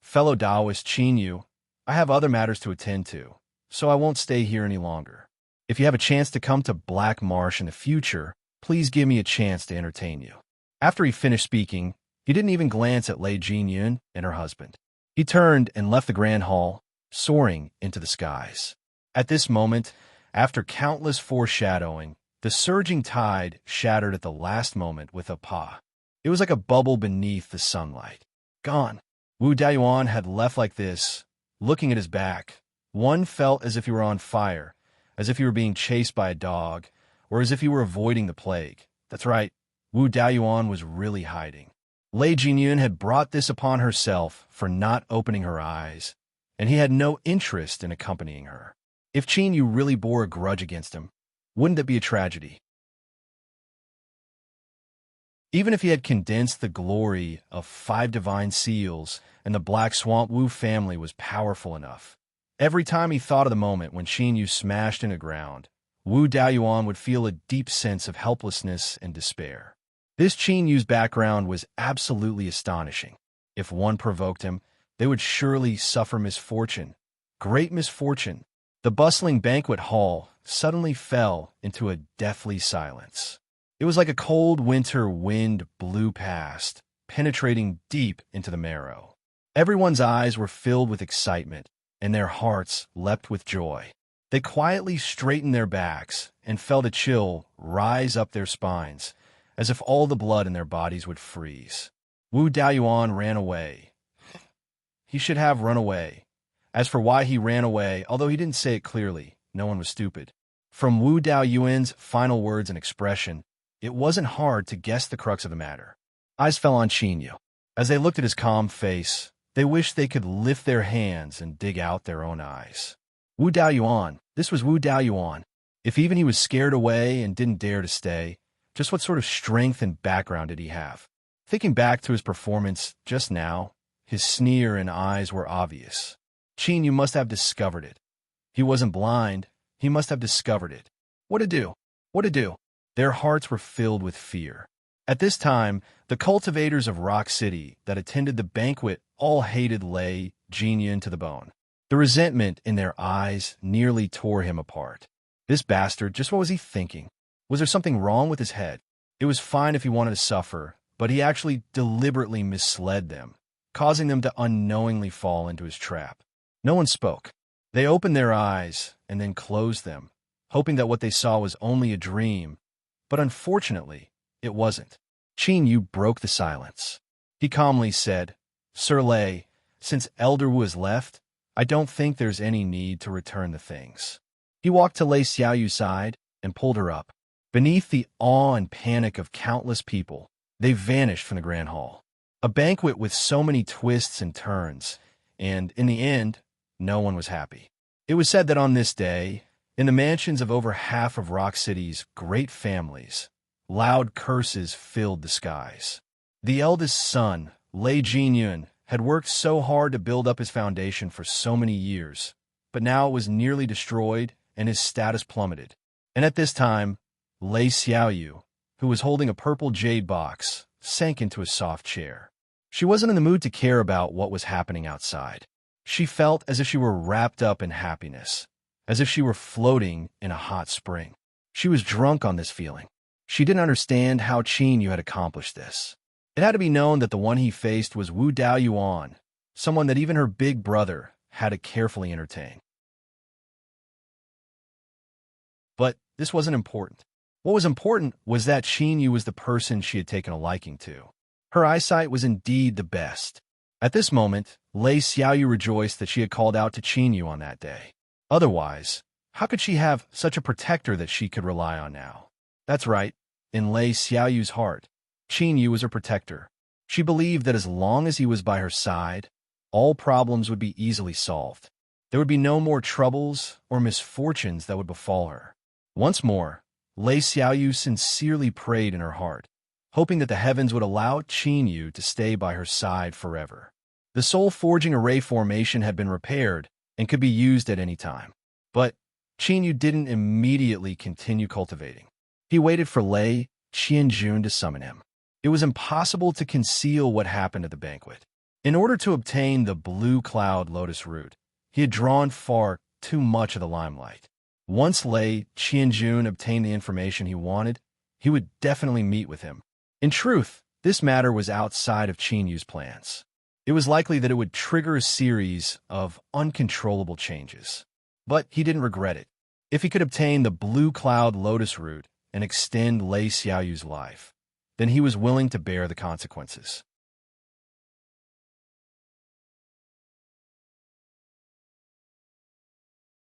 Fellow Taoist Qinyu, I have other matters to attend to, so I won't stay here any longer. If you have a chance to come to Black Marsh in the future, please give me a chance to entertain you. After he finished speaking, he didn't even glance at Lei Jinyun and her husband. He turned and left the grand hall, soaring into the skies. At this moment, after countless foreshadowing, the surging tide shattered at the last moment with a pa. It was like a bubble beneath the sunlight. Gone. Wu Daoyuan had left like this, looking at his back. One felt as if he were on fire, as if he were being chased by a dog, or as if he were avoiding the plague. That's right, Wu Daoyuan was really hiding. Lei Jinyun had brought this upon herself for not opening her eyes, and he had no interest in accompanying her. If Qinyu really bore a grudge against him, wouldn't that be a tragedy? Even if he had condensed the glory of 5 divine seals and the Black Swamp Wu family was powerful enough, every time he thought of the moment when Qinyu smashed into ground, Wu Daoyuan would feel a deep sense of helplessness and despair. This Qinyu's background was absolutely astonishing. If one provoked him, they would surely suffer misfortune, great misfortune. The bustling banquet hall suddenly fell into a deathly silence. It was like a cold winter wind blew past, penetrating deep into the marrow. Everyone's eyes were filled with excitement, and their hearts leapt with joy. They quietly straightened their backs and felt a chill rise up their spines, as if all the blood in their bodies would freeze. Wu Daoyuan ran away. He should have run away. As for why he ran away, although he didn't say it clearly, no one was stupid. From Wu Daoyuan's final words and expression, it wasn't hard to guess the crux of the matter. Eyes fell on Qinyu. As they looked at his calm face, they wished they could lift their hands and dig out their own eyes. Wu Daoyuan, this was Wu Daoyuan. If even he was scared away and didn't dare to stay, just what sort of strength and background did he have? Thinking back to his performance just now, his sneer and eyes were obvious. Qinyu must have discovered it. He wasn't blind. He must have discovered it. What to do? What to do? Their hearts were filled with fear. At this time, the cultivators of Rock City that attended the banquet all hated Lei Jinyan to the bone. The resentment in their eyes nearly tore him apart. This bastard, just what was he thinking? Was there something wrong with his head? It was fine if he wanted to suffer, but he actually deliberately misled them, causing them to unknowingly fall into his trap. No one spoke. They opened their eyes and then closed them, hoping that what they saw was only a dream, but unfortunately, it wasn't. Qinyu broke the silence. He calmly said, "Sir Lei, since Elder Wu has left, I don't think there's any need to return the things." He walked to Lei Xiaoyu's side and pulled her up. Beneath the awe and panic of countless people, they vanished from the grand hall. A banquet with so many twists and turns, and in the end, no one was happy. It was said that on this day, in the mansions of over half of Rock City's great families, loud curses filled the skies. The eldest son, Lei Jinyan, had worked so hard to build up his foundation for so many years, but now it was nearly destroyed and his status plummeted. And at this time, Lei Xiaoyu, who was holding a purple jade box, sank into a soft chair. She wasn't in the mood to care about what was happening outside. She felt as if she were wrapped up in happiness, as if she were floating in a hot spring. She was drunk on this feeling. She didn't understand how Qinyu had accomplished this. It had to be known that the one he faced was Wu Daoyuan, someone that even her big brother had to carefully entertain. But this wasn't important. What was important was that Qinyu was the person she had taken a liking to. Her eyesight was indeed the best. At this moment, Lei Xiaoyu rejoiced that she had called out to Qinyu on that day. Otherwise, how could she have such a protector that she could rely on now? That's right, in Lei Xiaoyu's heart, Qinyu was her protector. She believed that as long as he was by her side, all problems would be easily solved. There would be no more troubles or misfortunes that would befall her. Once more, Lei Xiaoyu sincerely prayed in her heart, hoping that the heavens would allow Qinyu to stay by her side forever. The soul-forging array formation had been repaired and could be used at any time. But Qinyu didn't immediately continue cultivating. He waited for Lei Qianjun to summon him. It was impossible to conceal what happened at the banquet. In order to obtain the blue cloud lotus root, he had drawn far too much of the limelight. Once Lei Qianjun obtained the information he wanted, he would definitely meet with him. In truth, this matter was outside of Qinyu's plans. It was likely that it would trigger a series of uncontrollable changes. But he didn't regret it. If he could obtain the blue cloud lotus root and extend Lei Xiaoyu's life, then he was willing to bear the consequences.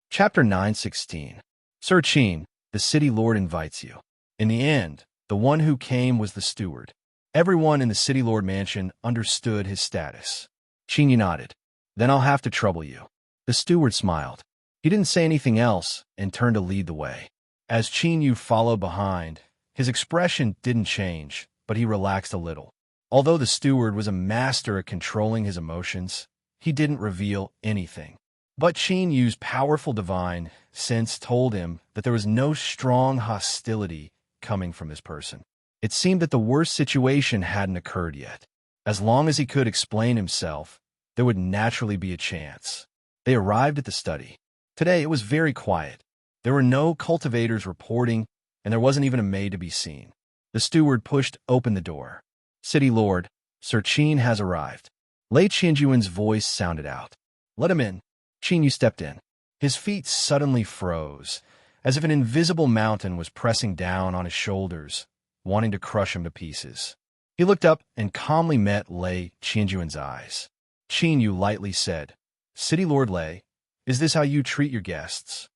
Chapter 9:16. Sir Qin, the city lord invites you. In the end, the one who came was the steward. Everyone in the city lord mansion understood his status. Qin nodded. Then I'll have to trouble you. The steward smiled. He didn't say anything else and turned to lead the way. As Qinyu followed behind, his expression didn't change, but he relaxed a little. Although the steward was a master at controlling his emotions, he didn't reveal anything. But Qinyu's powerful divine sense told him that there was no strong hostility coming from this person. It seemed that the worst situation hadn't occurred yet. As long as he could explain himself, there would naturally be a chance. They arrived at the study. Today it was very quiet. There were no cultivators reporting, and there wasn't even a maid to be seen. The steward pushed open the door. "City Lord, Sir Qin has arrived." Lei Qianjuan's voice sounded out. "Let him in." Qin Yu stepped in. His feet suddenly froze, as if an invisible mountain was pressing down on his shoulders, wanting to crush him to pieces. He looked up and calmly met Lei Qianjuan's eyes. Qin Yu lightly said, "City Lord Lei, is this how you treat your guests?"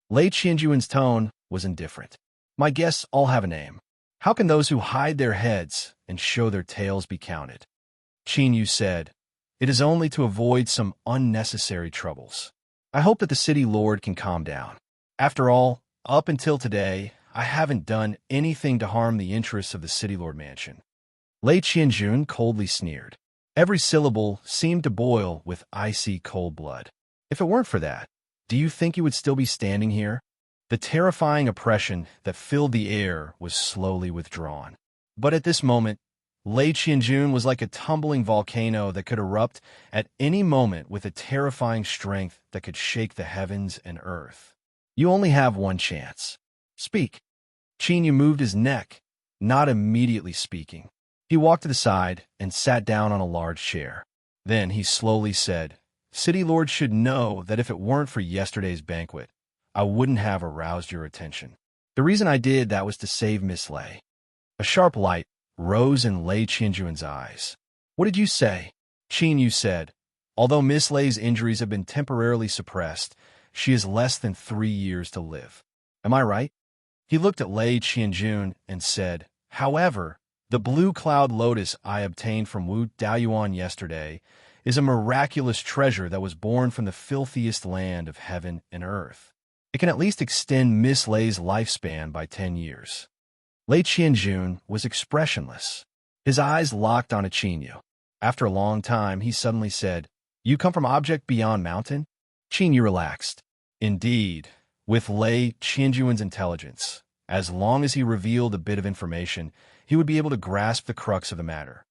Lei Qianjuan's tone was indifferent. "My guests all have a name. How can those who hide their heads and show their tails be counted?" Qin Yu said, "It is only to avoid some unnecessary troubles. I hope that the city lord can calm down. After all, up until today, I haven't done anything to harm the interests of the city lord mansion." Lei Qianjun coldly sneered. Every syllable seemed to boil with icy cold blood. "If it weren't for that, do you think you would still be standing here?" The terrifying oppression that filled the air was slowly withdrawn. But at this moment, Lei Qianjun was like a tumbling volcano that could erupt at any moment with a terrifying strength that could shake the heavens and earth. "You only have one chance. Speak." Qin Yu moved his neck, not immediately speaking. He walked to the side and sat down on a large chair. Then he slowly said, "City Lord should know that if it weren't for yesterday's banquet, I wouldn't have aroused your attention. The reason I did that was to save Miss Lei." A sharp light rose in Lei Qianjuan's eyes. "What did you say?" Qin Yu said, "Although Miss Lei's injuries have been temporarily suppressed, she has less than 3 years to live. Am I right?" He looked at Lei Qianjun and said, "However, the blue cloud lotus I obtained from Wu Daoyuan yesterday is a miraculous treasure that was born from the filthiest land of heaven and earth. It can at least extend Miss Lei's lifespan by 10 years. Lei Qianjun was expressionless. His eyes locked on Qin Yu. After a long time, he suddenly said, "You come from Object Beyond Mountain?" Qin Yu relaxed. Indeed, with Lei Qianjuan's intelligence, as long as he revealed a bit of information, he would be able to grasp the crux of the matter.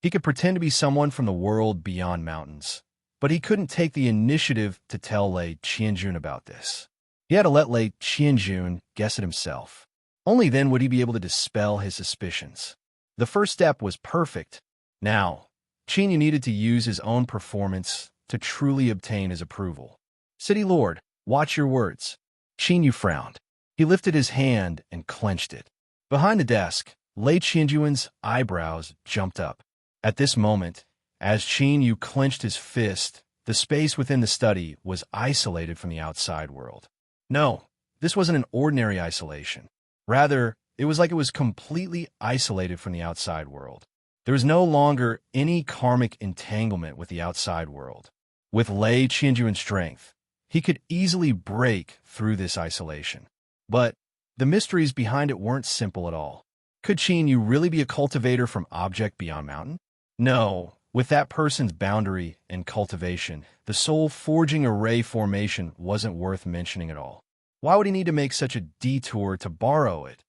He could pretend to be someone from the world beyond mountains, but he couldn't take the initiative to tell Lei Qianjun about this. He had to let Lei Qianjun guess it himself. Only then would he be able to dispel his suspicions. The first step was perfect. Now, Qin Yu needed to use his own performance to truly obtain his approval. "City Lord, watch your words." Qin Yu frowned. He lifted his hand and clenched it. Behind the desk, Lei Qianjuan's eyebrows jumped up. At this moment, as Qin Yu clenched his fist, the space within the study was isolated from the outside world. No, this wasn't an ordinary isolation. Rather, it was like it was completely isolated from the outside world. There was no longer any karmic entanglement with the outside world. With Lei Qianjuan's strength, he could easily break through this isolation. But the mysteries behind it weren't simple at all. Could Qin Yu really be a cultivator from Object Beyond Mountain? No. With that person's boundary and cultivation, the soul-forging array formation wasn't worth mentioning at all. Why would he need to make such a detour to borrow it?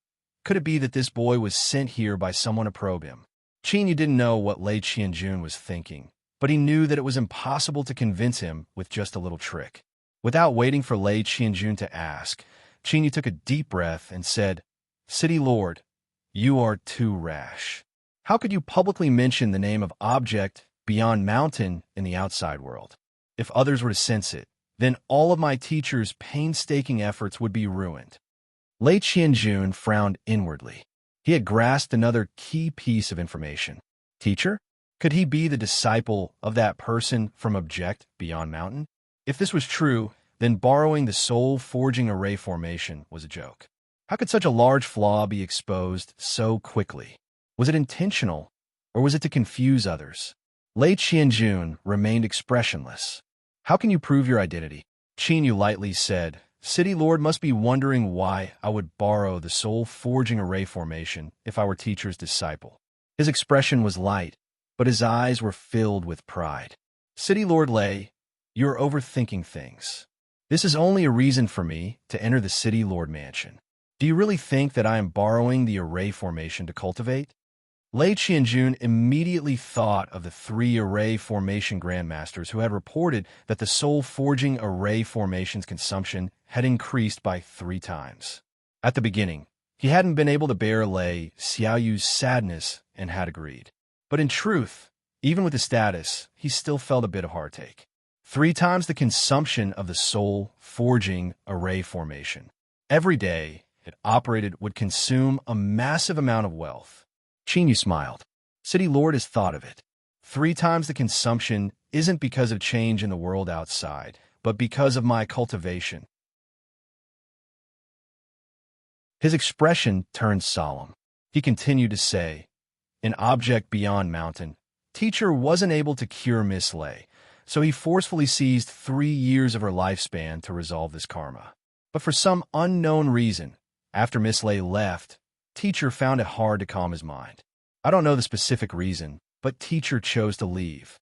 Could it be that this boy was sent here by someone to probe him? Qin Yu didn't know what Lei Qianjun was thinking, but he knew that it was impossible to convince him with just a little trick. Without waiting for Lei Qianjun to ask, Qin Yu took a deep breath and said, "City Lord, you are too rash. How could you publicly mention the name of Object Beyond Mountain in the outside world? If others were to sense it, then all of my teacher's painstaking efforts would be ruined." Lei Qianjun frowned inwardly. He had grasped another key piece of information. Teacher? Could he be the disciple of that person from Object Beyond Mountain? If this was true, then borrowing the soul-forging array formation was a joke. How could such a large flaw be exposed so quickly? Was it intentional, or was it to confuse others? Lei Qianjun remained expressionless. "How can you prove your identity?" Qin Yu lightly said, "City Lord must be wondering why I would borrow the soul-forging array formation if I were teacher's disciple." His expression was light, but his eyes were filled with pride. "City Lord Lei, you're overthinking things. This is only a reason for me to enter the City Lord Mansion. Do you really think that I am borrowing the array formation to cultivate?" Lei Qianjun immediately thought of the 3 array formation grandmasters who had reported that the soul-forging array formation's consumption had increased by 3 times. At the beginning, he hadn't been able to bear Lei Xiaoyu's sadness and had agreed. But in truth, even with the status, he still felt a bit of heartache. 3 times the consumption of the soul forging array formation. Every day, it operated would consume a massive amount of wealth. Chinyu smiled. City Lord has thought of it. 3 times the consumption isn't because of change in the world outside, but because of my cultivation. His expression turned solemn. He continued to say, an object beyond mountain. Teacher wasn't able to cure Miss Lei, so he forcefully seized 3 years of her lifespan to resolve this karma. But for some unknown reason, after Miss Lei left, Teacher found it hard to calm his mind. I don't know the specific reason, but Teacher chose to leave.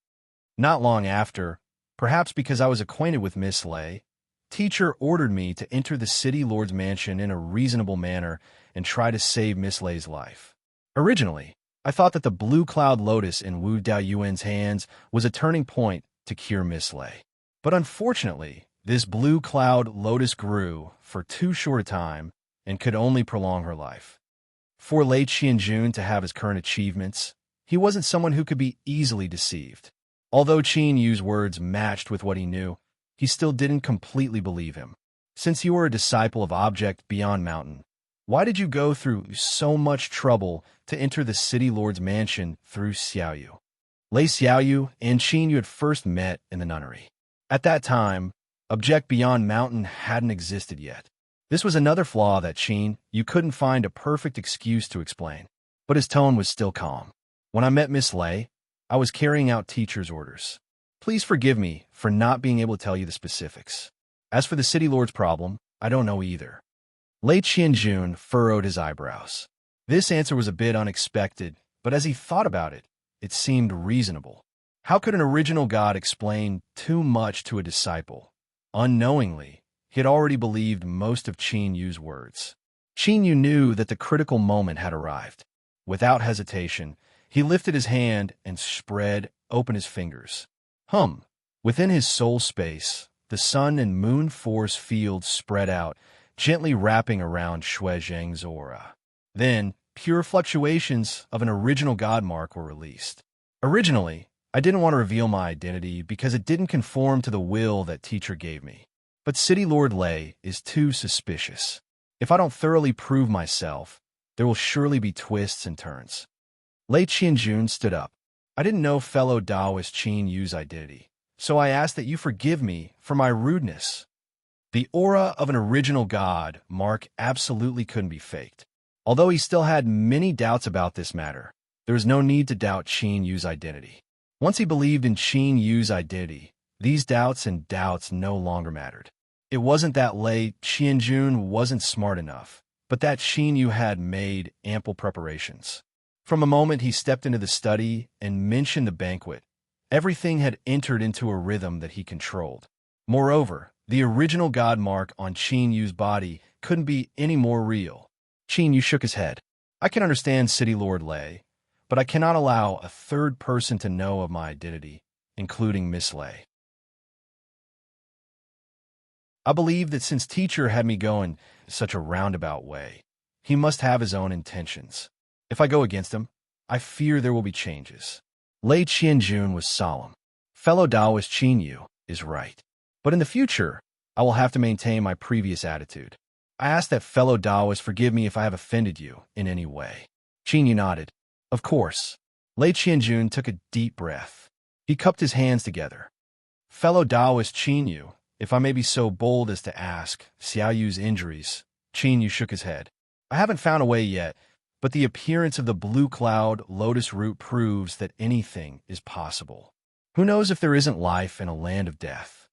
Not long after, perhaps because I was acquainted with Miss Lei, Teacher ordered me to enter the City Lord's mansion in a reasonable manner and try to save Miss Lei's life. Originally, I thought that the blue cloud lotus in Wu Daoyuan's hands was a turning point to cure Miss Lei. But unfortunately, this blue cloud lotus grew for too short a time and could only prolong her life. For Lei Qianjun to have his current achievements, he wasn't someone who could be easily deceived. Although Qin Yu's words matched with what he knew, he still didn't completely believe him. Since you were a disciple of Object Beyond Mountain, why did you go through so much trouble to enter the City Lord's mansion through Xiaoyu? Lei Xiaoyu and Qin Yu had first met in the nunnery. At that time, Object Beyond Mountain hadn't existed yet. This was another flaw that Qin Yu couldn't find a perfect excuse to explain, but his tone was still calm. When I met Miss Lei, I was carrying out Teacher's orders. Please forgive me for not being able to tell you the specifics. As for the City Lord's problem, I don't know either. Lei Qianjun furrowed his eyebrows. This answer was a bit unexpected, but as he thought about it, it seemed reasonable. How could an original god explain too much to a disciple? Unknowingly, he had already believed most of Qin Yu's words. Qin Yu knew that the critical moment had arrived. Without hesitation, he lifted his hand and spread open his fingers. Within his soul space, the sun and moon force fields spread out, gently wrapping around Shui Zheng's aura. Then, pure fluctuations of an original god mark were released. Originally, I didn't want to reveal my identity because it didn't conform to the will that Teacher gave me. But City Lord Lei is too suspicious. If I don't thoroughly prove myself, there will surely be twists and turns. Lei Qianjun stood up. I didn't know fellow Taoist Qin Yu's identity, so I ask that you forgive me for my rudeness. The aura of an original god mark absolutely couldn't be faked. Although he still had many doubts about this matter, there was no need to doubt Qin Yu's identity. Once he believed in Qin Yu's identity, these doubts no longer mattered. It wasn't that Lei Qianjun wasn't smart enough, but that Qin Yu had made ample preparations. From the moment he stepped into the study and mentioned the banquet, everything had entered into a rhythm that he controlled. Moreover, the original god mark on Qin Yu's body couldn't be any more real. Qin Yu shook his head. I can understand City Lord Lei, but I cannot allow a third person to know of my identity, including Miss Lei. I believe that since Teacher had me going such a roundabout way, he must have his own intentions. If I go against him, I fear there will be changes. Lei Qianjun was solemn. Fellow Taoist Qin Yu is right. But in the future, I will have to maintain my previous attitude. I ask that fellow Taoist forgive me if I have offended you in any way. Qin Yu nodded. Of course. Lei Qianjun took a deep breath. He cupped his hands together. Fellow Taoist Qin Yu, if I may be so bold as to ask, Xiaoyu's injuries. Qin Yu shook his head. I haven't found a way yet, but the appearance of the blue cloud lotus root proves that anything is possible. Who knows if there isn't life in a land of death?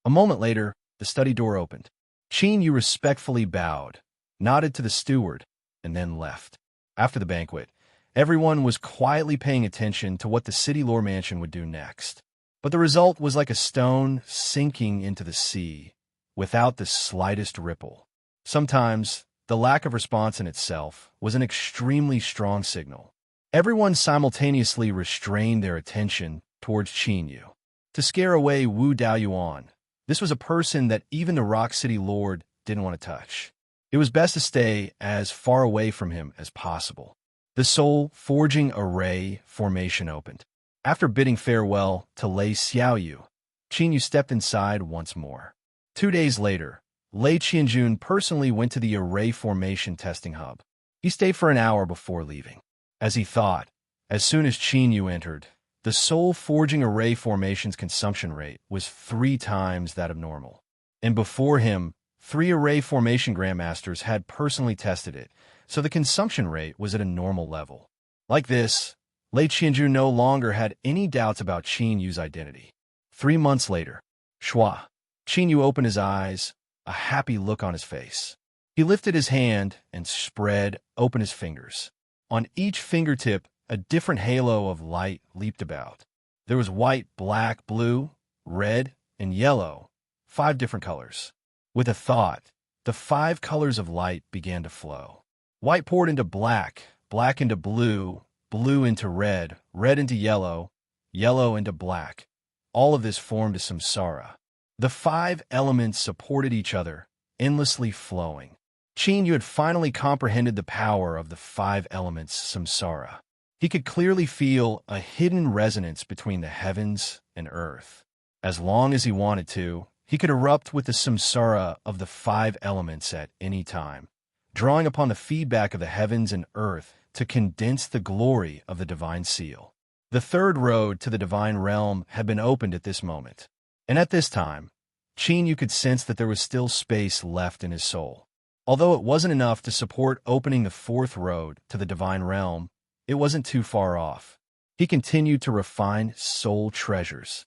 A moment later, the study door opened. Qin Yu respectfully bowed, nodded to the steward, and then left. After the banquet, everyone was quietly paying attention to what the City Lord Mansion would do next. But the result was like a stone sinking into the sea, without the slightest ripple. Sometimes, the lack of response in itself was an extremely strong signal. Everyone simultaneously restrained their attention towards Qin Yu. To scare away Wu Daoyuan, this was a person that even the Rock City Lord didn't want to touch. It was best to stay as far away from him as possible. The soul-forging array formation opened. After bidding farewell to Lei Xiaoyu, Qinyu stepped inside once more. 2 days later, Lei Qianjun personally went to the array formation testing hub. He stayed for an hour before leaving. As he thought, as soon as Qinyu entered, the soul-forging array formation's consumption rate was 3 times that of normal. And before him, 3 array formation grandmasters had personally tested it, so the consumption rate was at a normal level. Like this, Lei Qianjun no longer had any doubts about Qinyu's identity. 3 months later, Shua, Qinyu opened his eyes, a happy look on his face. He lifted his hand and spread open his fingers. On each fingertip, a different halo of light leaped about. There was white, black, blue, red, and yellow, 5 different colors. With a thought, the 5 colors of light began to flow. White poured into black, black into blue, blue into red, red into yellow, yellow into black. All of this formed a samsara. The 5 elements supported each other, endlessly flowing. Qinyu had finally comprehended the power of the 5 elements samsara. He could clearly feel a hidden resonance between the heavens and earth. As long as he wanted to, he could erupt with the samsara of the 5 elements at any time, drawing upon the feedback of the heavens and earth to condense the glory of the divine seal. The 3rd road to the divine realm had been opened at this moment. And at this time, Qinyu could sense that there was still space left in his soul. Although it wasn't enough to support opening the 4th road to the divine realm, it wasn't too far off. He continued to refine soul treasures.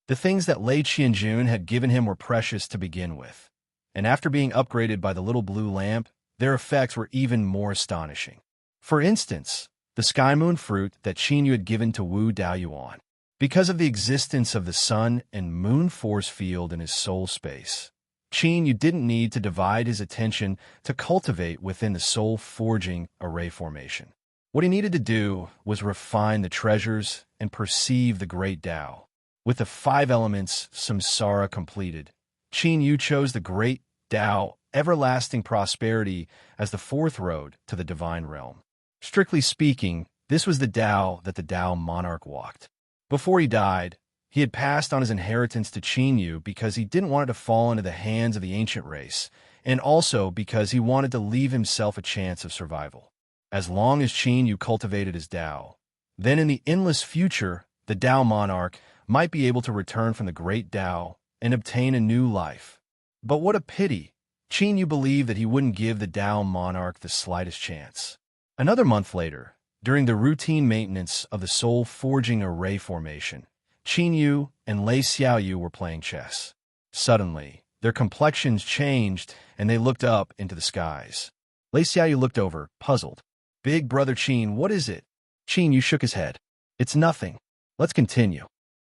The things that Lei Qianjun had given him were precious to begin with, and after being upgraded by the little blue lamp, their effects were even more astonishing. For instance, the sky moon fruit that Qinyu had given to Wu Daoyuan. Because of the existence of the sun and moon force field in his soul space, Qinyu didn't need to divide his attention to cultivate within the soul-forging array formation. What he needed to do was refine the treasures and perceive the great Tao. With the 5 elements samsara completed, Qinyu chose the great Tao, everlasting prosperity, as the 4th road to the divine realm. Strictly speaking, this was the Tao that the Tao monarch walked. Before he died, he had passed on his inheritance to Qinyu because he didn't want it to fall into the hands of the ancient race, and also because he wanted to leave himself a chance of survival. As long as Qinyu cultivated his Tao, then in the endless future, the Tao monarch might be able to return from the great Tao and obtain a new life. But what a pity! Qinyu believed that he wouldn't give the Tao monarch the slightest chance. Another month later, during the routine maintenance of the soul-forging array formation, Qinyu and Lei Xiaoyu were playing chess. Suddenly, their complexions changed and they looked up into the skies. Lei Xiaoyu looked over, puzzled. "Big brother Qin, what is it?" Qinyu shook his head. "It's nothing. Let's continue."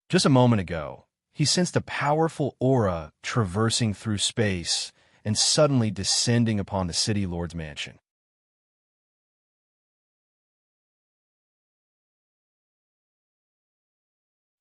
Just a moment ago, he sensed a powerful aura traversing through space and suddenly descending upon the city lord's mansion.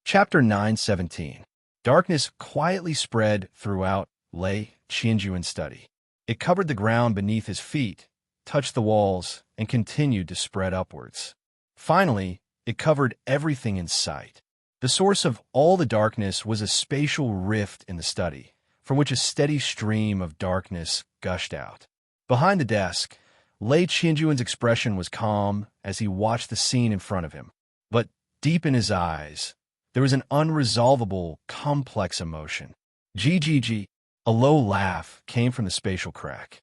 Chapter 9:17. Darkness quietly spread throughout Lei Qianjuan's study. It covered the ground beneath his feet, touched the walls, and continued to spread upwards. Finally, it covered everything in sight. The source of all the darkness was a spatial rift in the study, from which a steady stream of darkness gushed out. Behind the desk, Lei Qianjuan's expression was calm as he watched the scene in front of him. But deep in his eyes, there was an unresolvable, complex emotion. GGG. A low laugh came from the spatial crack.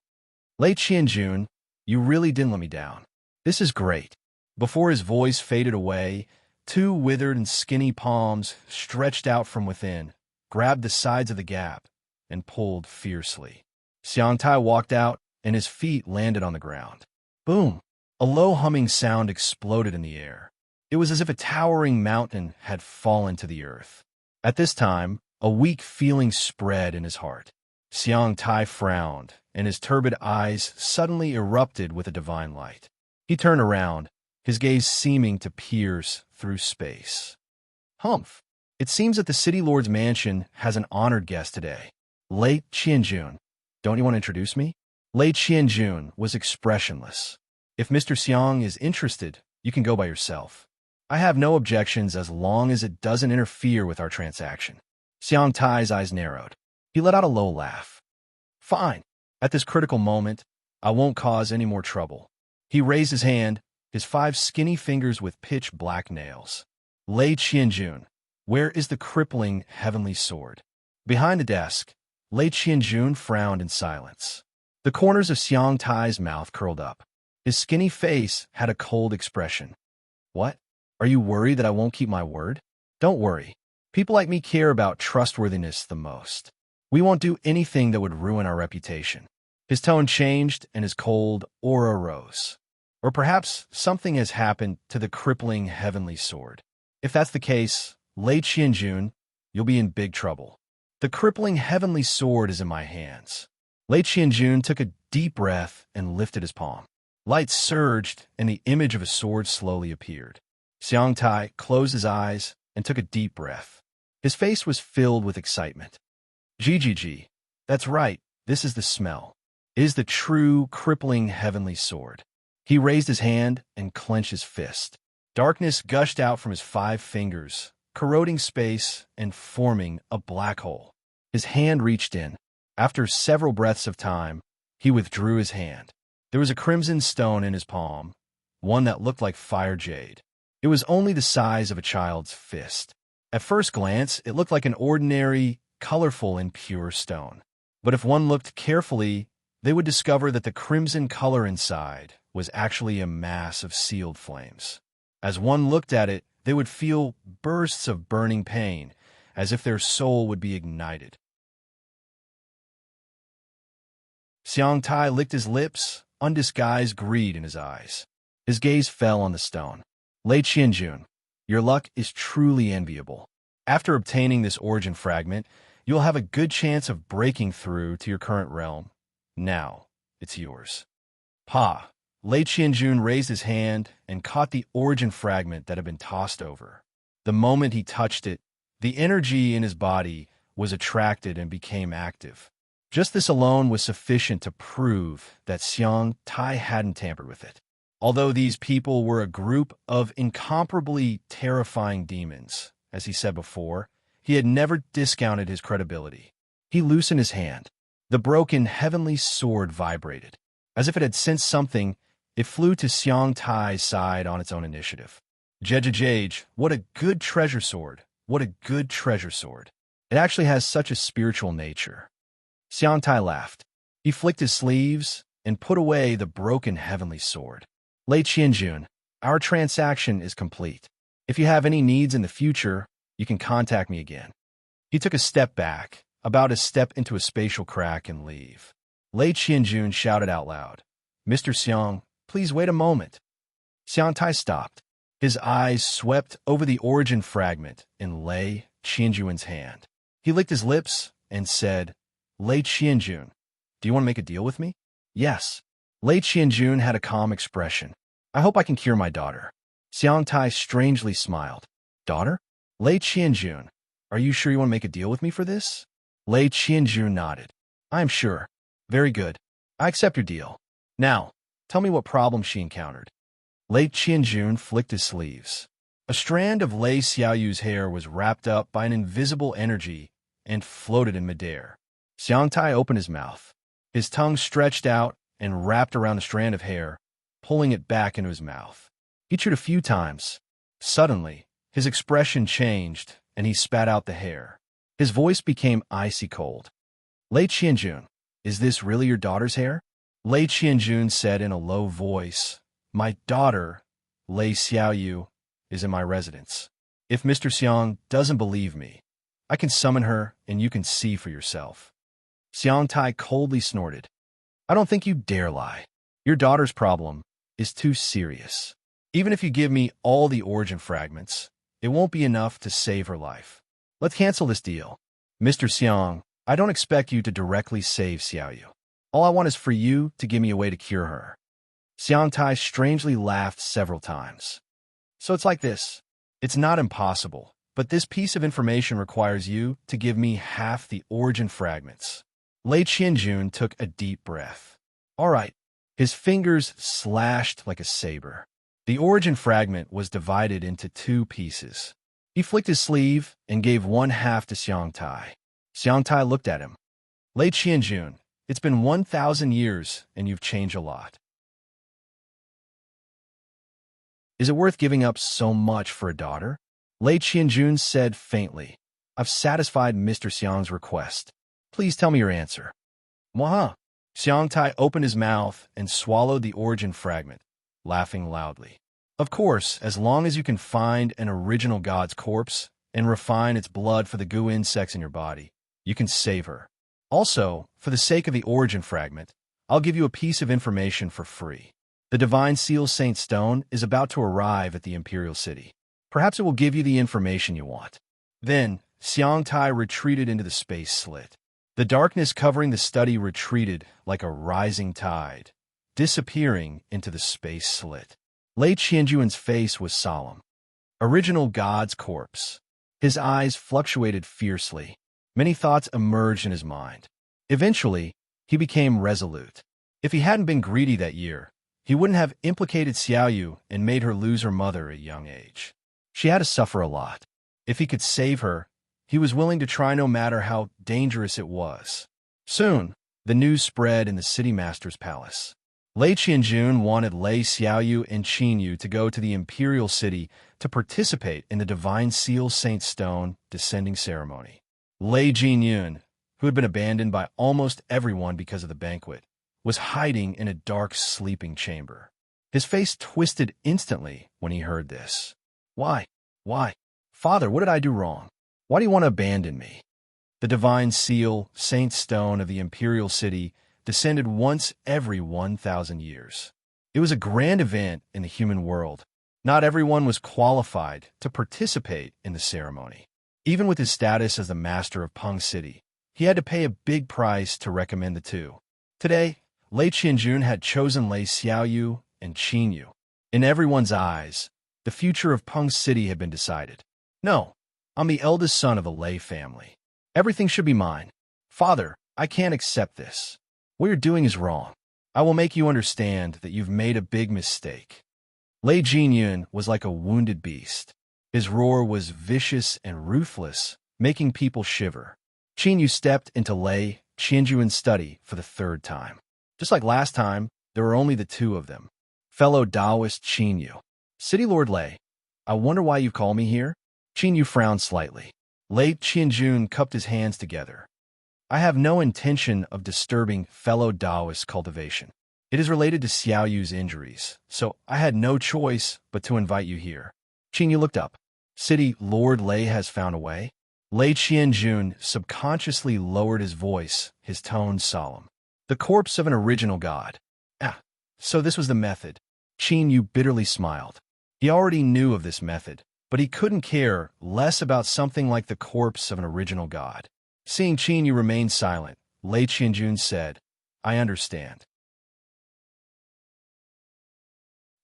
"Lei Qianjun, you really didn't let me down. This is great." Before his voice faded away, 2 withered and skinny palms stretched out from within, grabbed the sides of the gap, and pulled fiercely. Xiang Tai walked out, and his feet landed on the ground. Boom! A low humming sound exploded in the air. It was as if a towering mountain had fallen to the earth. At this time, a weak feeling spread in his heart. Xiang Tai frowned, and his turbid eyes suddenly erupted with a divine light. He turned around, his gaze seeming to pierce through space. "Humph! It seems that the city lord's mansion has an honored guest today." Lei Qianjun, don't you want to introduce me? Lei Qianjun was expressionless. If Mr. Xiang is interested, you can go by yourself. I have no objections as long as it doesn't interfere with our transaction. Xiang Tai's eyes narrowed. He let out a low laugh. Fine. At this critical moment, I won't cause any more trouble. He raised his hand, his 5 skinny fingers with pitch-black nails. Lei Qianjun, where is the crippling heavenly sword? Behind the desk, Lei Qianjun frowned in silence. The corners of Xiang Tai's mouth curled up. His skinny face had a cold expression. What? Are you worried that I won't keep my word? Don't worry. People like me care about trustworthiness the most. We won't do anything that would ruin our reputation. His tone changed and his cold aura rose. Or perhaps something has happened to the crippling heavenly sword. If that's the case, Lei Qianjun, you'll be in big trouble. The crippling heavenly sword is in my hands. Lei Qianjun took a deep breath and lifted his palm. Light surged, and the image of a sword slowly appeared. Xiang Tai closed his eyes and took a deep breath. His face was filled with excitement. Gigi, that's right, this is the smell. It is the true, crippling heavenly sword. He raised his hand and clenched his fist. Darkness gushed out from his 5 fingers, corroding space and forming a black hole. His hand reached in. After several breaths of time, he withdrew his hand. There was a crimson stone in his palm, one that looked like fire jade. It was only the size of a child's fist. At first glance, it looked like an ordinary, colorful, and pure stone. But if one looked carefully, they would discover that the crimson color inside was actually a mass of sealed flames. As one looked at it, they would feel bursts of burning pain, as if their soul would be ignited. Xiang Tai licked his lips, undisguised greed in his eyes. His gaze fell on the stone. Lei Qianjun, your luck is truly enviable. After obtaining this origin fragment, you'll have a good chance of breaking through to your current realm. Now, it's yours. Pa! Lei Qianjun raised his hand and caught the origin fragment that had been tossed over. The moment he touched it, the energy in his body was attracted and became active. Just this alone was sufficient to prove that Xiang Tai hadn't tampered with it. Although these people were a group of incomparably terrifying demons, as he said before, he had never discounted his credibility. He loosened his hand. The broken heavenly sword vibrated. As if it had sensed something, it flew to Xiang Tai's side on its own initiative. Jejejej, what a good treasure sword. What a good treasure sword. It actually has such a spiritual nature. Xiang Tai laughed. He flicked his sleeves and put away the broken heavenly sword. Lei Qianjun, our transaction is complete. If you have any needs in the future, you can contact me again. He took a step back, about to step into a spatial crack and leave. Lei Qianjun shouted out loud, Mr. Xiang, please wait a moment. Xiang Tai stopped. His eyes swept over the origin fragment in Lei Qianjun's hand. He licked his lips and said, Lei Qianjun, do you want to make a deal with me? Yes. Lei Qianjun had a calm expression. I hope I can cure my daughter. Xiang Tai strangely smiled. Daughter? Lei Qianjun, are you sure you want to make a deal with me for this? Lei Qianjun nodded. I am sure. Very good. I accept your deal. Now, tell me what problem she encountered. Lei Qianjun flicked his sleeves. A strand of Lei Xiaoyu's hair was wrapped up by an invisible energy and floated in midair. Xiang Tai opened his mouth. His tongue stretched out and wrapped around the strand of hair, pulling it back into his mouth. He chewed a few times. Suddenly, his expression changed, and he spat out the hair. His voice became icy cold. Lei Qianjun, is this really your daughter's hair? Lei Qianjun said in a low voice, My daughter, Lei Xiaoyu, is in my residence. If Mr. Xiang doesn't believe me, I can summon her and you can see for yourself. Xiang Tai coldly snorted. I don't think you dare lie. Your daughter's problem is too serious. Even if you give me all the origin fragments, it won't be enough to save her life. Let's cancel this deal. Mr. Xiang, I don't expect you to directly save Xiaoyu. All I want is for you to give me a way to cure her. Xiang Tai strangely laughed several times. So it's like this. It's not impossible. but this piece of information requires you to give me half the origin fragments. Lei Qianjun took a deep breath. All right. His fingers slashed like a saber. The origin fragment was divided into 2 pieces. He flicked his sleeve and gave one half to Xiang Tai. Xiang Tai looked at him. Lei Qianjun, it's been 1,000 years and you've changed a lot. Is it worth giving up so much for a daughter? Lei Qianjun said faintly. I've satisfied Mr. Xiang's request. Please tell me your answer. Mwah! Xiang Tai opened his mouth and swallowed the origin fragment, laughing loudly. Of course, as long as you can find an original god's corpse and refine its blood for the goo insects in your body, you can save her. Also, for the sake of the origin fragment, I'll give you a piece of information for free. The Divine Seal Saint Stone is about to arrive at the Imperial City. Perhaps it will give you the information you want. Then, Xiang Tai retreated into the space slit. The darkness covering the study retreated like a rising tide, disappearing into the space slit. Lei Qianjun's face was solemn. Original God's corpse. His eyes fluctuated fiercely. Many thoughts emerged in his mind. Eventually, he became resolute. If he hadn't been greedy that year, he wouldn't have implicated Xiaoyu and made her lose her mother at a young age. She had to suffer a lot. If he could save her, he was willing to try no matter how dangerous it was. Soon, the news spread in the city master's palace. Lei Qianjun wanted Lei Xiaoyu and Qinyu to go to the imperial city to participate in the Divine Seal Saint Stone descending ceremony. Lei Jinyun, who had been abandoned by almost everyone because of the banquet, was hiding in a dark sleeping chamber. His face twisted instantly when he heard this. Why? Father, what did I do wrong? Why do you want to abandon me? The Divine Seal, Saint Stone of the Imperial City, descended once every 1,000 years. It was a grand event in the human world. Not everyone was qualified to participate in the ceremony. Even with his status as the master of Peng City, he had to pay a big price to recommend the 2. Today, Lei Qianjun had chosen Lei Xiaoyu and Qinyu. In everyone's eyes, the future of Peng City had been decided. No, I'm the eldest son of the Lei family. Everything should be mine. Father, I can't accept this. What you're doing is wrong. I will make you understand that you've made a big mistake. Lei Jinyun was like a wounded beast. His roar was vicious and ruthless, making people shiver. Qinyu stepped into Lei Qianjun's study for the 3rd time. Just like last time, there were only the 2 of them. Fellow Taoist Qinyu. City Lord Lei, I wonder why you call me here? Qinyu frowned slightly. Lei Qianjun cupped his hands together. I have no intention of disturbing fellow Taoist cultivation. It is related to Xiaoyu's injuries, so I had no choice but to invite you here. Qinyu looked up. City Lord Lei has found a way? Lei Qianjun subconsciously lowered his voice, his tone solemn. The corpse of an original god. So this was the method. Qinyu bitterly smiled. He already knew of this method, but he couldn't care less about something like the corpse of an original god. Seeing Qinyu remain silent, Lei Qianjun said, I understand.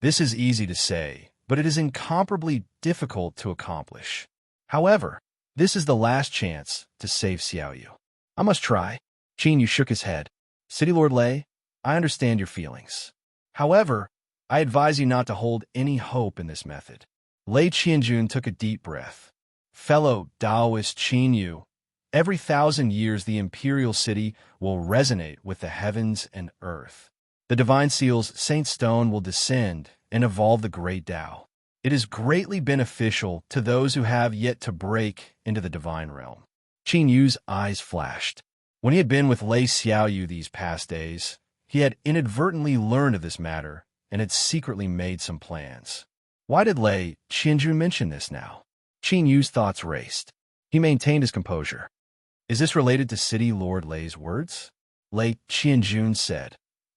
This is easy to say, but it is incomparably difficult to accomplish. However, this is the last chance to save Xiaoyu. I must try. Qinyu shook his head. City Lord Lei, I understand your feelings. However, I advise you not to hold any hope in this method. Lei Qianjun took a deep breath. Fellow Taoist Qinyu, every 1,000 years the Imperial City will resonate with the heavens and earth. The Divine Seal's Saint Stone will descend and evolve the great Tao. It is greatly beneficial to those who have yet to break into the divine realm. Qinyu's eyes flashed. When he had been with Lei Xiaoyu these past days, he had inadvertently learned of this matter and had secretly made some plans. Why did Lei Qianjun mention this now? Qinyu's thoughts raced. He maintained his composure. Is this related to City Lord Lei's words? Lei Qianjun said,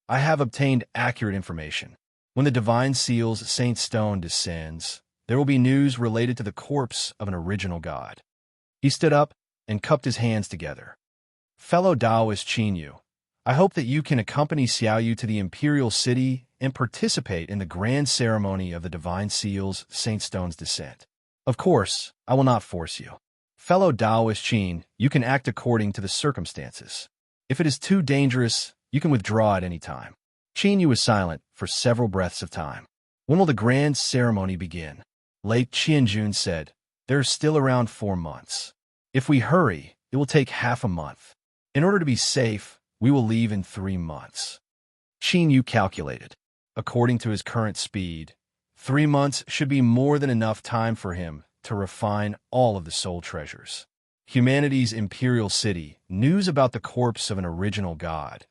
I have obtained accurate information. When the Divine Seal's Saint Stone descends, there will be news related to the corpse of an original god. He stood up and cupped his hands together. Fellow Taoist Qinyu, I hope that you can accompany Xiaoyu to the Imperial City and participate in the grand ceremony of the Divine Seal's Saint Stone's descent. Of course, I will not force you. Fellow Taoist Qin, you can act according to the circumstances. If it is too dangerous, you can withdraw at any time. Qin Yu was silent for several breaths of time. When will the grand ceremony begin? Late Qianjun said, there are still around 4 months. If we hurry, it will take half a month. In order to be safe, we will leave in 3 months. Qin Yu calculated. According to his current speed, 3 months should be more than enough time for him to refine all of the soul treasures. Humanity's imperial city, news about the corpse of an original god.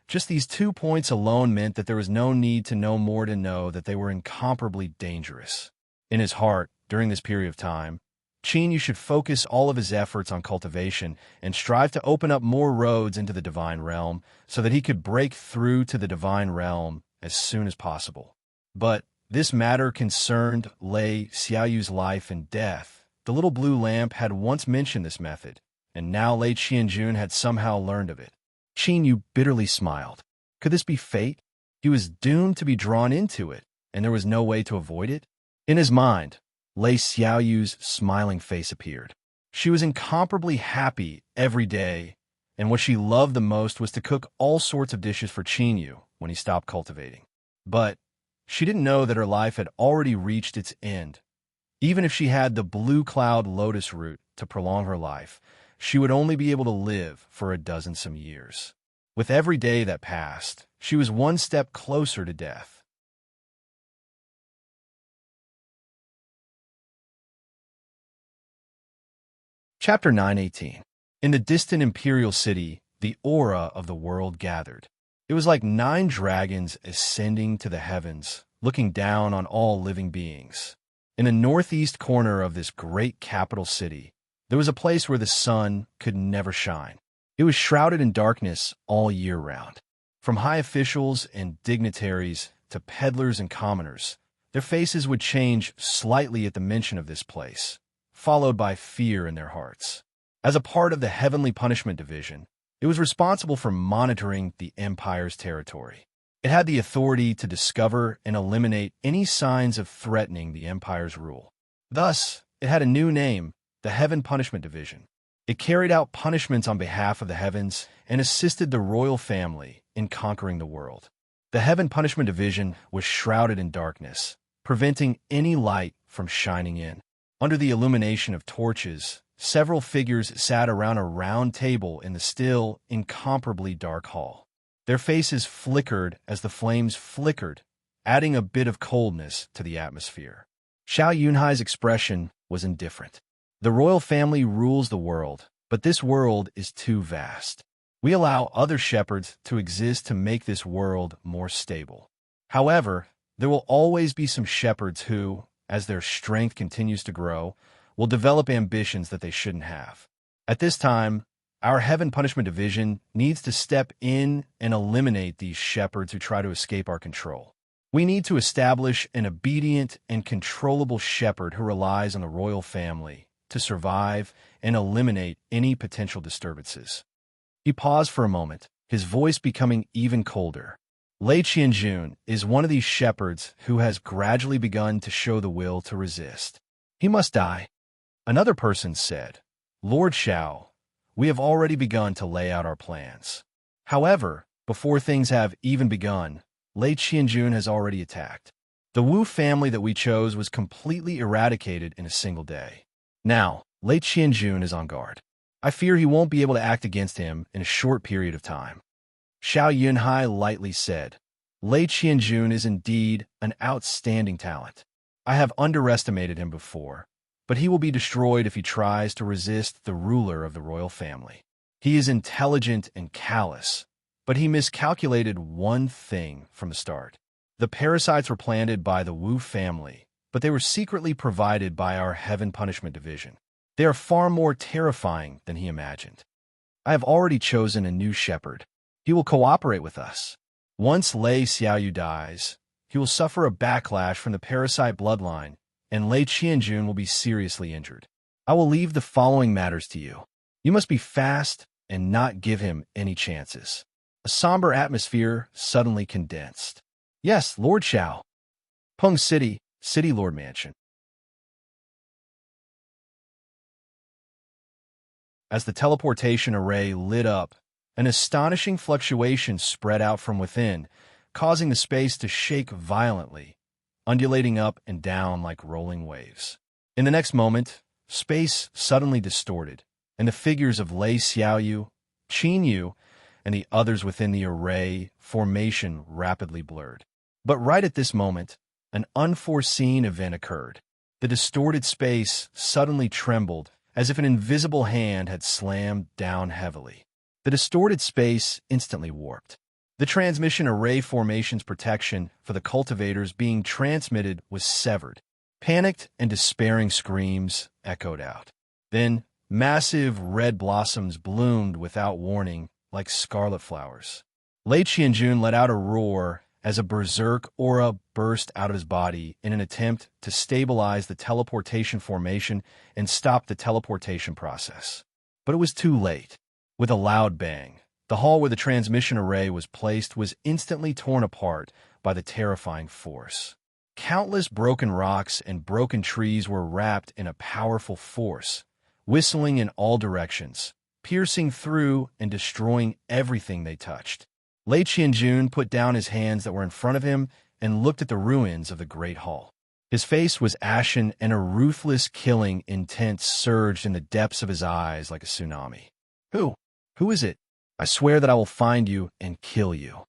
Just these 2 points alone meant that there was no need to know more to know that they were incomparably dangerous. In his heart, during this period of time, Qin Yu should focus all of his efforts on cultivation and strive to open up more roads into the divine realm so that he could break through to the divine realm as soon as possible. But this matter concerned Lei Xiaoyu's life and death. The little blue lamp had once mentioned this method, and now Lei Qianjun had somehow learned of it. Qin Yu bitterly smiled. Could this be fate? He was doomed to be drawn into it, and there was no way to avoid it? In his mind, Lei Xiaoyu's smiling face appeared. She was incomparably happy every day, and what she loved the most was to cook all sorts of dishes for Qin Yu when he stopped cultivating. But she didn't know that her life had already reached its end. Even if she had the blue cloud lotus root to prolong her life, she would only be able to live for a dozen some years. With every day that passed, she was one step closer to death. Chapter 9:18. In the distant imperial city, the aura of the world gathered. It was like 9 dragons ascending to the heavens, looking down on all living beings. In the northeast corner of this great capital city, there was a place where the sun could never shine. It was shrouded in darkness all year round. From high officials and dignitaries to peddlers and commoners, their faces would change slightly at the mention of this place, followed by fear in their hearts. As a part of the Heavenly Punishment Division, it was responsible for monitoring the Empire's territory. It had the authority to discover and eliminate any signs of threatening the Empire's rule. Thus, it had a new name, the Heaven Punishment Division. It carried out punishments on behalf of the heavens and assisted the royal family in conquering the world. The Heaven Punishment Division was shrouded in darkness, preventing any light from shining in. Under the illumination of torches, several figures sat around a round table in the still, incomparably dark hall. Their faces flickered as the flames flickered, adding a bit of coldness to the atmosphere. Xiao Yunhai's expression was indifferent. The royal family rules the world, but this world is too vast. We allow other shepherds to exist to make this world more stable. However, there will always be some shepherds who, as their strength continues to grow, will develop ambitions that they shouldn't have. At this time, our Heaven Punishment Division needs to step in and eliminate these shepherds who try to escape our control. We need to establish an obedient and controllable shepherd who relies on the royal family to survive and eliminate any potential disturbances. He paused for a moment, his voice becoming even colder. Lei Qianjun is one of these shepherds who has gradually begun to show the will to resist. He must die. Another person said, Lord Xiao, we have already begun to lay out our plans. However, before things have even begun, Lei Qianjun has already attacked. The Wu family that we chose was completely eradicated in a single day. Now, Lei Qianjun is on guard. I fear he won't be able to act against him in a short period of time. Xiao Yunhai lightly said, Lei Qianjun is indeed an outstanding talent. I have underestimated him before, but he will be destroyed if he tries to resist the ruler of the royal family. He is intelligent and callous, but he miscalculated one thing from the start. The parasites were planted by the Wu family, but they were secretly provided by our Heaven Punishment Division. They are far more terrifying than he imagined. I have already chosen a new shepherd. He will cooperate with us. Once Lei Xiaoyu dies, he will suffer a backlash from the parasite bloodline, and Lei Qianjun will be seriously injured. I will leave the following matters to you. You must be fast and not give him any chances. A somber atmosphere suddenly condensed. Yes, Lord Xiao. Peng City, City Lord Mansion. As the teleportation array lit up, an astonishing fluctuation spread out from within, causing the space to shake violently, undulating up and down like rolling waves. In the next moment, space suddenly distorted, and the figures of Lei Xiaoyu, Qin Yu, and the others within the array formation rapidly blurred. But right at this moment, an unforeseen event occurred. The distorted space suddenly trembled as if an invisible hand had slammed down heavily. The distorted space instantly warped. The transmission array formation's protection for the cultivators being transmitted was severed. Panicked and despairing screams echoed out. Then, massive red blossoms bloomed without warning like scarlet flowers. Lei Qianjun let out a roar as a berserk aura burst out of his body in an attempt to stabilize the teleportation formation and stop the teleportation process. But it was too late. With a loud bang, the hall where the transmission array was placed was instantly torn apart by the terrifying force. Countless broken rocks and broken trees were wrapped in a powerful force, whistling in all directions, piercing through and destroying everything they touched. Lei Qianjun put down his hands that were in front of him and looked at the ruins of the Great Hall. His face was ashen and a ruthless killing intent surged in the depths of his eyes like a tsunami. Who is it? I swear that I will find you and kill you.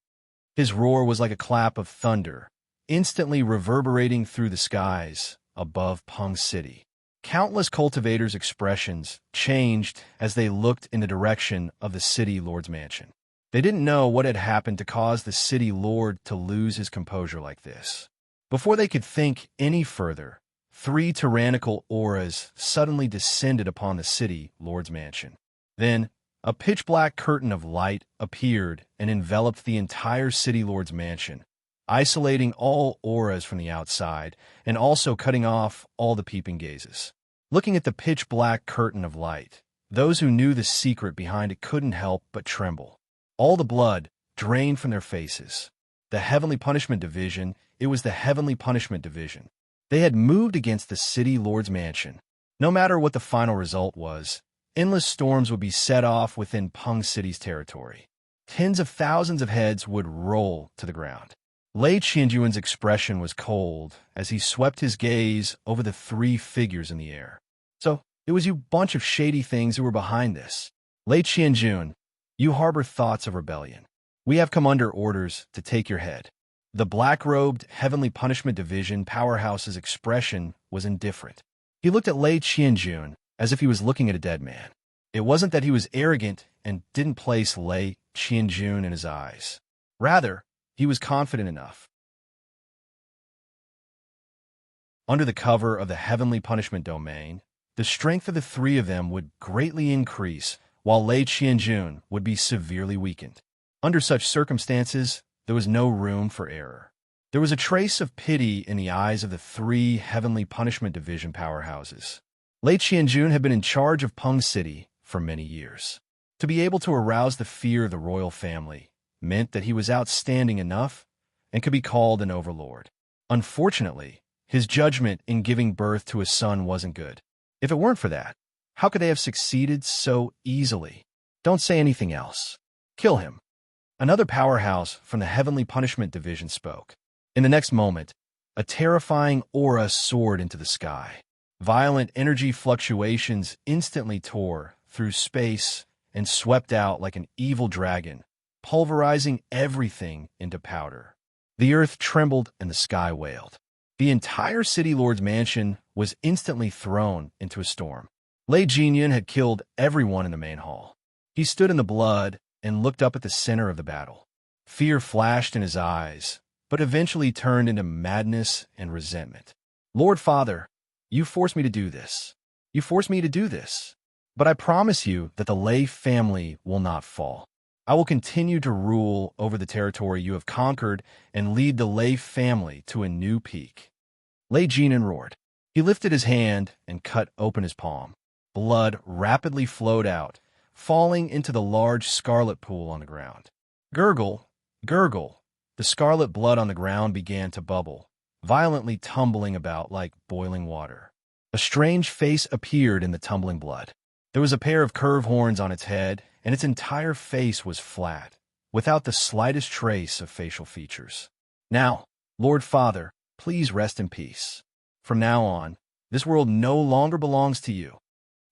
His roar was like a clap of thunder, instantly reverberating through the skies above Peng City. Countless cultivators' expressions changed as they looked in the direction of the city lord's mansion. They didn't know what had happened to cause the city lord to lose his composure like this. Before they could think any further, 3 tyrannical auras suddenly descended upon the city lord's mansion. Then, a pitch-black curtain of light appeared and enveloped the entire city lord's mansion, isolating all auras from the outside and also cutting off all the peeping gazes. Looking at the pitch-black curtain of light, those who knew the secret behind it couldn't help but tremble. All the blood drained from their faces. The Heavenly Punishment Division, it was the Heavenly Punishment Division. They had moved against the city lord's mansion. No matter what the final result was, endless storms would be set off within Peng City's territory. Tens of thousands of heads would roll to the ground. Lei Qianjun's expression was cold as he swept his gaze over the 3 figures in the air. So, it was you bunch of shady things who were behind this. Lei Qianjun, you harbor thoughts of rebellion. We have come under orders to take your head. The black-robed Heavenly Punishment Division powerhouse's expression was indifferent. He looked at Lei Qianjun as if he was looking at a dead man. It wasn't that he was arrogant and didn't place Lei Qianjun in his eyes. Rather, he was confident enough. Under the cover of the Heavenly Punishment Domain, the strength of the 3 of them would greatly increase, while Lei Qianjun would be severely weakened. Under such circumstances, there was no room for error. There was a trace of pity in the eyes of the 3 Heavenly Punishment Division powerhouses. Lei Qianjun had been in charge of Peng City for many years. To be able to arouse the fear of the royal family meant that he was outstanding enough and could be called an overlord. Unfortunately, his judgment in giving birth to a son wasn't good. If it weren't for that, how could they have succeeded so easily? Don't say anything else. Kill him. Another powerhouse from the Heavenly Punishment Division spoke. In the next moment, a terrifying aura soared into the sky. Violent energy fluctuations instantly tore through space and swept out like an evil dragon, pulverizing everything into powder. The earth trembled and the sky wailed. The entire city lord's mansion was instantly thrown into a storm. Lei Jinyan had killed everyone in the main hall. He stood in the blood and looked up at the center of the battle. Fear flashed in his eyes, but eventually turned into madness and resentment. Lord Father, you forced me to do this. You forced me to do this. But I promise you that the Lei family will not fall. I will continue to rule over the territory you have conquered and lead the Lei family to a new peak. Lei Jinan roared. He lifted his hand and cut open his palm. Blood rapidly flowed out, falling into the large scarlet pool on the ground. Gurgle, gurgle. The scarlet blood on the ground began to bubble, violently tumbling about like boiling water. A strange face appeared in the tumbling blood. There was a pair of curved horns on its head, and its entire face was flat, without the slightest trace of facial features. Now, Lord Father, please rest in peace. From now on, this world no longer belongs to you.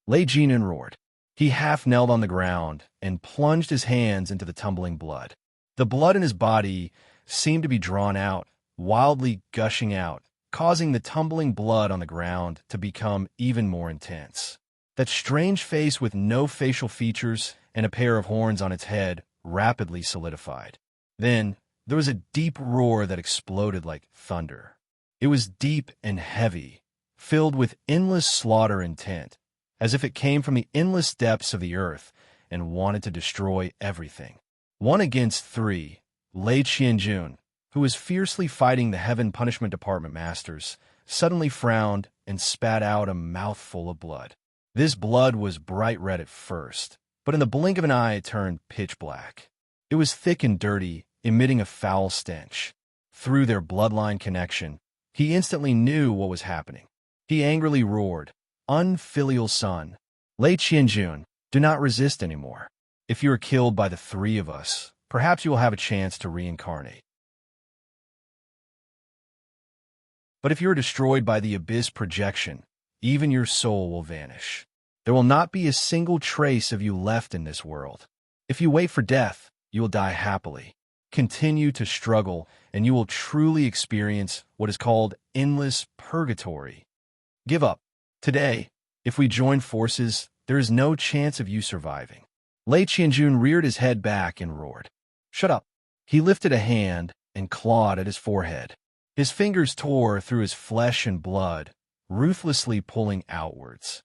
Lei Jinyan roared. He half-knelt on the ground and plunged his hands into the tumbling blood. The blood in his body seemed to be drawn out, wildly gushing out, causing the tumbling blood on the ground to become even more intense. That strange face with no facial features and a pair of horns on its head rapidly solidified. Then, there was a deep roar that exploded like thunder. It was deep and heavy, filled with endless slaughter intent, as if it came from the endless depths of the earth and wanted to destroy everything. 1 against 3, Lei Qianjun, who was fiercely fighting the Heaven Punishment Department masters, suddenly frowned and spat out a mouthful of blood. This blood was bright red at first, but in the blink of an eye it turned pitch black. It was thick and dirty, emitting a foul stench. Through their bloodline connection, he instantly knew what was happening. He angrily roared, "Unfilial son, Lei Qianjun, do not resist anymore. If you are killed by the 3 of us, perhaps you will have a chance to reincarnate. But if you are destroyed by the abyss projection, even your soul will vanish. There will not be a single trace of you left in this world. If you wait for death, you will die happily. Continue to struggle, and you will truly experience what is called endless purgatory. Give up. Today, if we join forces, there is no chance of you surviving." Lei Qianjun reared his head back and roared. "Shut up." He lifted a hand and clawed at his forehead. His fingers tore through his flesh and blood, ruthlessly pulling outwards.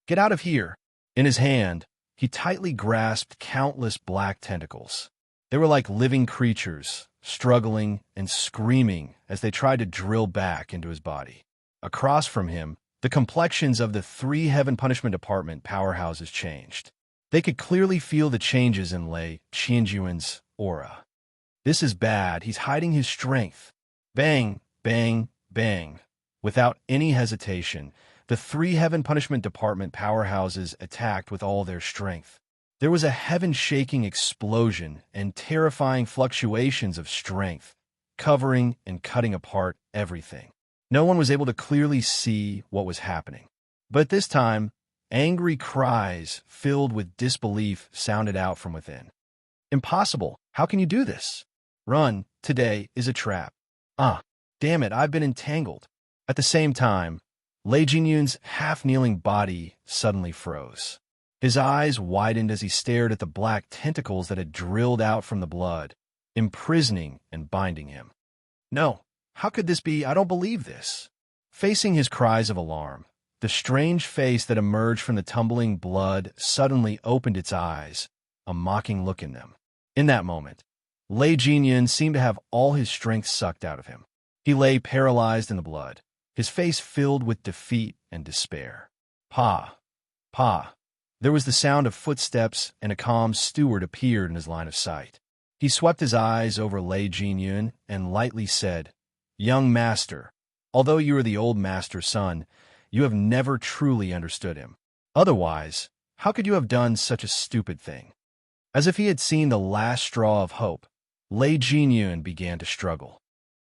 "Get out of here!" In his hand, he tightly grasped countless black tentacles. They were like living creatures, struggling and screaming as they tried to drill back into his body. Across from him, the complexions of the 3 Heaven Punishment Department powerhouses changed. They could clearly feel the changes in Lei Qianjun's aura. This is bad. He's hiding his strength. Bang, bang, bang. Without any hesitation, the 3 Heaven Punishment Department powerhouses attacked with all their strength. There was a heaven-shaking explosion and terrifying fluctuations of strength, covering and cutting apart everything. No one was able to clearly see what was happening. But this time, angry cries filled with disbelief sounded out from within. "Impossible! How can you do this? Run! Today is a trap. Ah, damn it, I've been entangled." At the same time, Lei Jinyun's half-kneeling body suddenly froze. His eyes widened as he stared at the black tentacles that had drilled out from the blood, imprisoning and binding him. "No, how could this be? I don't believe this." Facing his cries of alarm, the strange face that emerged from the tumbling blood suddenly opened its eyes, a mocking look in them. In that moment, Lei Jinyan seemed to have all his strength sucked out of him. He lay paralyzed in the blood, his face filled with defeat and despair. "Pa! Pa!" There was the sound of footsteps, and a calm steward appeared in his line of sight. He swept his eyes over Lei Jinyun and lightly said, "Young master, although you are the old master's son, you have never truly understood him. Otherwise, how could you have done such a stupid thing?" As if he had seen the last straw of hope, Lei Jinyun began to struggle.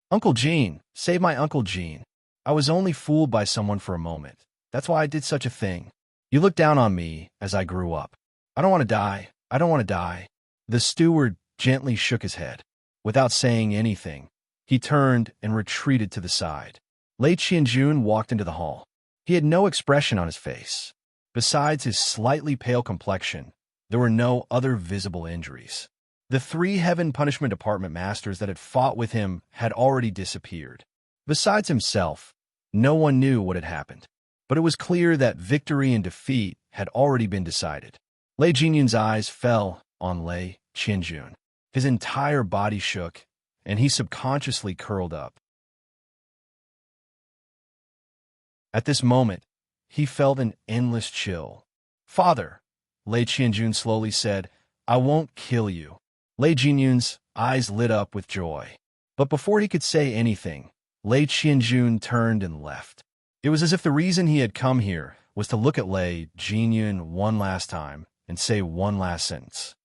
"Uncle Jean, save my Uncle Jean. I was only fooled by someone for a moment. That's why I did such a thing. You looked down on me as I grew up. I don't want to die. I don't want to die." The steward gently shook his head. Without saying anything, he turned and retreated to the side. Lei Qianjun walked into the hall. He had no expression on his face. Besides his slightly pale complexion, there were no other visible injuries. The 3 Heaven Punishment Department masters that had fought with him had already disappeared. Besides himself, no one knew what had happened. But it was clear that victory and defeat had already been decided. Lei Jinyun's eyes fell on Lei Qianjun. His entire body shook, and he subconsciously curled up. At this moment, he felt an endless chill. "Father," Lei Qianjun slowly said, "I won't kill you." Lei Jinyun's eyes lit up with joy. But before he could say anything, Lei Qianjun turned and left. It was as if the reason he had come here was to look at Lei Jinyun one last time and say one last sentence.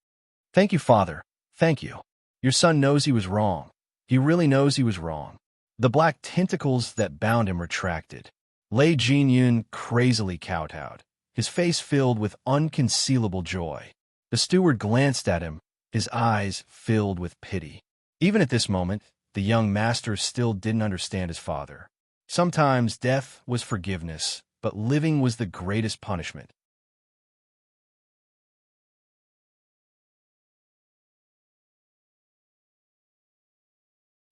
"Thank you, Father. Thank you. Your son knows he was wrong. He really knows he was wrong." The black tentacles that bound him retracted. Lei Jinyun crazily kowtowed, his face filled with unconcealable joy. The steward glanced at him, his eyes filled with pity. Even at this moment, the young master still didn't understand his father. Sometimes death was forgiveness, but living was the greatest punishment.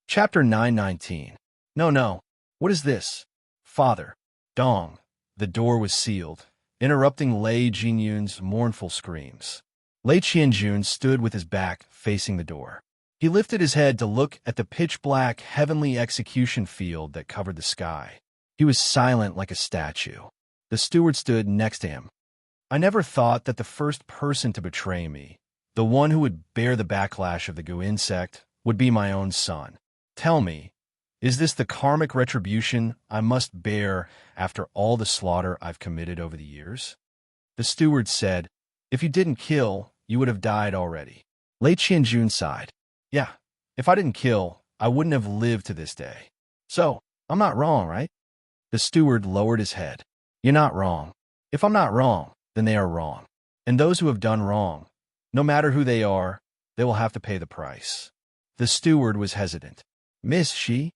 Chapter 919. No, no. What is this? Father. Dong. The door was sealed, interrupting Lei Jinyun's mournful screams. Lei Qianjun stood with his back facing the door. He lifted his head to look at the pitch-black heavenly execution field that covered the sky. He was silent like a statue. The steward stood next to him. "I never thought that the first person to betray me, the one who would bear the backlash of the Gu insect, would be my own son. Tell me, is this the karmic retribution I must bear after all the slaughter I've committed over the years?" The steward said, "If you didn't kill, you would have died already." Lei Qianjun sighed. "Yeah, if I didn't kill, I wouldn't have lived to this day. So, I'm not wrong, right?" The steward lowered his head. "You're not wrong. If I'm not wrong, then they are wrong. And those who have done wrong, no matter who they are, they will have to pay the price." The steward was hesitant. "Miss Shi?"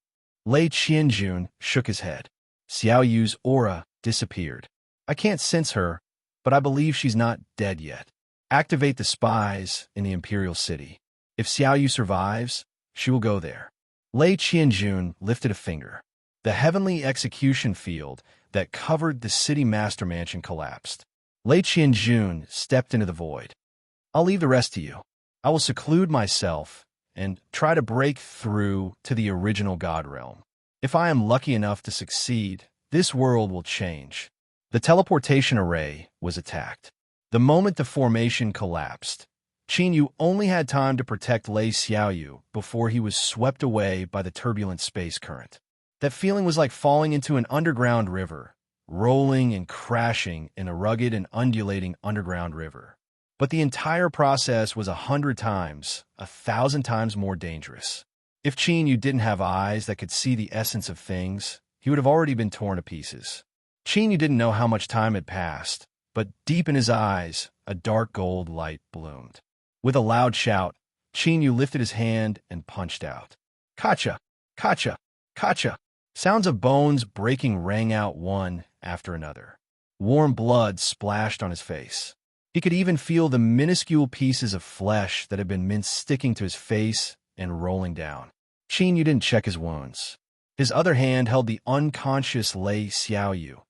Lei Qianjun shook his head. Xiao Yu's aura disappeared. "I can't sense her, but I believe she's not dead yet. Activate the spies in the Imperial City. If Xiao Yu survives, she will go there." Lei Qianjun lifted a finger. The heavenly execution field that covered the city master mansion collapsed. Lei Qianjun stepped into the void. "I'll leave the rest to you. I will seclude myself and try to break through to the original God realm. If I am lucky enough to succeed, this world will change." The teleportation array was attacked. The moment the formation collapsed, Qin Yu only had time to protect Lei Xiaoyu before he was swept away by the turbulent space current. That feeling was like falling into an underground river, rolling and crashing in a rugged and undulating underground river. But the entire process was 100 times, 1,000 times more dangerous. If Qin Yu didn't have eyes that could see the essence of things, he would have already been torn to pieces. Qin Yu didn't know how much time had passed, but deep in his eyes, a dark gold light bloomed. With a loud shout, Qin Yu lifted his hand and punched out. "Kacha! Kacha! Kacha!" Sounds of bones breaking rang out one after another. Warm blood splashed on his face. He could even feel the minuscule pieces of flesh that had been minced sticking to his face and rolling down. Qin Yu didn't check his wounds. His other hand held the unconscious Lei Xiaoyu,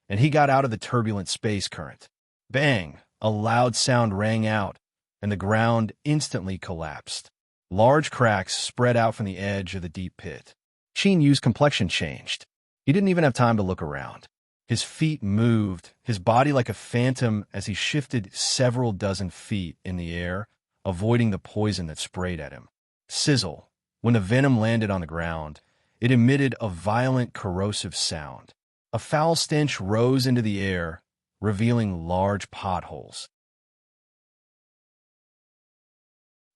and he got out of the turbulent space current. Bang! A loud sound rang out, and the ground instantly collapsed. Large cracks spread out from the edge of the deep pit. Qin Yu's complexion changed. He didn't even have time to look around. His feet moved, his body like a phantom as he shifted several dozen feet in the air, avoiding the poison that sprayed at him. Sizzle. When the venom landed on the ground, it emitted a violent corrosive sound. A foul stench rose into the air, revealing large potholes.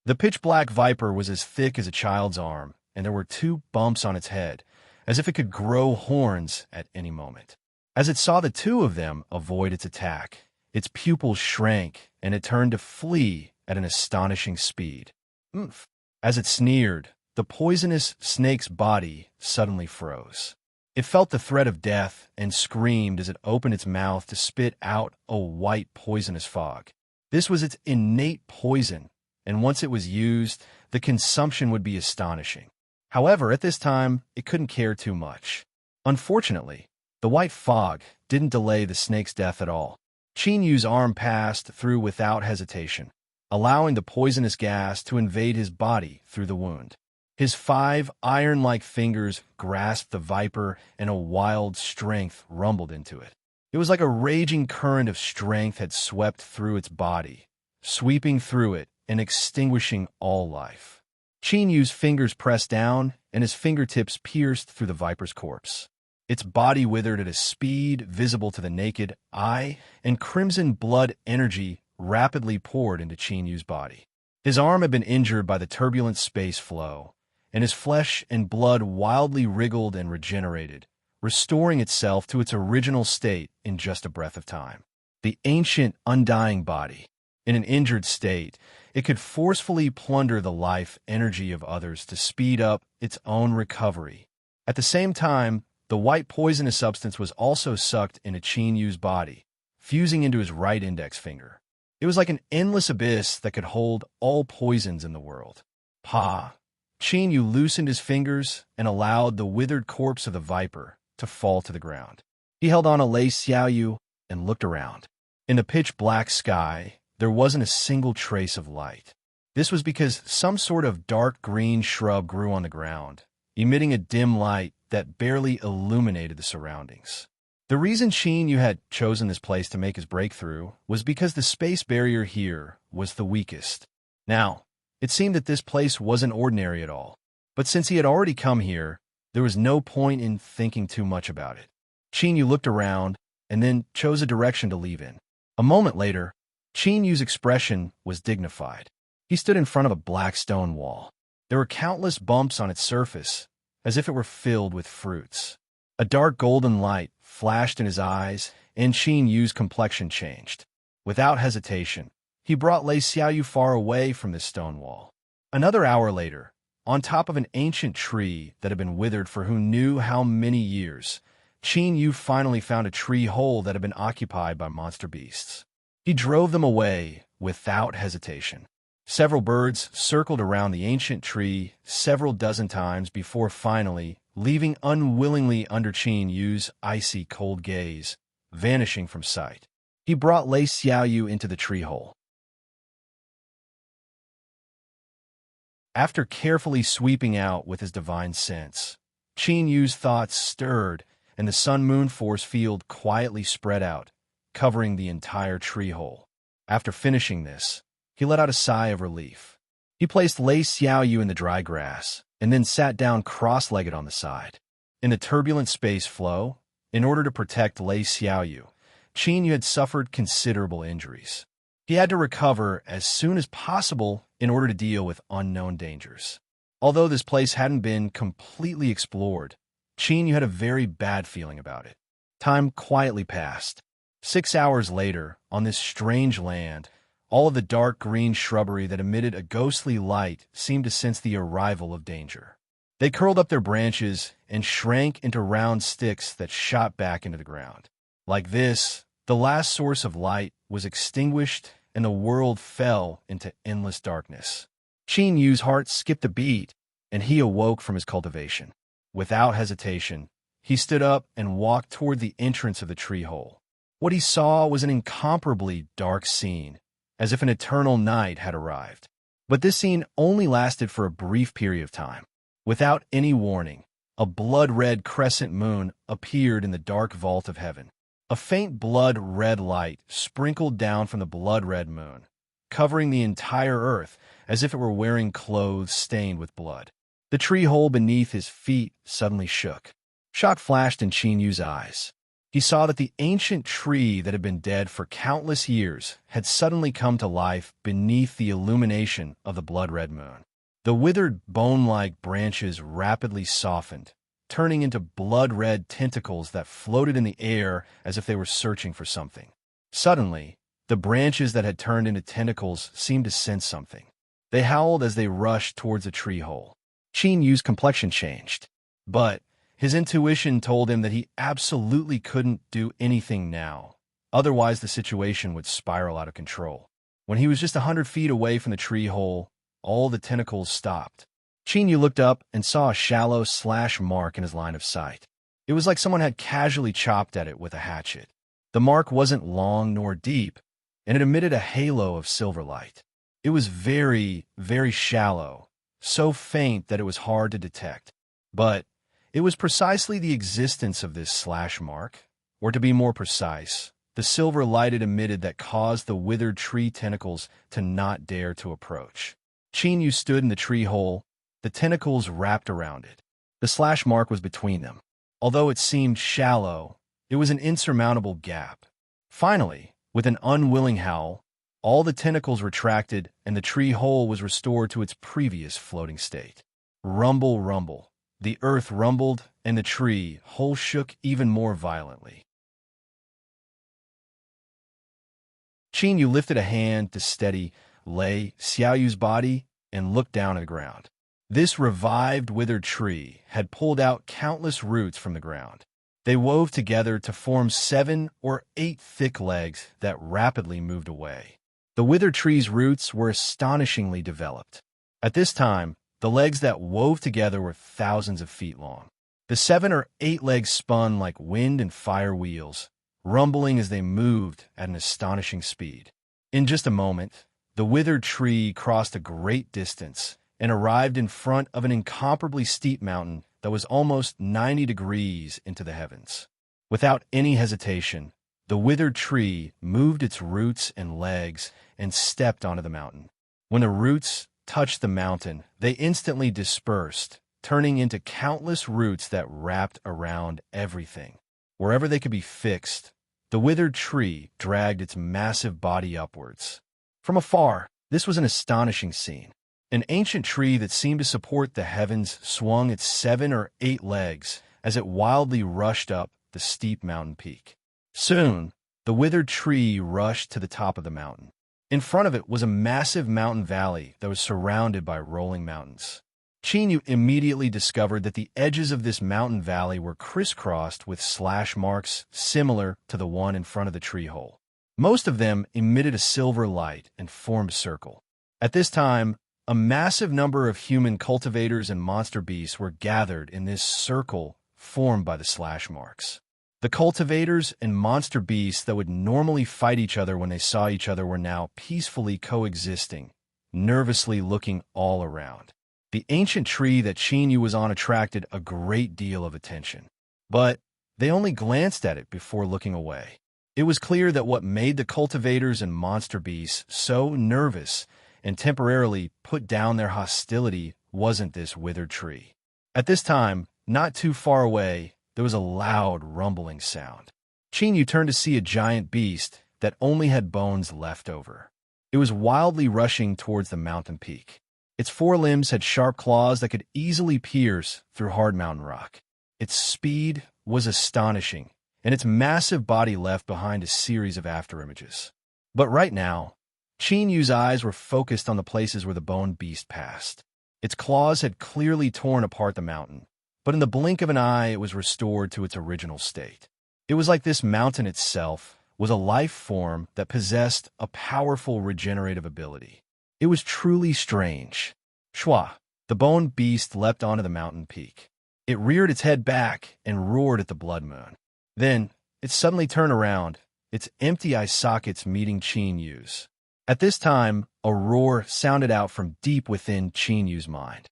The pitch-black viper was as thick as a child's arm, and there were 2 bumps on its head, as if it could grow horns at any moment. As it saw the 2 of them avoid its attack, its pupils shrank, and it turned to flee at an astonishing speed. "Oomph!" As it sneered, the poisonous snake's body suddenly froze. It felt the threat of death and screamed as it opened its mouth to spit out a white poisonous fog. This was its innate poison, and once it was used, the consumption would be astonishing. However, at this time, it couldn't care too much. Unfortunately, the white fog didn't delay the snake's death at all. Qin Yu's arm passed through without hesitation, allowing the poisonous gas to invade his body through the wound. His 5 iron-like fingers grasped the viper, and a wild strength rumbled into it. It was like a raging current of strength had swept through its body, sweeping through it and extinguishing all life. Qin Yu's fingers pressed down, and his fingertips pierced through the viper's corpse. Its body withered at a speed visible to the naked eye, and crimson blood energy rapidly poured into Chinyu's body. His arm had been injured by the turbulent space flow, and his flesh and blood wildly wriggled and regenerated, restoring itself to its original state in just a breath of time. The ancient, undying body. In an injured state, it could forcefully plunder the life energy of others to speed up its own recovery. At the same time, the white poisonous substance was also sucked into Chinyu's body, fusing into his right index finger. It was like an endless abyss that could hold all poisons in the world. Pa! Chinyu loosened his fingers and allowed the withered corpse of the viper to fall to the ground. He held on to Lei Xiaoyu and looked around. In the pitch-black sky, there wasn't a single trace of light. This was because some sort of dark green shrub grew on the ground, emitting a dim light that barely illuminated the surroundings. The reason Chinyu had chosen this place to make his breakthrough was because the space barrier here was the weakest. Now, it seemed that this place wasn't ordinary at all, but since he had already come here, there was no point in thinking too much about it. Chinyu looked around and then chose a direction to leave in. A moment later, Chinyu's expression was dignified. He stood in front of a black stone wall. There were countless bumps on its surface, as if it were filled with fruits. A dark golden light flashed in his eyes, and Chinyu's complexion changed. Without hesitation, he brought Lei Xiaoyu far away from this stone wall. Another hour later, on top of an ancient tree that had been withered for who knew how many years, Chinyu finally found a tree hole that had been occupied by monster beasts. He drove them away without hesitation. Several birds circled around the ancient tree several dozen times before finally leaving unwillingly under Chinyu's icy cold gaze, vanishing from sight. He brought Lei Xiaoyu into the tree hole. After carefully sweeping out with his divine sense, Chinyu's thoughts stirred, and the sun-moon force field quietly spread out, covering the entire tree hole. After finishing this, he let out a sigh of relief. He placed Lei Xiaoyu in the dry grass, and then sat down cross-legged on the side. In the turbulent space flow, in order to protect Lei Xiaoyu, Chinyu had suffered considerable injuries. He had to recover as soon as possible in order to deal with unknown dangers. Although this place hadn't been completely explored, Chinyu had a very bad feeling about it. Time quietly passed. 6 hours later, on this strange land, all of the dark green shrubbery that emitted a ghostly light seemed to sense the arrival of danger. They curled up their branches and shrank into round sticks that shot back into the ground. Like this, the last source of light was extinguished and the world fell into endless darkness. Chinyu's heart skipped a beat, and he awoke from his cultivation. Without hesitation, he stood up and walked toward the entrance of the tree hole. What he saw was an incomparably dark scene, as if an eternal night had arrived. But this scene only lasted for a brief period of time. Without any warning, a blood-red crescent moon appeared in the dark vault of heaven. A faint blood-red light sprinkled down from the blood-red moon, covering the entire earth as if it were wearing clothes stained with blood. The tree hole beneath his feet suddenly shook. Shock flashed in Chinyu's eyes. He saw that the ancient tree that had been dead for countless years had suddenly come to life beneath the illumination of the blood-red moon. The withered bone-like branches rapidly softened, turning into blood-red tentacles that floated in the air as if they were searching for something. Suddenly, the branches that had turned into tentacles seemed to sense something. They howled as they rushed towards the tree hole. Chinyu's complexion changed, but his intuition told him that he absolutely couldn't do anything now. Otherwise, the situation would spiral out of control. When he was just 100 feet away from the tree hole, all the tentacles stopped. Chinyu looked up and saw a shallow slash mark in his line of sight. It was like someone had casually chopped at it with a hatchet. The mark wasn't long nor deep, and it emitted a halo of silver light. It was very, very shallow, so faint that it was hard to detect. But it was precisely the existence of this slash mark, or to be more precise, the silver light it emitted that caused the withered tree tentacles to not dare to approach. Chinyu stood in the tree hole, the tentacles wrapped around it. The slash mark was between them. Although it seemed shallow, it was an insurmountable gap. Finally, with an unwilling howl, all the tentacles retracted and the tree hole was restored to its previous floating state. Rumble, rumble. The earth rumbled, and the tree hole shook even more violently. Qin lifted a hand to steady Lei Xiaoyu's body and looked down at the ground. This revived, withered tree had pulled out countless roots from the ground. They wove together to form 7 or 8 thick legs that rapidly moved away. The withered tree's roots were astonishingly developed. At this time, the legs that wove together were thousands of feet long. The 7 or 8 legs spun like wind and fire wheels, rumbling as they moved at an astonishing speed. In just a moment, the withered tree crossed a great distance and arrived in front of an incomparably steep mountain that was almost 90 degrees into the heavens. Without any hesitation, the withered tree moved its roots and legs and stepped onto the mountain. When the roots touched the mountain, they instantly dispersed, turning into countless roots that wrapped around everything. Wherever they could be fixed, the withered tree dragged its massive body upwards. From afar, this was an astonishing scene. An ancient tree that seemed to support the heavens swung its 7 or 8 legs as it wildly rushed up the steep mountain peak. Soon, the withered tree rushed to the top of the mountain. In front of it was a massive mountain valley that was surrounded by rolling mountains. Qin immediately discovered that the edges of this mountain valley were crisscrossed with slash marks similar to the one in front of the tree hole. Most of them emitted a silver light and formed a circle. At this time, a massive number of human cultivators and monster beasts were gathered in this circle formed by the slash marks. The cultivators and monster beasts that would normally fight each other when they saw each other were now peacefully coexisting, nervously looking all around. The ancient tree that Qin was on attracted a great deal of attention, but they only glanced at it before looking away. It was clear that what made the cultivators and monster beasts so nervous and temporarily put down their hostility wasn't this withered tree. At this time, not too far away, there was a loud rumbling sound. Qin turned to see a giant beast that only had bones left over. It was wildly rushing towards the mountain peak. Its forelimbs had sharp claws that could easily pierce through hard mountain rock. Its speed was astonishing, and its massive body left behind a series of afterimages. But right now, Qin eyes were focused on the places where the bone beast passed. Its claws had clearly torn apart the mountain, but in the blink of an eye it was restored to its original state. It was like this mountain itself was a life form that possessed a powerful regenerative ability. It was truly strange. Shua, the bone beast leapt onto the mountain peak. It reared its head back and roared at the blood moon. Then, it suddenly turned around, its empty eye sockets meeting Qin. At this time, a roar sounded out from deep within Qin mind.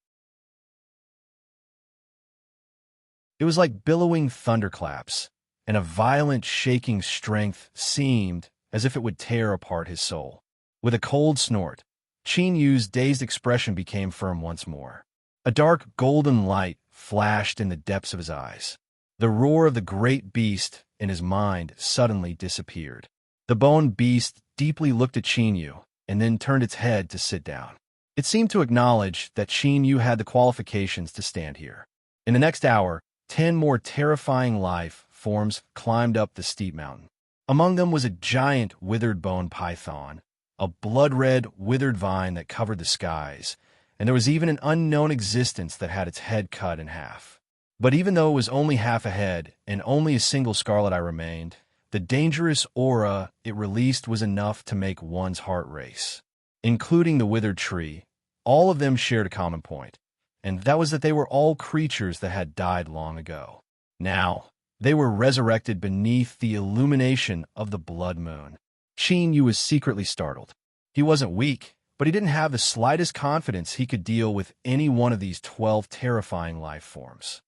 It was like billowing thunderclaps, and a violent shaking strength seemed as if it would tear apart his soul. With a cold snort, Qin dazed expression became firm once more. A dark golden light flashed in the depths of his eyes. The roar of the great beast in his mind suddenly disappeared. The bone beast deeply looked at Qin and then turned its head to sit down. It seemed to acknowledge that Qin had the qualifications to stand here. In the next hour, 10 more terrifying life forms climbed up the steep mountain. Among them was a giant withered bone python, a blood-red withered vine that covered the skies, and there was even an unknown existence that had its head cut in half. But even though it was only half a head and only a single scarlet eye remained, the dangerous aura it released was enough to make one's heart race. Including the withered tree, all of them shared a common point, and that was that they were all creatures that had died long ago. Now, they were resurrected beneath the illumination of the blood moon. Qin was secretly startled. He wasn't weak, but he didn't have the slightest confidence he could deal with any one of these 12 terrifying life forms.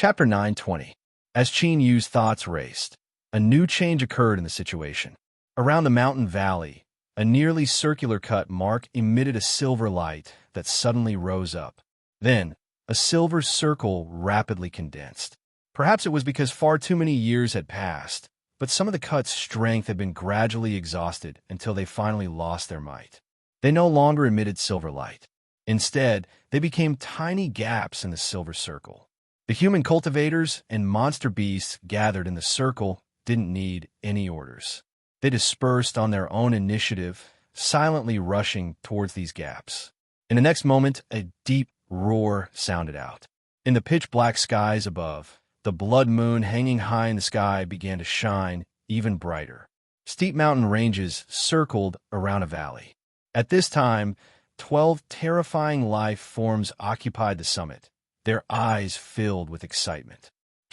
Chapter 9:20. As Qin thoughts raced, a new change occurred in the situation. Around the mountain valley, A nearly circular cut mark emitted a silver light that suddenly rose up. Then, a silver circle rapidly condensed. Perhaps it was because far too many years had passed, but some of the cut's strength had been gradually exhausted until they finally lost their might. They no longer emitted silver light. Instead, they became tiny gaps in the silver circle. The human cultivators and monster beasts gathered in the circle didn't need any orders. They dispersed on their own initiative, silently rushing towards these gaps. In the next moment, a deep roar sounded out. In the pitch-black skies above, the blood moon hanging high in the sky began to shine even brighter. Steep mountain ranges circled around a valley. At this time, 12 terrifying life forms occupied the summit, their eyes filled with excitement.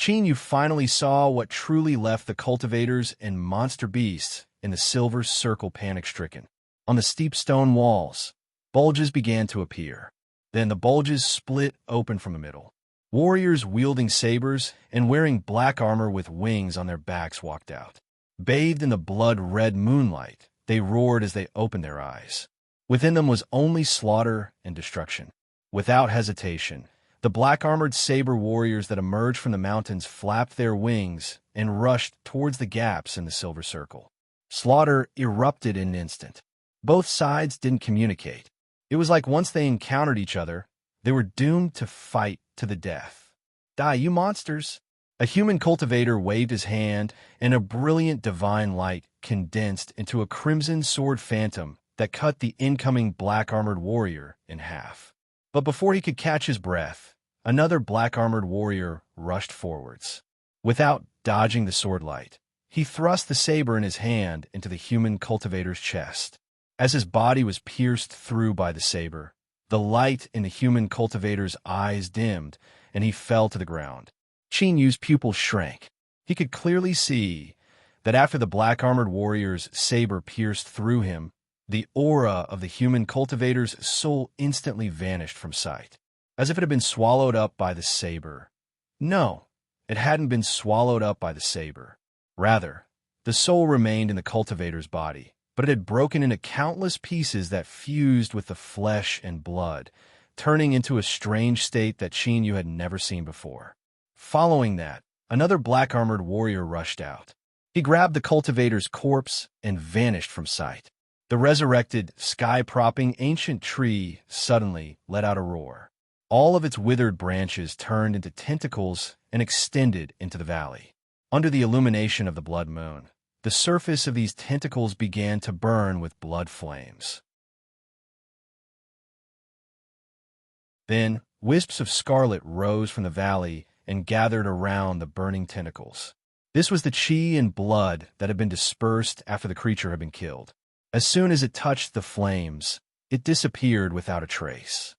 You finally saw what truly left the cultivators and monster beasts in the silver circle panic-stricken. On the steep stone walls, bulges began to appear. Then the bulges split open from the middle. Warriors wielding sabers and wearing black armor with wings on their backs walked out. Bathed in the blood-red moonlight, they roared as they opened their eyes. Within them was only slaughter and destruction. Without hesitation, the black-armored saber warriors that emerged from the mountains flapped their wings and rushed towards the gaps in the silver circle. Slaughter erupted in an instant. Both sides didn't communicate. It was like once they encountered each other, they were doomed to fight to the death. "Die, you monsters!" A human cultivator waved his hand, and a brilliant divine light condensed into a crimson sword phantom that cut the incoming black-armored warrior in half. But before he could catch his breath, another black-armored warrior rushed forwards. Without dodging the sword light, he thrust the saber in his hand into the human cultivator's chest. As his body was pierced through by the saber, the light in the human cultivator's eyes dimmed, and he fell to the ground. Yu's pupils shrank. He could clearly see that after the black-armored warrior's saber pierced through him, the aura of the human cultivator's soul instantly vanished from sight, as if it had been swallowed up by the saber. No, it hadn't been swallowed up by the saber. Rather, the soul remained in the cultivator's body, but it had broken into countless pieces that fused with the flesh and blood, turning into a strange state that Yu had never seen before. Following that, another black-armored warrior rushed out. He grabbed the cultivator's corpse and vanished from sight. The resurrected, sky-propping ancient tree suddenly let out a roar. All of its withered branches turned into tentacles and extended into the valley. Under the illumination of the blood moon, the surface of these tentacles began to burn with blood flames. Then, wisps of scarlet rose from the valley and gathered around the burning tentacles. This was the chi and blood that had been dispersed after the creature had been killed. As soon as it touched the flames, it disappeared without a trace.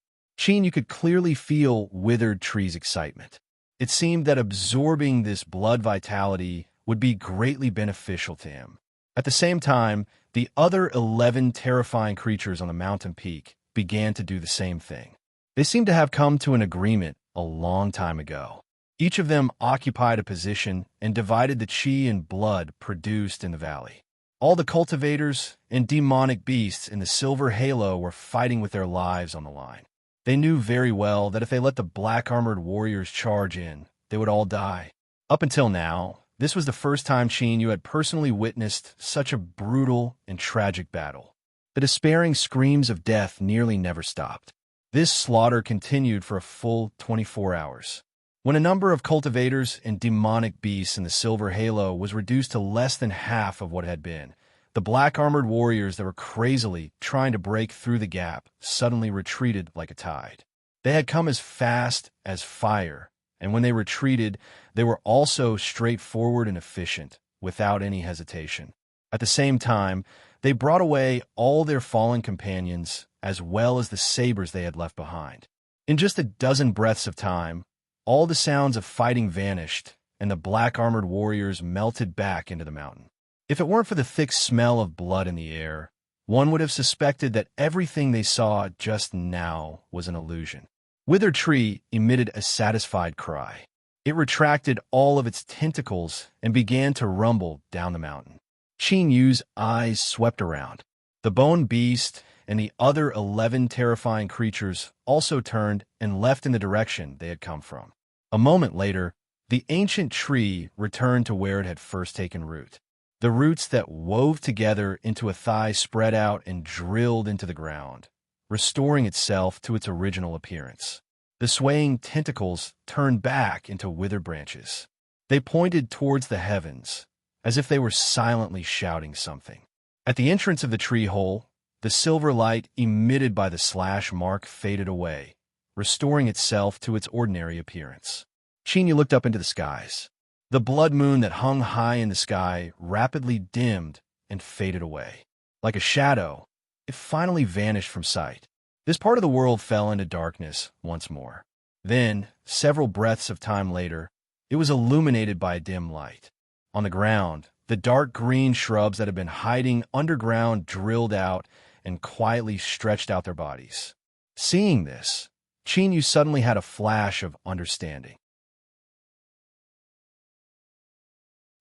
You could clearly feel Withered Tree's excitement. It seemed that absorbing this blood vitality would be greatly beneficial to him. At the same time, the other 11 terrifying creatures on the mountain peak began to do the same thing. They seemed to have come to an agreement a long time ago. Each of them occupied a position and divided the chi and blood produced in the valley. All the cultivators and demonic beasts in the silver halo were fighting with their lives on the line. They knew very well that if they let the black-armored warriors charge in, they would all die. Up until now, this was the first time Yu had personally witnessed such a brutal and tragic battle. The despairing screams of death nearly never stopped. This slaughter continued for a full 24 hours. When a number of cultivators and demonic beasts in the silver halo was reduced to less than half of what it had been, the black-armored warriors that were crazily trying to break through the gap suddenly retreated like a tide. They had come as fast as fire, and when they retreated, they were also straightforward and efficient, without any hesitation. At the same time, they brought away all their fallen companions, as well as the sabers they had left behind. In just a dozen breaths of time, all the sounds of fighting vanished, and the black-armored warriors melted back into the mountain. If it weren't for the thick smell of blood in the air, one would have suspected that everything they saw just now was an illusion. Withered Tree emitted a satisfied cry. It retracted all of its tentacles and began to rumble down the mountain. Yu's eyes swept around. The bone beast and the other 11 terrifying creatures also turned and left in the direction they had come from. A moment later, the ancient tree returned to where it had first taken root. The roots that wove together into a thigh spread out and drilled into the ground, restoring itself to its original appearance. The swaying tentacles turned back into withered branches. They pointed towards the heavens, as if they were silently shouting something. At the entrance of the tree hole, the silver light emitted by the slash mark faded away, restoring itself to its ordinary appearance. Chinya looked up into the skies. The blood moon that hung high in the sky rapidly dimmed and faded away. Like a shadow, it finally vanished from sight. This part of the world fell into darkness once more. Then, several breaths of time later, it was illuminated by a dim light. On the ground, the dark green shrubs that had been hiding underground drilled out and quietly stretched out their bodies. Seeing this, Chinyu suddenly had a flash of understanding.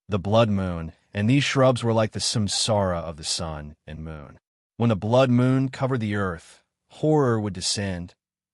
The blood moon, and these shrubs were like the samsara of the sun and moon. When the blood moon covered the earth, horror would descend.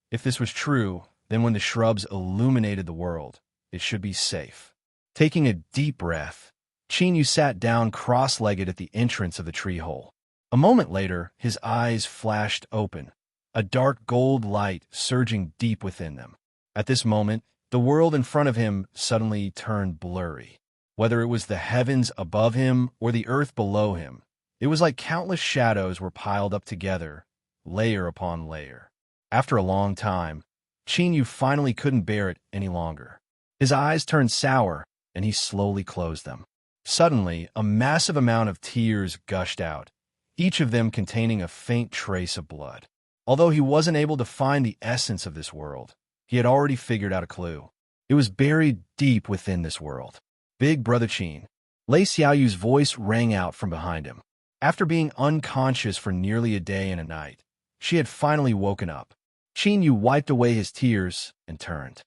If this was true, then when the shrubs illuminated the world, it should be safe. Taking a deep breath, Chinyu sat down cross-legged at the entrance of the tree hole. A moment later, his eyes flashed open, a dark gold light surging deep within them. At this moment, the world in front of him suddenly turned blurry. Whether it was the heavens above him or the earth below him, it was like countless shadows were piled up together, layer upon layer. After a long time, Chinyu finally couldn't bear it any longer. His eyes turned sour, and he slowly closed them. Suddenly, a massive amount of tears gushed out, each of them containing a faint trace of blood. Although he wasn't able to find the essence of this world, he had already figured out a clue. It was buried deep within this world. Big Brother Qin. Lei Xiaoyu's voice rang out from behind him. After being unconscious for nearly a day and a night, she had finally woken up. Qin Yu wiped away his tears and turned.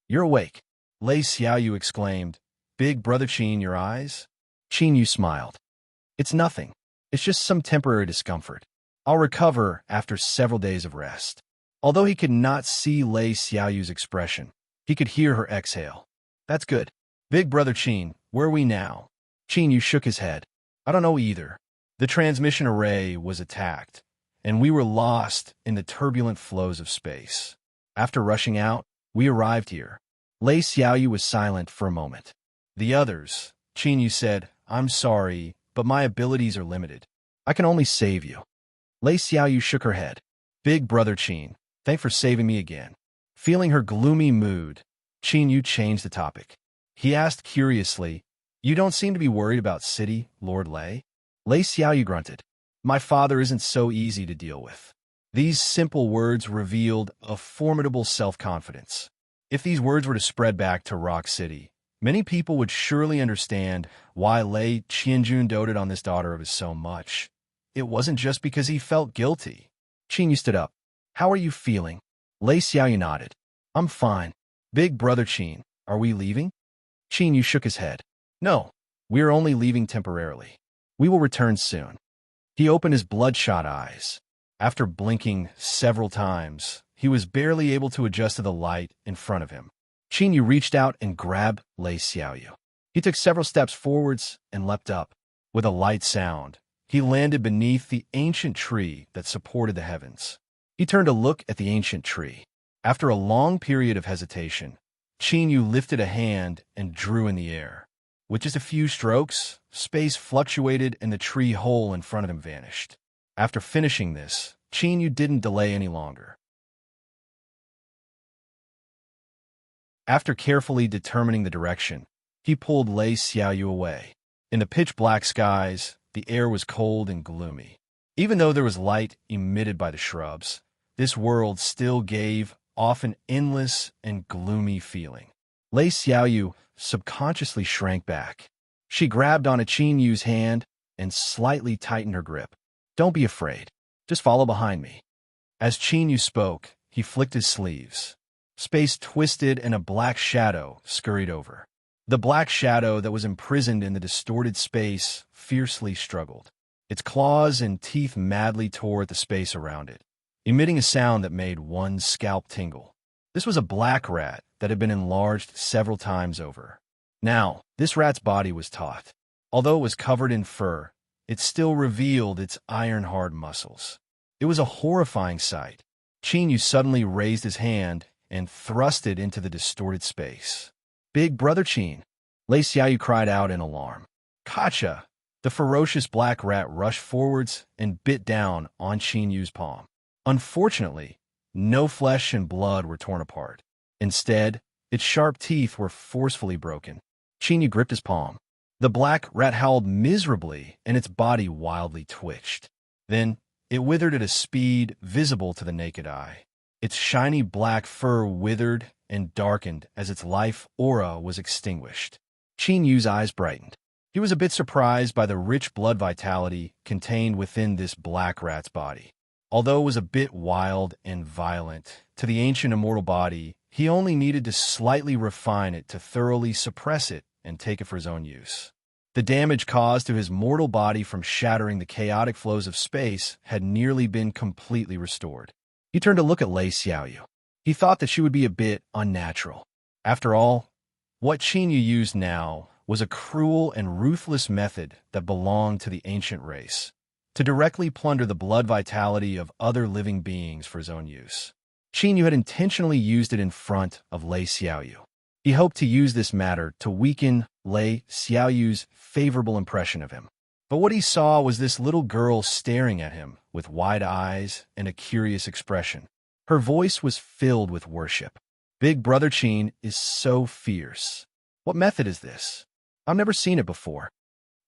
"You're awake," Lei Xiaoyu exclaimed. "Big Brother Qin, your eyes?" Qin Yu smiled. "It's nothing. It's just some temporary discomfort. I'll recover after several days of rest." Although he could not see Lei Xiaoyu's expression, he could hear her exhale. "That's good. Big Brother Qin, where are we now?" Qin Yu shook his head. "I don't know either. The transmission array was attacked, and we were lost in the turbulent flows of space. After rushing out, we arrived here." Lei Xiaoyu was silent for a moment. "The others," Qin Yu said, "I'm sorry, but my abilities are limited. I can only save you." Lei Xiaoyu shook her head. "Big Brother Qin, thanks for saving me again." Feeling her gloomy mood, Qin Yu changed the topic. He asked curiously, "You don't seem to be worried about City, Lord Lei?" Lei Xiaoyu grunted. "My father isn't so easy to deal with." These simple words revealed a formidable self-confidence. If these words were to spread back to Rock City, many people would surely understand why Lei Qianjun doted on this daughter of his so much. It wasn't just because he felt guilty. Qin Yu stood up. "How are you feeling?" Lei Xiaoyu nodded. "I'm fine." "Big Brother Qin, are we leaving?" Qin Yu shook his head. "No, we are only leaving temporarily. We will return soon." He opened his bloodshot eyes. After blinking several times, he was barely able to adjust to the light in front of him. Qin Yu reached out and grabbed Lei Xiaoyu. He took several steps forwards and leapt up. With a light sound, he landed beneath the ancient tree that supported the heavens. He turned to look at the ancient tree. After a long period of hesitation, Qin Yu lifted a hand and drew in the air. With just a few strokes, space fluctuated and the tree hole in front of him vanished. After finishing this, Qin Yu didn't delay any longer. After carefully determining the direction, he pulled Lei Xiaoyu away. In the pitch-black skies, the air was cold and gloomy. Even though there was light emitted by the shrubs, this world still gave off an endless and gloomy feeling. Lei Xiaoyu subconsciously shrank back. She grabbed onto Qin Yu's hand and slightly tightened her grip. "Don't be afraid. Just follow behind me." As Qin Yu spoke, he flicked his sleeves. Space twisted and a black shadow scurried over. The black shadow that was imprisoned in the distorted space fiercely struggled. Its claws and teeth madly tore at the space around it, emitting a sound that made one's scalp tingle. This was a black rat that had been enlarged several times over. Now, this rat's body was taut. Although it was covered in fur, it still revealed its iron-hard muscles. It was a horrifying sight. Chinyu suddenly raised his hand and thrust it into the distorted space. "Big Brother Chin!" Lei Xiaoyu cried out in alarm. "Gotcha!" The ferocious black rat rushed forwards and bit down on Chinyu's palm. Unfortunately, no flesh and blood were torn apart. Instead, its sharp teeth were forcefully broken. Chinyu gripped his palm. The black rat howled miserably, and its body wildly twitched. Then, it withered at a speed visible to the naked eye. Its shiny black fur withered and darkened as its life aura was extinguished. Chinyu's eyes brightened. He was a bit surprised by the rich blood vitality contained within this black rat's body. Although it was a bit wild and violent, to the ancient immortal body, he only needed to slightly refine it to thoroughly suppress it and take it for his own use. The damage caused to his mortal body from shattering the chaotic flows of space had nearly been completely restored. He turned to look at Lei Xiaoyu. He thought that she would be a bit unnatural. After all, what Chinyu used now was a cruel and ruthless method that belonged to the ancient race, to directly plunder the blood vitality of other living beings for his own use. Chinyu had intentionally used it in front of Lei Xiaoyu. He hoped to use this matter to weaken Lei Xiaoyu's favorable impression of him. But what he saw was this little girl staring at him with wide eyes and a curious expression. Her voice was filled with worship. "Big Brother Chin is so fierce. What method is this? I've never seen it before."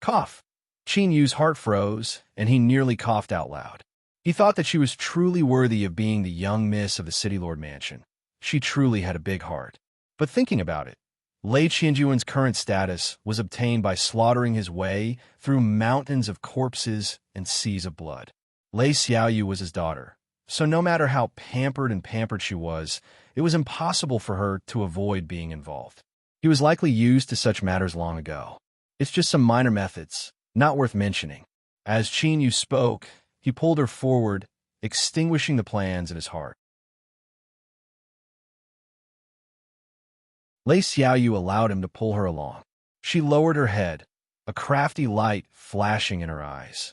Cough. Chinyu's heart froze, and he nearly coughed out loud. He thought that she was truly worthy of being the young miss of the City Lord Mansion. She truly had a big heart. But thinking about it, Lei Qianjuan's current status was obtained by slaughtering his way through mountains of corpses and seas of blood. Lei Xiaoyu was his daughter, so no matter how pampered she was, it was impossible for her to avoid being involved. He was likely used to such matters long ago. It's just some minor methods, not worth mentioning. As Chinyu spoke, he pulled her forward, extinguishing the plans in his heart. Lei Xiaoyu allowed him to pull her along. She lowered her head, a crafty light flashing in her eyes.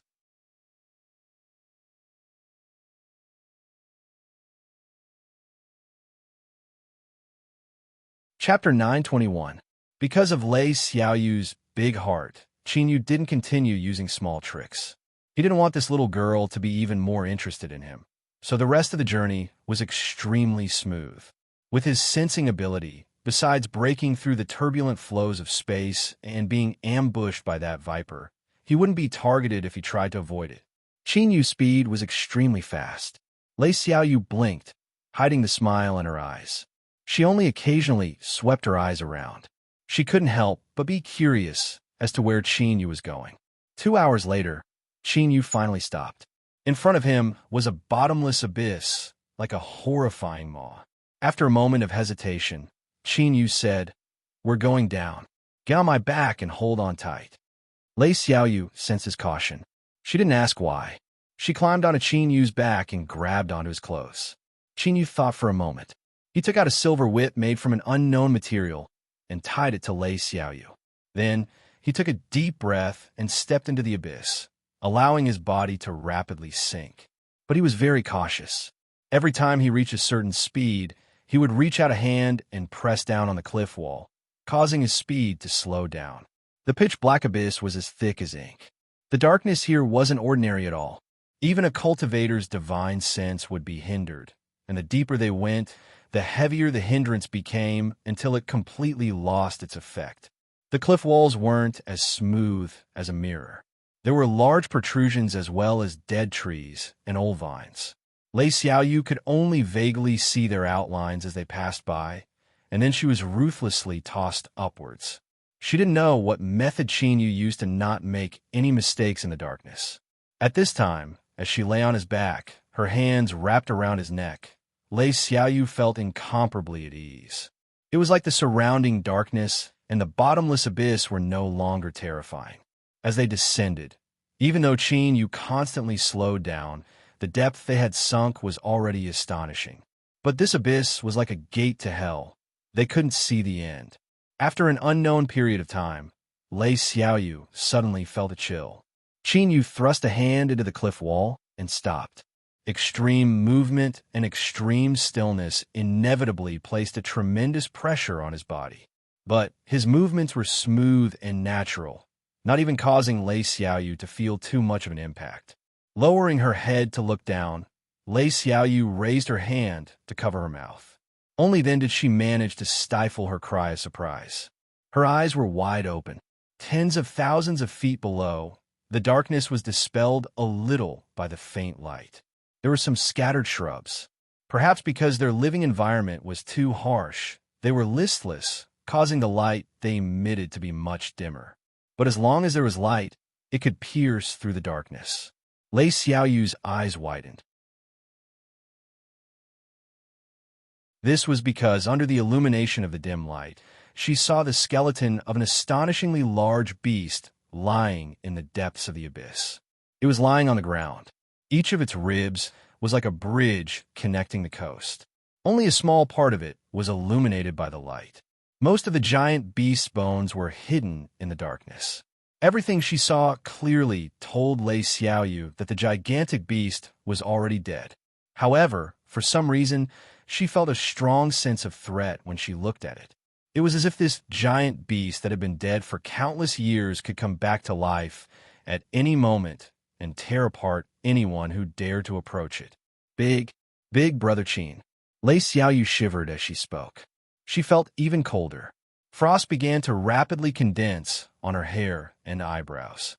Chapter 921. Because of Lei Xiaoyu's big heart, Chinyu didn't continue using small tricks. He didn't want this little girl to be even more interested in him, so the rest of the journey was extremely smooth. With his sensing ability, besides breaking through the turbulent flows of space and being ambushed by that viper, he wouldn't be targeted if he tried to avoid it. Chinyu's speed was extremely fast. Lei Xiaoyu blinked, hiding the smile in her eyes. She only occasionally swept her eyes around. She couldn't help but be curious as to where Chinyu was going. 2 hours later, Chinyu finally stopped. In front of him was a bottomless abyss, like a horrifying maw. After a moment of hesitation, Chinyu said, "We're going down. Get on my back and hold on tight." Lei Xiaoyu sensed his caution. She didn't ask why. She climbed onto Chinyu's back and grabbed onto his clothes. Chinyu thought for a moment. He took out a silver whip made from an unknown material and tied it to Lei Xiaoyu. Then, he took a deep breath and stepped into the abyss, allowing his body to rapidly sink. But he was very cautious. Every time he reached a certain speed, he would reach out a hand and press down on the cliff wall, causing his speed to slow down. The pitch-black abyss was as thick as ink. The darkness here wasn't ordinary at all. Even a cultivator's divine sense would be hindered, and the deeper they went, the heavier the hindrance became until it completely lost its effect. The cliff walls weren't as smooth as a mirror. There were large protrusions as well as dead trees and old vines. Lei Xiaoyu could only vaguely see their outlines as they passed by, and then she was ruthlessly tossed upwards. She didn't know what method Chinyu used to not make any mistakes in the darkness. At this time, as she lay on his back, her hands wrapped around his neck, Lei Xiaoyu felt incomparably at ease. It was like the surrounding darkness and the bottomless abyss were no longer terrifying. As they descended, Even though Qin Yu constantly slowed down, the depth they had sunk was already astonishing. But this abyss was like a gate to hell. They couldn't see the end. After an unknown period of time, Lei Xiaoyu suddenly felt a chill. Qin Yu thrust a hand into the cliff wall and stopped. Extreme movement and extreme stillness inevitably placed a tremendous pressure on his body. But his movements were smooth and natural, not even causing Lei Xiaoyu to feel too much of an impact. Lowering her head to look down, Lei Xiaoyu raised her hand to cover her mouth. Only then did she manage to stifle her cry of surprise. Her eyes were wide open. Tens of thousands of feet below, the darkness was dispelled a little by the faint light. There were some scattered shrubs. Perhaps because their living environment was too harsh, they were listless, causing the light they emitted to be much dimmer. But as long as there was light, it could pierce through the darkness. Lei Xiaoyu's eyes widened. This was because under the illumination of the dim light, she saw the skeleton of an astonishingly large beast lying in the depths of the abyss. It was lying on the ground. Each of its ribs was like a bridge connecting the coast. Only a small part of it was illuminated by the light. Most of the giant beast's bones were hidden in the darkness. Everything she saw clearly told Lei Xiaoyu that the gigantic beast was already dead. However, for some reason, she felt a strong sense of threat when she looked at it. It was as if this giant beast that had been dead for countless years could come back to life at any moment and tear apart anyone who dared to approach it. Big Brother Qin. Lei Xiaoyu shivered as she spoke. She felt even colder. Frost began to rapidly condense on her hair and eyebrows.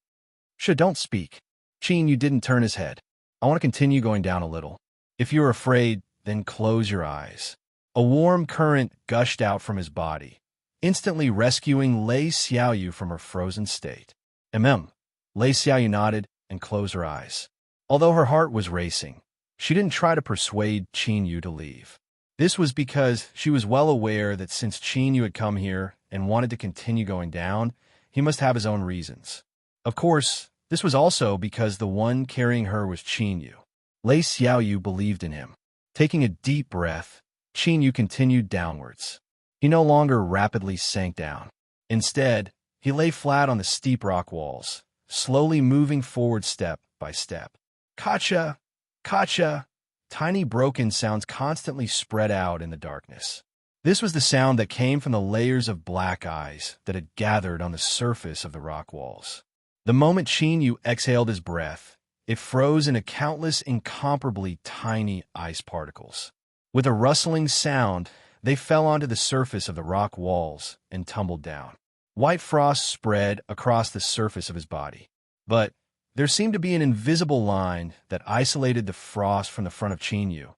Don't speak. Qin Yu didn't turn his head. I want to continue going down a little. If you're afraid, then close your eyes. A warm current gushed out from his body, instantly rescuing Lei Xiaoyu from her frozen state. Lei Xiaoyu nodded and closed her eyes. Although her heart was racing, she didn't try to persuade Qin Yu to leave. This was because she was well aware that since Qin Yu had come here and wanted to continue going down, he must have his own reasons. Of course, this was also because the one carrying her was Qin Yu. Lei Xiaoyu believed in him. Taking a deep breath, Qin Yu continued downwards. He no longer rapidly sank down. Instead, he lay flat on the steep rock walls, slowly moving forward step by step. Kacha! Kacha! Tiny broken sounds constantly spread out in the darkness. This was the sound that came from the layers of black ice that had gathered on the surface of the rock walls. The moment Qin Yu exhaled his breath, it froze into countless incomparably tiny ice particles. With a rustling sound, they fell onto the surface of the rock walls and tumbled down. White frost spread across the surface of his body. But there seemed to be an invisible line that isolated the frost from the front of Qin Yu,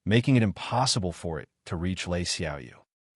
making it impossible for it to reach Lei Xiaoyu.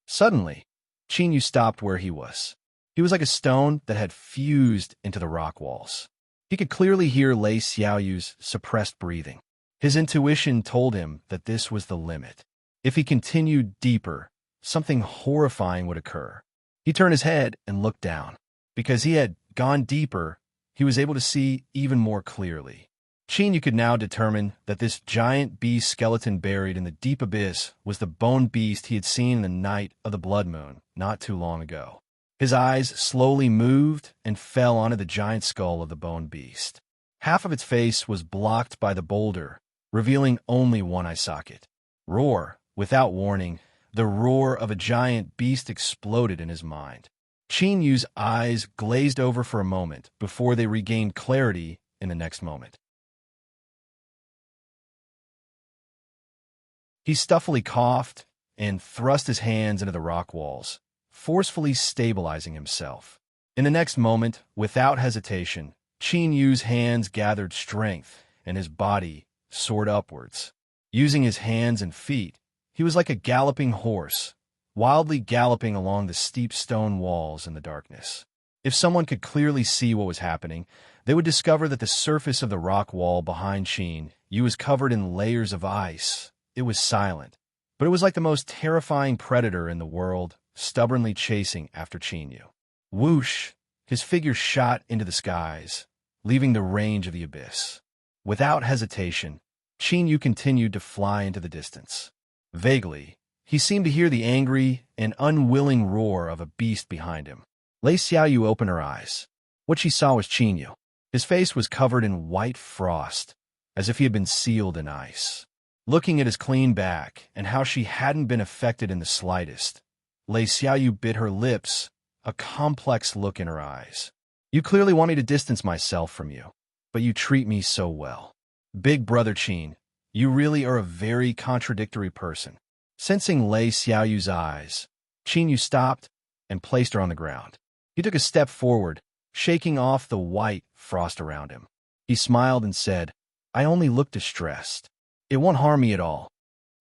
Suddenly, Qin Yu stopped where he was. He was like a stone that had fused into the rock walls. He could clearly hear Lei Xiaoyu's suppressed breathing. His intuition told him that this was the limit. If he continued deeper, something horrifying would occur. He turned his head and looked down. Because he had gone deeper, he was able to see even more clearly. Qin Yu could now determine that this giant beast skeleton buried in the deep abyss was the bone beast he had seen in the night of the blood moon not too long ago. His eyes slowly moved and fell onto the giant skull of the bone beast. Half of its face was blocked by the boulder, revealing only one eye socket. Roar! Without warning, the roar of a giant beast exploded in his mind. Qin Yu's eyes glazed over for a moment before they regained clarity in the next moment. He stuffily coughed and thrust his hands into the rock walls, forcefully stabilizing himself. In the next moment, without hesitation, Qin Yu's hands gathered strength and his body soared upwards. Using his hands and feet, he was like a galloping horse, wildly galloping along the steep stone walls in the darkness. If someone could clearly see what was happening, they would discover that the surface of the rock wall behind Qin Yu was covered in layers of ice. It was silent, but it was like the most terrifying predator in the world, stubbornly chasing after Qin Yu. Whoosh! His figure shot into the skies, leaving the range of the abyss. Without hesitation, Qin Yu continued to fly into the distance. Vaguely, he seemed to hear the angry and unwilling roar of a beast behind him. Lei Xiaoyu opened her eyes. What she saw was Qin Yu. His face was covered in white frost, as if he had been sealed in ice. Looking at his clean back and how she hadn't been affected in the slightest, Lei Xiaoyu bit her lips, a complex look in her eyes. You clearly want me to distance myself from you, but you treat me so well. Big brother Qin, you really are a very contradictory person. Sensing Lei Xiaoyu's eyes, Qin Yu stopped and placed her on the ground. He took a step forward, shaking off the white frost around him. He smiled and said, I only look distressed. It won't harm me at all.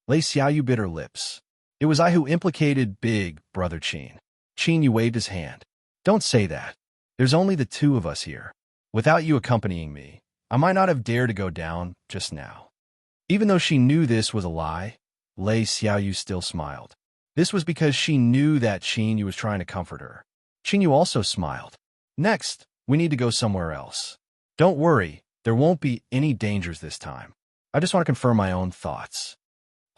Lei Xiaoyu bit her lips. It was I who implicated big brother Qin. Qin Yu waved his hand. Don't say that. There's only the two of us here. Without you accompanying me, I might not have dared to go down just now. Even though she knew this was a lie, Lei Xiaoyu still smiled. This was because she knew that Qin Yu was trying to comfort her. Qin Yu also smiled. Next, we need to go somewhere else. Don't worry, there won't be any dangers this time. I just want to confirm my own thoughts.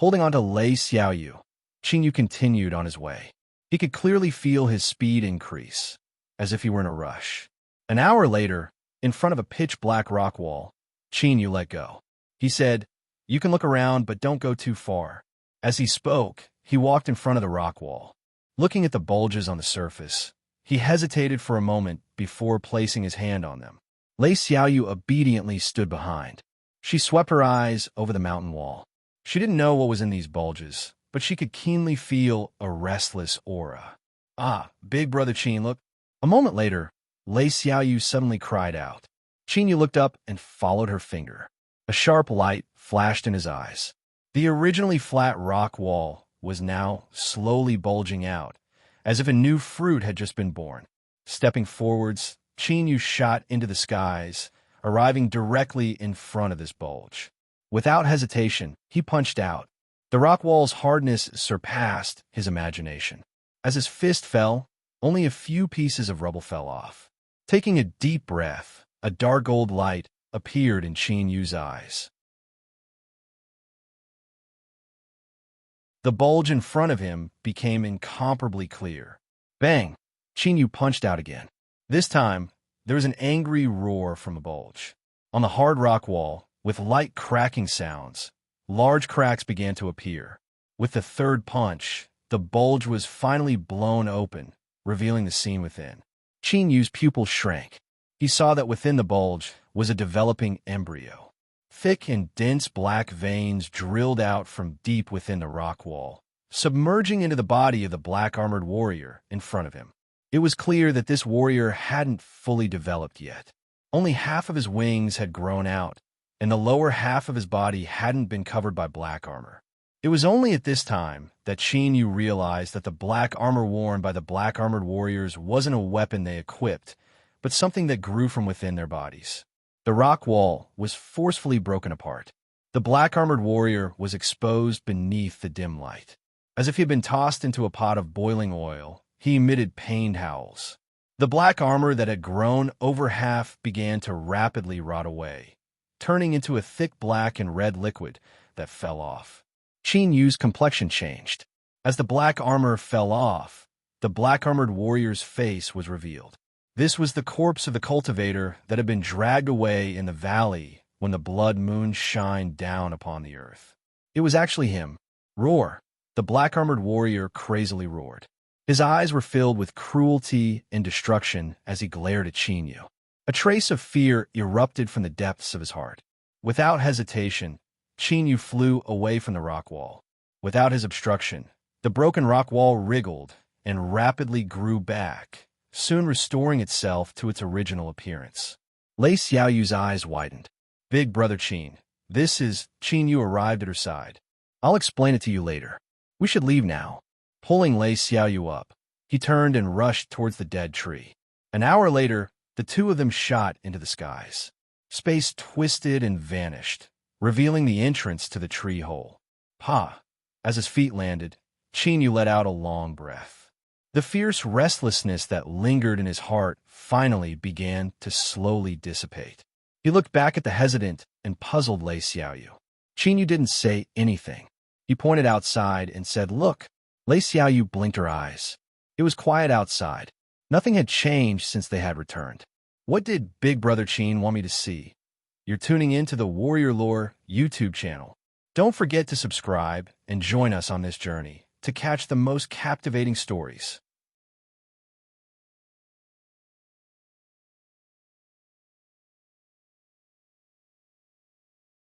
Holding on to Lei Xiaoyu, Qin Yu continued on his way. He could clearly feel his speed increase, as if he were in a rush. An hour later, in front of a pitch-black rock wall, Qin Yu let go. He said, You can look around, but don't go too far. As he spoke, he walked in front of the rock wall. Looking at the bulges on the surface, he hesitated for a moment before placing his hand on them. Lei Xiaoyu obediently stood behind. She swept her eyes over the mountain wall. She didn't know what was in these bulges, but she could keenly feel a restless aura. Ah, big brother Qin, look. A moment later, Lei Xiaoyu suddenly cried out. Qin Yu looked up and followed her finger. A sharp light flashed in his eyes. The originally flat rock wall was now slowly bulging out, as if a new fruit had just been born. Stepping forwards, Qin Yu shot into the skies, arriving directly in front of this bulge. Without hesitation, he punched out. The rock wall's hardness surpassed his imagination. As his fist fell, only a few pieces of rubble fell off. Taking a deep breath, a dark gold light appeared in Qin Yu's eyes. The bulge in front of him became incomparably clear. Bang! Qin Yu punched out again. This time, there was an angry roar from the bulge. On the hard rock wall, with light cracking sounds, large cracks began to appear. With the third punch, the bulge was finally blown open, revealing the scene within. Qin Yu's pupils shrank. He saw that within the bulge was a developing embryo. Thick and dense black veins drilled out from deep within the rock wall, submerging into the body of the black-armored warrior in front of him. It was clear that this warrior hadn't fully developed yet. Only half of his wings had grown out, and the lower half of his body hadn't been covered by black armor. It was only at this time that Qin Yu realized that the black armor worn by the black-armored warriors wasn't a weapon they equipped, but something that grew from within their bodies. The rock wall was forcefully broken apart. The black-armored warrior was exposed beneath the dim light. As if he had been tossed into a pot of boiling oil, he emitted pained howls. The black armor that had grown over half began to rapidly rot away, turning into a thick black and red liquid that fell off. Qin Yu's complexion changed. As the black armor fell off, the black-armored warrior's face was revealed. This was the corpse of the cultivator that had been dragged away in the valley when the blood moon shined down upon the earth. It was actually him. Roar! The black-armored warrior crazily roared. His eyes were filled with cruelty and destruction as he glared at Qin Yu. A trace of fear erupted from the depths of his heart. Without hesitation, Qin Yu flew away from the rock wall. Without his obstruction, the broken rock wall wriggled and rapidly grew back, soon restoring itself to its original appearance. Lei Xiaoyu's eyes widened. Big brother Qin, this is... Qin Yu arrived at her side. I'll explain it to you later. We should leave now. Pulling Lei Xiaoyu up, he turned and rushed towards the dead tree. An hour later, the two of them shot into the skies. Space twisted and vanished, revealing the entrance to the tree hole. Pa! As his feet landed, Qin Yu let out a long breath. The fierce restlessness that lingered in his heart finally began to slowly dissipate. He looked back at the hesitant and puzzled Lei Xiaoyu. Qinyu didn't say anything. He pointed outside and said, "Look." Lei Xiaoyu blinked her eyes. It was quiet outside. Nothing had changed since they had returned. What did Big Brother Qin want me to see? You're tuning in to the Warrior Lore YouTube channel. Don't forget to subscribe and join us on this journey to catch the most captivating stories.